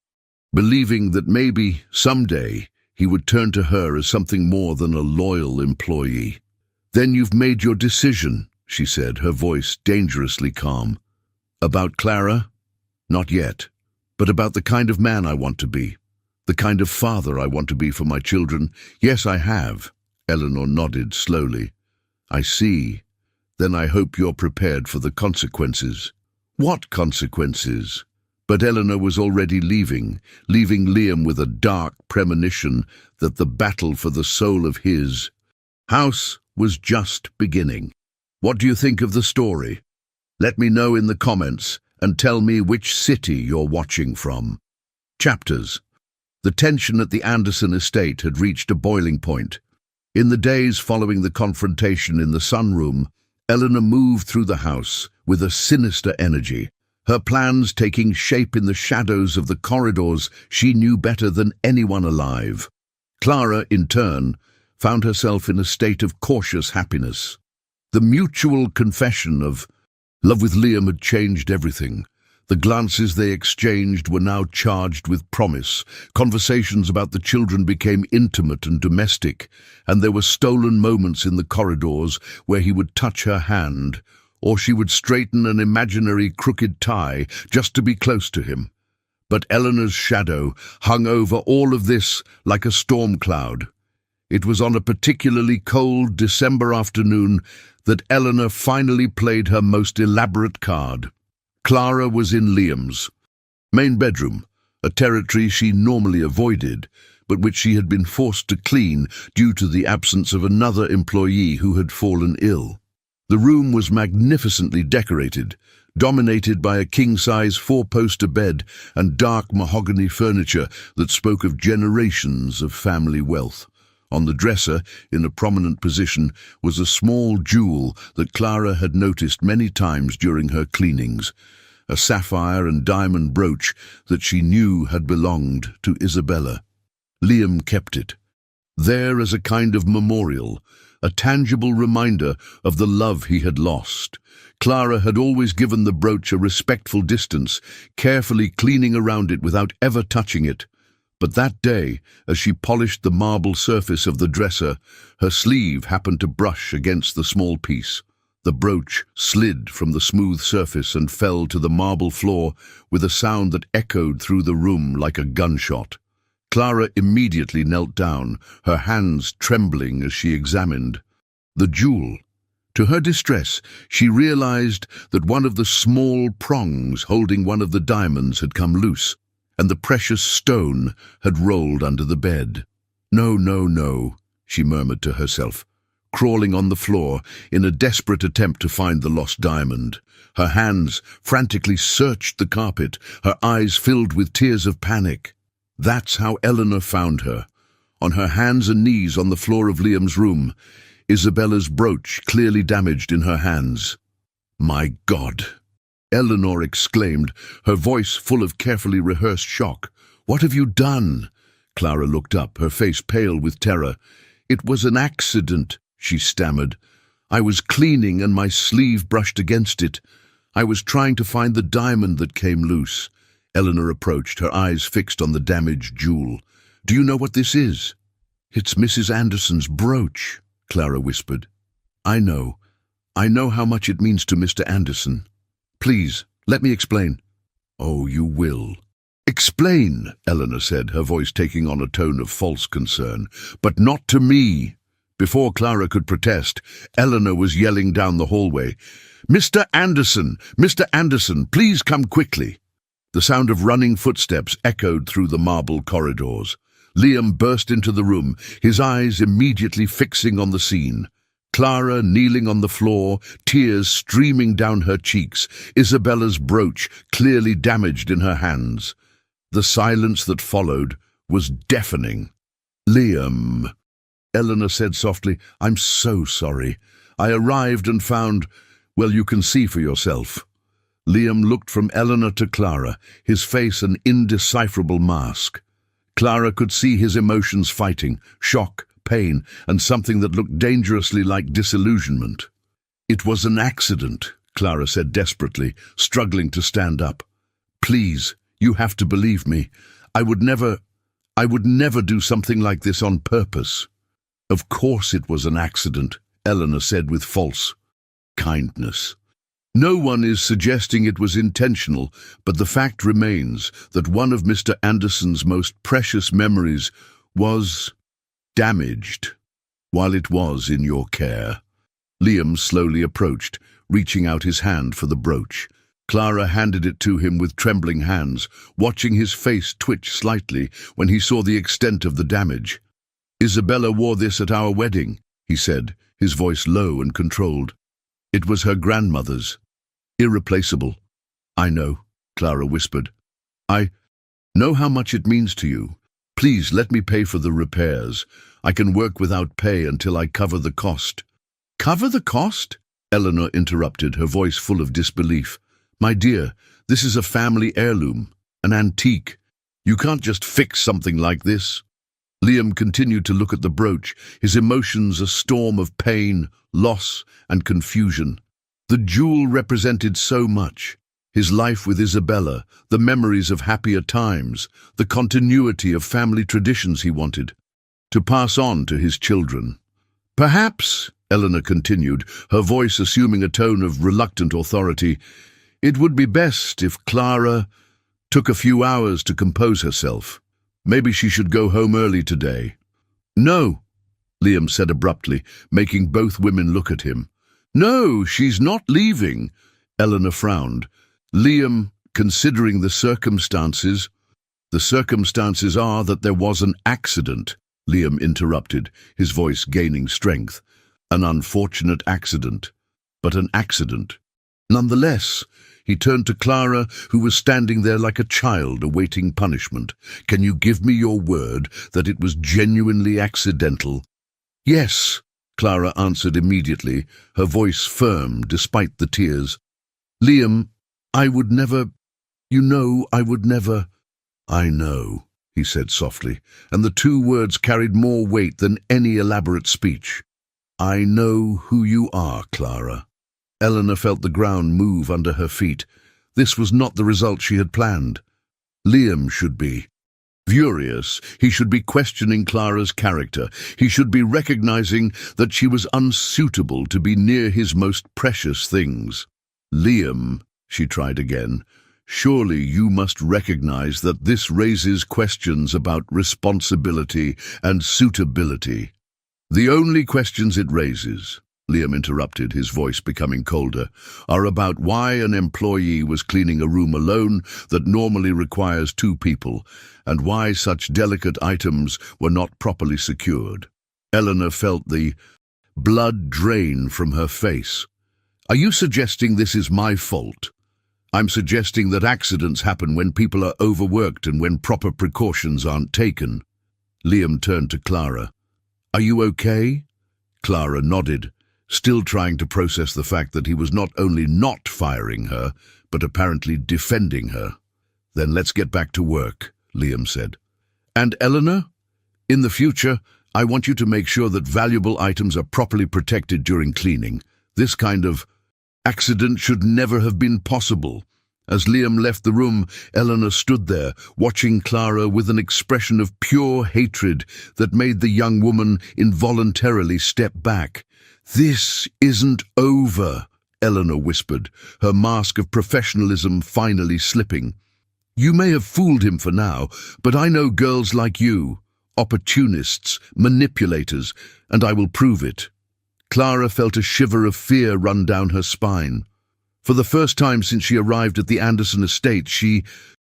believing that maybe, someday, he would turn to her as something more than a loyal employee. "Then you've made your decision," she said, her voice dangerously calm. "About Clara? Not yet. But about the kind of man I want to be, the kind of father I want to be for my children. Yes, I have." Eleanor nodded slowly. "I see. Then I hope you're prepared for the consequences." "What consequences?" But Eleanor was already leaving Liam with a dark premonition that the battle for the soul of his house was just beginning. What do you think of the story? Let me know in the comments and tell me which city you're watching from. Chapters. The tension at the Anderson estate had reached a boiling point. In the days following the confrontation in the sunroom, Eleanor moved through the house with a sinister energy, her plans taking shape in the shadows of the corridors she knew better than anyone alive. Clara, in turn, found herself in a state of cautious happiness. The mutual confession of love with Liam had changed everything. The glances they exchanged were now charged with promise. Conversations about the children became intimate and domestic, and there were stolen moments in the corridors where he would touch her hand, or she would straighten an imaginary crooked tie just to be close to him. But Eleanor's shadow hung over all of this like a storm cloud. It was on a particularly cold December afternoon that Eleanor finally played her most elaborate card. Clara was in Liam's main bedroom, a territory she normally avoided, but which she had been forced to clean due to the absence of another employee who had fallen ill. The room was magnificently decorated, dominated by a king-size four-poster bed and dark mahogany furniture that spoke of generations of family wealth. On the dresser, in a prominent position, was a small jewel that Clara had noticed many times during her cleanings, a sapphire and diamond brooch that she knew had belonged to Isabella. Liam kept it, there as a kind of memorial, a tangible reminder of the love he had lost. Clara had always given the brooch a respectful distance, carefully cleaning around it without ever touching it. But that day, as she polished the marble surface of the dresser, her sleeve happened to brush against the small piece. The brooch slid from the smooth surface and fell to the marble floor with a sound that echoed through the room like a gunshot. Clara immediately knelt down, her hands trembling as she examined the jewel. To her distress, she realized that one of the small prongs holding one of the diamonds had come loose, and the precious stone had rolled under the bed. "No, no, no," she murmured to herself, crawling on the floor in a desperate attempt to find the lost diamond. Her hands frantically searched the carpet, her eyes filled with tears of panic. That's how Eleanor found her, on her hands and knees on the floor of Liam's room, Isabella's brooch clearly damaged in her hands. "My God!" Eleanor exclaimed, her voice full of carefully rehearsed shock. "What have you done?" Clara looked up, her face pale with terror. "It was an accident," she stammered. "I was cleaning and my sleeve brushed against it. I was trying to find the diamond that came loose." Eleanor approached, her eyes fixed on the damaged jewel. "Do you know what this is?" "It's Mrs. Anderson's brooch," Clara whispered. I know how much it means to Mr. Anderson. Please, let me explain." "Oh, you will." "Explain," Eleanor said, her voice taking on a tone of false concern. "But not to me." Before Clara could protest, Eleanor was yelling down the hallway, "Mr. Anderson! Mr. Anderson, please come quickly!" The sound of running footsteps echoed through the marble corridors. Liam burst into the room, his eyes immediately fixing on the scene. Clara kneeling on the floor, tears streaming down her cheeks, Isabella's brooch clearly damaged in her hands. The silence that followed was deafening. "Liam," Eleanor said softly, "I'm so sorry. I arrived and found, well, you can see for yourself." Liam looked from Eleanor to Clara, his face an indecipherable mask. Clara could see his emotions fighting, shock, pain, and something that looked dangerously like disillusionment. "It was an accident," Clara said desperately, struggling to stand up. "Please, you have to believe me. I would never do something like this on purpose." "Of course it was an accident," Eleanor said with false kindness. "No one is suggesting it was intentional, but the fact remains that one of Mr. Anderson's most precious memories was damaged while it was in your care." Liam slowly approached, reaching out his hand for the brooch. Clara handed it to him with trembling hands, watching his face twitch slightly when he saw the extent of the damage. "Isabella wore this at our wedding," he said, his voice low and controlled. "It was her grandmother's. Irreplaceable." "I know," Clara whispered. "I know how much it means to you. Please let me pay for the repairs. I can work without pay until I cover the cost." "Cover the cost?" Eleanor interrupted, her voice full of disbelief. "My dear, this is a family heirloom, an antique. You can't just fix something like this." Liam continued to look at the brooch, his emotions a storm of pain, loss, and confusion. The jewel represented so much. His life with Isabella, the memories of happier times, the continuity of family traditions he wanted to pass on to his children. Perhaps, Eleanor continued, her voice assuming a tone of reluctant authority, it would be best if Clara took a few hours to compose herself. Maybe she should go home early today. No, Liam said abruptly, making both women look at him. No, she's not leaving. Eleanor frowned. Liam, considering the circumstances are that there was an accident, Liam interrupted, his voice gaining strength. An unfortunate accident, but an accident. Nonetheless, he turned to Clara, who was standing there like a child awaiting punishment. Can you give me your word that it was genuinely accidental? Yes, Clara answered immediately, her voice firm despite the tears. Liam, I would never. I know, he said softly, and the two words carried more weight than any elaborate speech. I know who you are, Clara. Eleanor felt the ground move under her feet. This was not the result she had planned. Liam should be furious. He should be questioning Clara's character. He should be recognizing that she was unsuitable to be near his most precious things. Liam, she tried again, surely you must recognize that this raises questions about responsibility and suitability. The only questions it raises, Liam interrupted, his voice becoming colder, are about why an employee was cleaning a room alone that normally requires two people, and why such delicate items were not properly secured. Eleanor felt the blood drain from her face. Are you suggesting this is my fault? I'm suggesting that accidents happen when people are overworked and when proper precautions aren't taken. Liam turned to Clara. Are you okay? Clara nodded, still trying to process the fact that he was not only not firing her, but apparently defending her. Then let's get back to work, Liam said. And Eleanor, in the future, I want you to make sure that valuable items are properly protected during cleaning. This kind of accident should never have been possible. As Liam left the room, Eleanor stood there, watching Clara with an expression of pure hatred that made the young woman involuntarily step back. This isn't over, Eleanor whispered, her mask of professionalism finally slipping. You may have fooled him for now, but I know girls like you, opportunists, manipulators, and I will prove it. Clara felt a shiver of fear run down her spine. For the first time since she arrived at the Anderson estate, she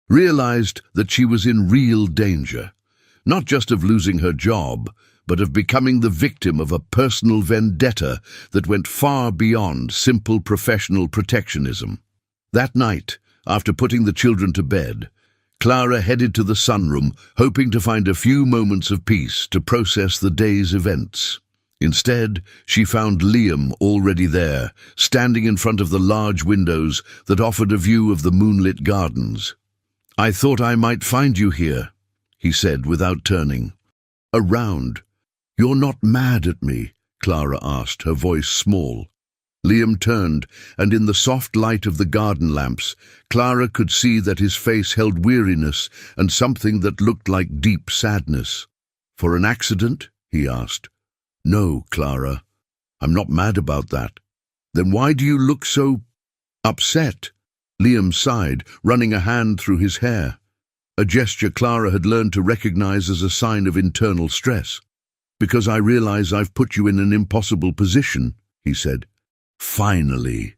realized that she was in real danger, not just of losing her job, but of becoming the victim of a personal vendetta that went far beyond simple professional protectionism. That night, after putting the children to bed, Clara headed to the sunroom, hoping to find a few moments of peace to process the day's events. Instead, she found Liam already there, standing in front of the large windows that offered a view of the moonlit gardens. I thought I might find you here, he said without turning. Around. You're not mad at me, Clara asked, her voice small. Liam turned, and in the soft light of the garden lamps, Clara could see that his face held weariness and something that looked like deep sadness. For an accident? He asked. No, Clara, I'm not mad about that. Then why do you look so upset? Liam sighed, running a hand through his hair, a gesture Clara had learned to recognize as a sign of internal stress. Because I realize I've put you in an impossible position, he said. Finally.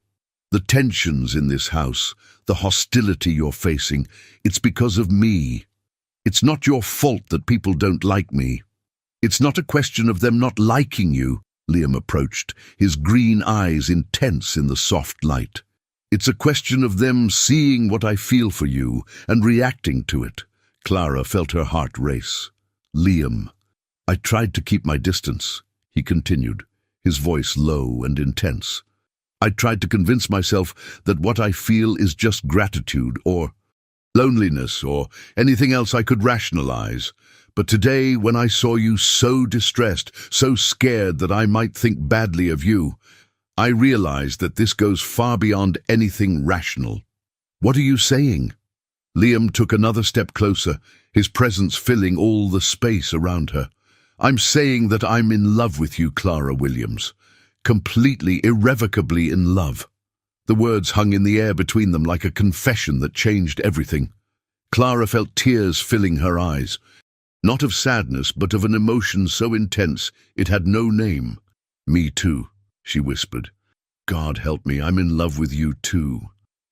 The tensions in this house, the hostility you're facing, it's because of me. It's not your fault that people don't like me. It's not a question of them not liking you, Liam approached, his green eyes intense in the soft light. It's a question of them seeing what I feel for you and reacting to it. Clara felt her heart race. Liam. I tried to keep my distance, he continued, his voice low and intense. I tried to convince myself that what I feel is just gratitude or loneliness or anything else I could rationalize. But today, when I saw you so distressed, so scared that I might think badly of you, I realized that this goes far beyond anything rational. What are you saying? Liam took another step closer, his presence filling all the space around her. I'm saying that I'm in love with you, Clara Williams. Completely, irrevocably in love. The words hung in the air between them like a confession that changed everything. Clara felt tears filling her eyes. Not of sadness, but of an emotion so intense it had no name. Me too, she whispered. God help me, I'm in love with you too.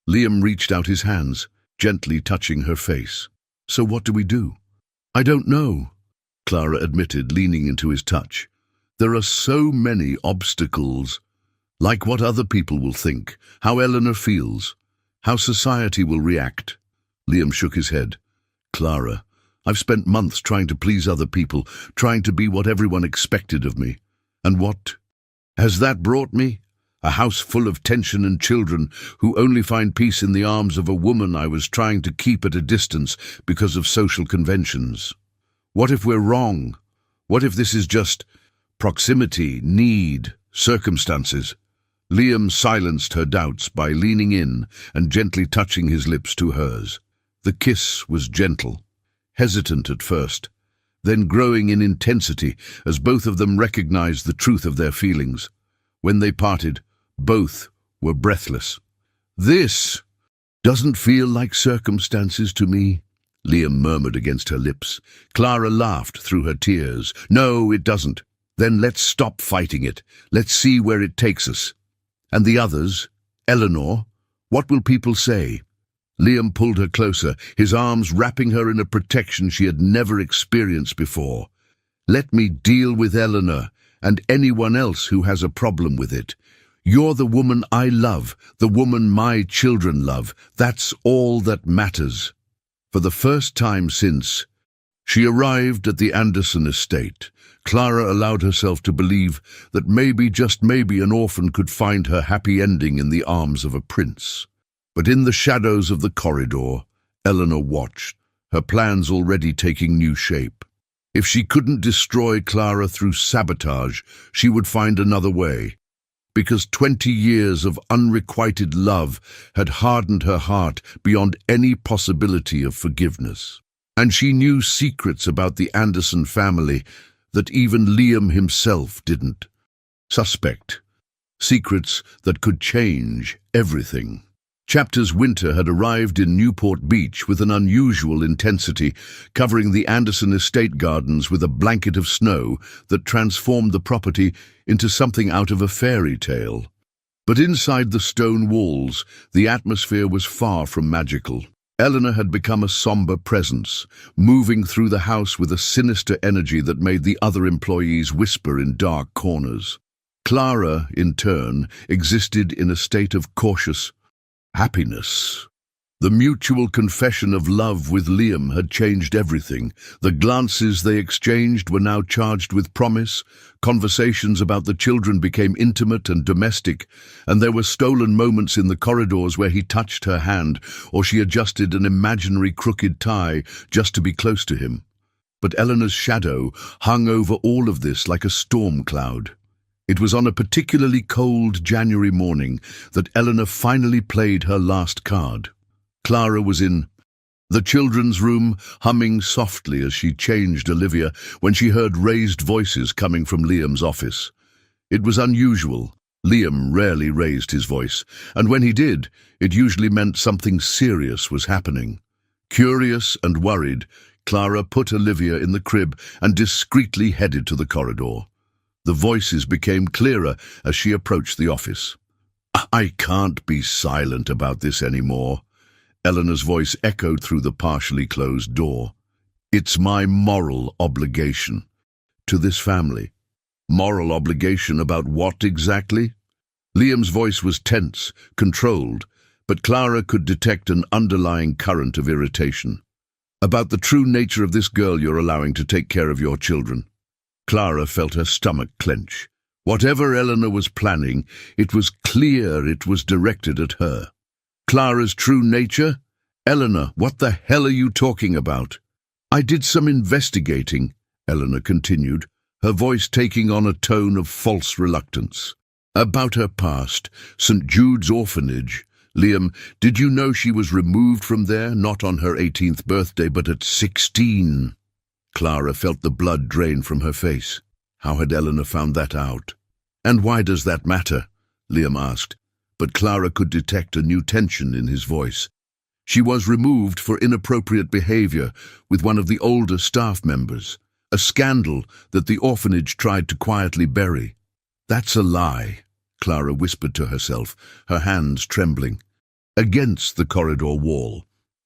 Liam reached out his hands, gently touching her face. So what do we do? I don't know, Clara admitted, leaning into his touch. There are so many obstacles. Like what other people will think, how Eleanor feels, how society will react. Liam shook his head. Clara, I've spent months trying to please other people, trying to be what everyone expected of me. And what has that brought me? A house full of tension and children who only find peace in the arms of a woman I was trying to keep at a distance because of social conventions. What if we're wrong? What if this is just proximity, need, circumstances? Liam silenced her doubts by leaning in and gently touching his lips to hers. The kiss was gentle, hesitant at first, then growing in intensity as both of them recognized the truth of their feelings. When they parted, both were breathless. This doesn't feel like circumstances to me, Liam murmured against her lips. Clara laughed through her tears. No, it doesn't. Then let's stop fighting it. Let's see where it takes us. And the others? Eleanor? What will people say? Liam pulled her closer, his arms wrapping her in a protection she had never experienced before. Let me deal with Eleanor and anyone else who has a problem with it. You're the woman I love, the woman my children love. That's all that matters. For the first time since she arrived at the Anderson estate, Clara allowed herself to believe that maybe, just maybe, an orphan could find her happy ending in the arms of a prince. But in the shadows of the corridor, Eleanor watched, her plans already taking new shape. If she couldn't destroy Clara through sabotage, she would find another way. Because 20 years of unrequited love had hardened her heart beyond any possibility of forgiveness. And she knew secrets about the Anderson family that even Liam himself didn't suspect. Secrets that could change everything. Chapter's winter had arrived in Newport Beach with an unusual intensity, covering the Anderson estate gardens with a blanket of snow that transformed the property into something out of a fairy tale. But inside the stone walls, the atmosphere was far from magical. Eleanor had become a somber presence, moving through the house with a sinister energy that made the other employees whisper in dark corners. Clara, in turn, existed in a state of cautious happiness. The mutual confession of love with Liam had changed everything. The glances they exchanged were now charged with promise, conversations about the children became intimate and domestic, and there were stolen moments in the corridors where he touched her hand or she adjusted an imaginary crooked tie just to be close to him. But Eleanor's shadow hung over all of this like a storm cloud. It was on a particularly cold January morning that Eleanor finally played her last card. Clara was in the children's room, humming softly as she changed Olivia when she heard raised voices coming from Liam's office. It was unusual. Liam rarely raised his voice, and when he did, it usually meant something serious was happening. Curious and worried, Clara put Olivia in the crib and discreetly headed to the corridor. The voices became clearer as she approached the office. I can't be silent about this anymore. Eleanor's voice echoed through the partially closed door. It's my moral obligation to this family. Moral obligation about what exactly? Liam's voice was tense, controlled, but Clara could detect an underlying current of irritation. About the true nature of this girl you're allowing to take care of your children. Clara felt her stomach clench. Whatever Eleanor was planning, it was clear it was directed at her. Clara's true nature? Eleanor, what the hell are you talking about? I did some investigating, Eleanor continued, her voice taking on a tone of false reluctance. About her past, St. Jude's orphanage, Liam, did you know she was removed from there, not on her 18th birthday, but at 16? Clara felt the blood drain from her face. How had Eleanor found that out? And why does that matter? Liam asked, but Clara could detect a new tension in his voice. She was removed for inappropriate behavior with one of the older staff members, a scandal that the orphanage tried to quietly bury. That's a lie, Clara whispered to herself, her hands trembling. Against the corridor wall.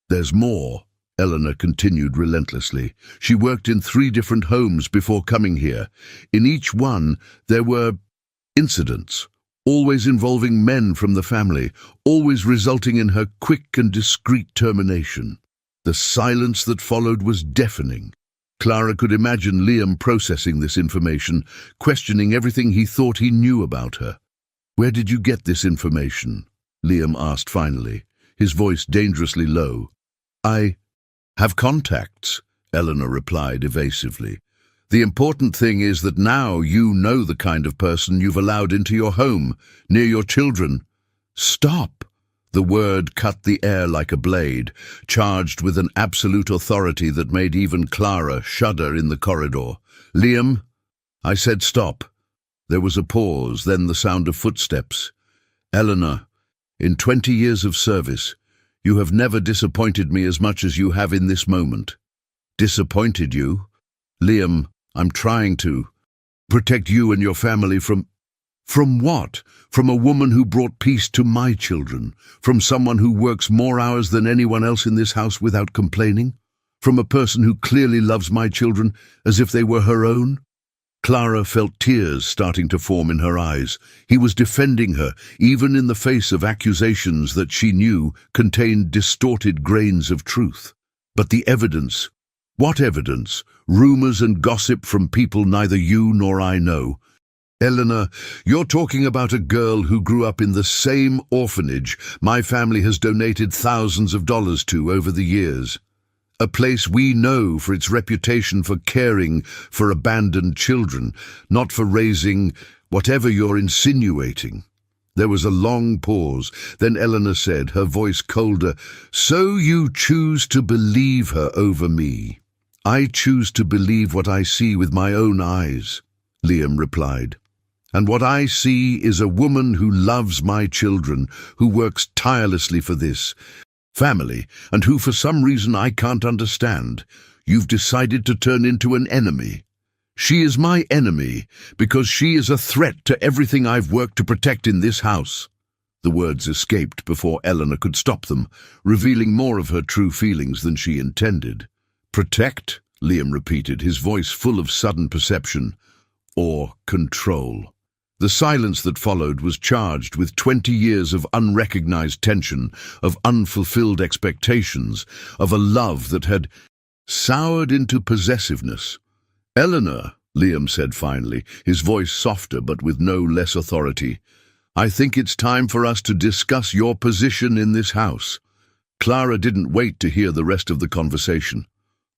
There's more, Eleanor continued relentlessly. She worked in 3 different homes before coming here. In each one, there were incidents, always involving men from the family, always resulting in her quick and discreet termination. The silence that followed was deafening. Clara could imagine Liam processing this information, questioning everything he thought he knew about her. Where did you get this information? Liam asked finally, his voice dangerously low. I have contacts, Eleanor replied evasively. The important thing is that now you know the kind of person you've allowed into your home, near your children. Stop! The word cut the air like a blade, charged with an absolute authority that made even Clara shudder in the corridor. Liam, I said stop. There was a pause, then the sound of footsteps. Eleanor, in 20 years of service, you have never disappointed me as much as you have in this moment. Disappointed you? Liam, I'm trying to protect you and your family from what? From a woman who brought peace to my children? From someone who works more hours than anyone else in this house without complaining? From a person who clearly loves my children as if they were her own? Clara felt tears starting to form in her eyes. He was defending her, even in the face of accusations that she knew contained distorted grains of truth. But the evidence? What evidence? Rumors and gossip from people neither you nor I know. Eleanor, you're talking about a girl who grew up in the same orphanage my family has donated thousands of dollars to over the years. A place we know for its reputation for caring for abandoned children, not for raising whatever you're insinuating. There was a long pause. Then Eleanor said, her voice colder, So you choose to believe her over me. I choose to believe what I see with my own eyes, Liam replied. And what I see is a woman who loves my children, who works tirelessly for this family, and who for some reason I can't understand, you've decided to turn into an enemy. She is my enemy because she is a threat to everything I've worked to protect in this house. The words escaped before Eleanor could stop them, revealing more of her true feelings than she intended. Protect, Liam repeated, his voice full of sudden perception, or control. The silence that followed was charged with 20 years of unrecognized tension, of unfulfilled expectations, of a love that had soured into possessiveness. Eleanor, Liam said finally, his voice softer but with no less authority, I think it's time for us to discuss your position in this house. Clara didn't wait to hear the rest of the conversation.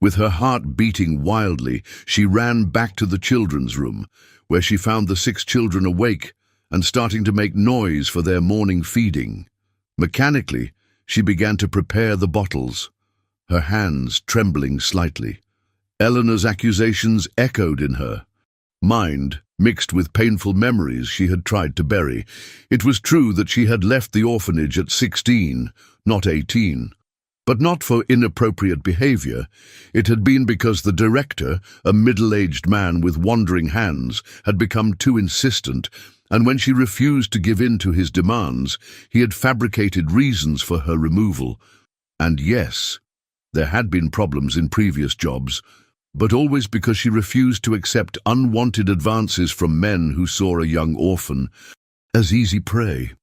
With her heart beating wildly, she ran back to the children's room, where she found the 6 children awake and starting to make noise for their morning feeding. Mechanically, she began to prepare the bottles, her hands trembling slightly. Eleanor's accusations echoed in her mind, mixed with painful memories she had tried to bury. It was true that she had left the orphanage at 16, not 18. But not for inappropriate behavior. It had been because the director, a middle-aged man with wandering hands, had become too insistent, and when she refused to give in to his demands, he had fabricated reasons for her removal. And yes, there had been problems in previous jobs, but always because she refused to accept unwanted advances from men who saw a young orphan as easy prey.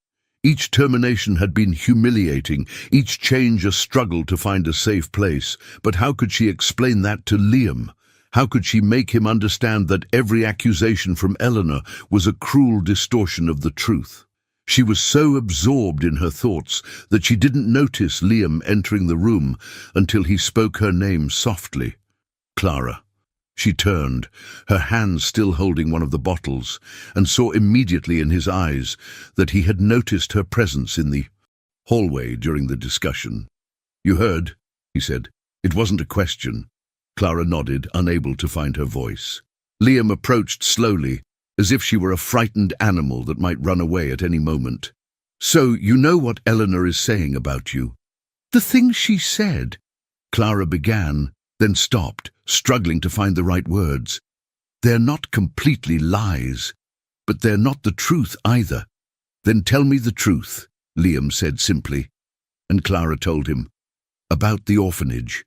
Each termination had been humiliating, each change a struggle to find a safe place. But how could she explain that to Liam? How could she make him understand that every accusation from Eleanor was a cruel distortion of the truth? She was so absorbed in her thoughts that she didn't notice Liam entering the room until he spoke her name softly. Clara. She turned, her hands still holding one of the bottles, and saw immediately in his eyes that he had noticed her presence in the hallway during the discussion. "You heard," he said. "It wasn't a question." Clara nodded, unable to find her voice. Liam approached slowly, as if she were a frightened animal that might run away at any moment. "So you know what Eleanor is saying about you?" "The things she said," Clara began, then stopped, struggling to find the right words. "They're not completely lies, but they're not the truth either." "Then tell me the truth," Liam said simply, and Clara told him. About the orphanage,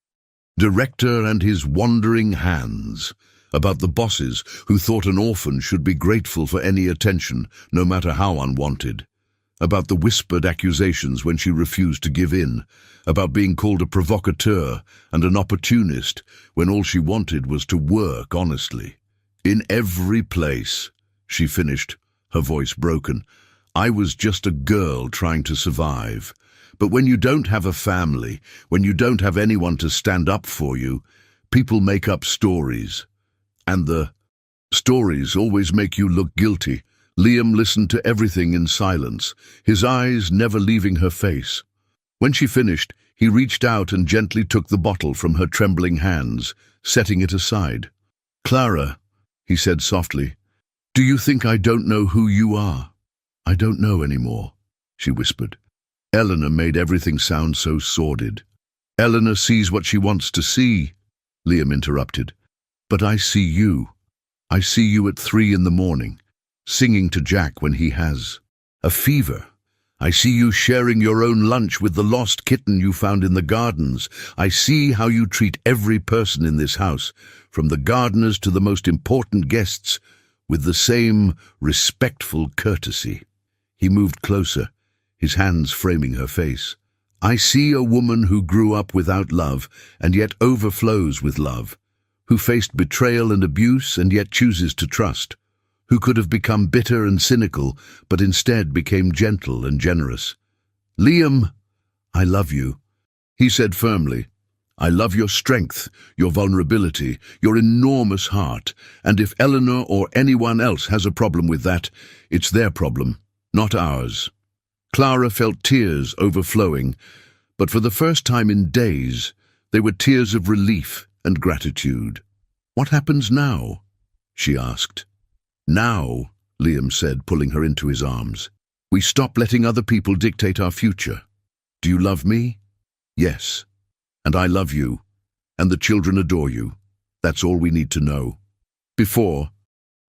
director and his wandering hands, about the bosses who thought an orphan should be grateful for any attention, no matter how unwanted, about the whispered accusations when she refused to give in, about being called a provocateur and an opportunist when all she wanted was to work honestly. "In every place," she finished, her voice broken, "I was just a girl trying to survive. But when you don't have a family, when you don't have anyone to stand up for you, people make up stories. And the stories always make you look guilty." Liam listened to everything in silence, his eyes never leaving her face. When she finished, he reached out and gently took the bottle from her trembling hands, setting it aside. "Clara," he said softly, "do you think I don't know who you are?" "I don't know anymore," she whispered. Eleanor made everything sound so sordid. "Eleanor sees what she wants to see," Liam interrupted. "But I see you. I see you at 3 in the morning, singing to Jack when he has a fever. I see you sharing your own lunch with the lost kitten you found in the gardens. I see how you treat every person in this house, from the gardeners to the most important guests, with the same respectful courtesy." He moved closer, his hands framing her face. "I see a woman who grew up without love and yet overflows with love, who faced betrayal and abuse and yet chooses to trust, who could have become bitter and cynical but instead became gentle and generous. Liam, I love you," he said firmly. "I love your strength, your vulnerability, your enormous heart, and if Eleanor or anyone else has a problem with that, it's their problem, not ours." Clara felt tears overflowing, but for the first time in days, they were tears of relief and gratitude. "What happens now?" she asked. "Now," Liam said, pulling her into his arms, "we stop letting other people dictate our future. Do you love me?" "Yes. And I love you. And the children adore you. That's all we need to know." Before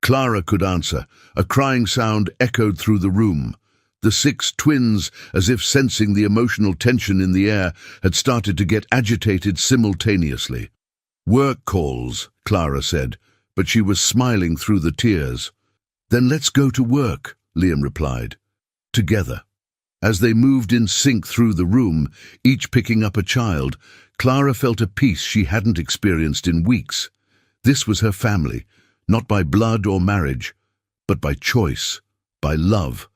Clara could answer, a crying sound echoed through the room. The 6 twins, as if sensing the emotional tension in the air, had started to get agitated simultaneously. "Work calls," Clara said, but she was smiling through the tears. "Then let's go to work," Liam replied. Together. As they moved in sync through the room, each picking up a child, Clara felt a peace she hadn't experienced in weeks. This was her family, not by blood or marriage, but by choice, by love,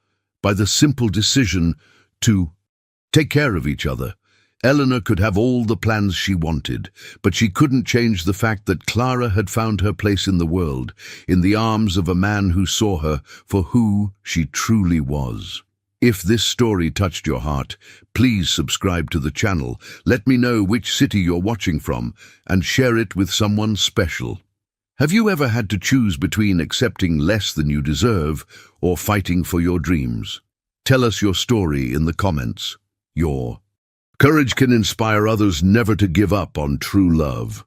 by the simple decision to take care of each other. Eleanor could have all the plans she wanted, but she couldn't change the fact that Clara had found her place in the world, in the arms of a man who saw her for who she truly was. If this story touched your heart, please subscribe to the channel, let me know which city you're watching from, and share it with someone special. Have you ever had to choose between accepting less than you deserve or fighting for your dreams? Tell us your story in the comments. Your courage can inspire others never to give up on true love.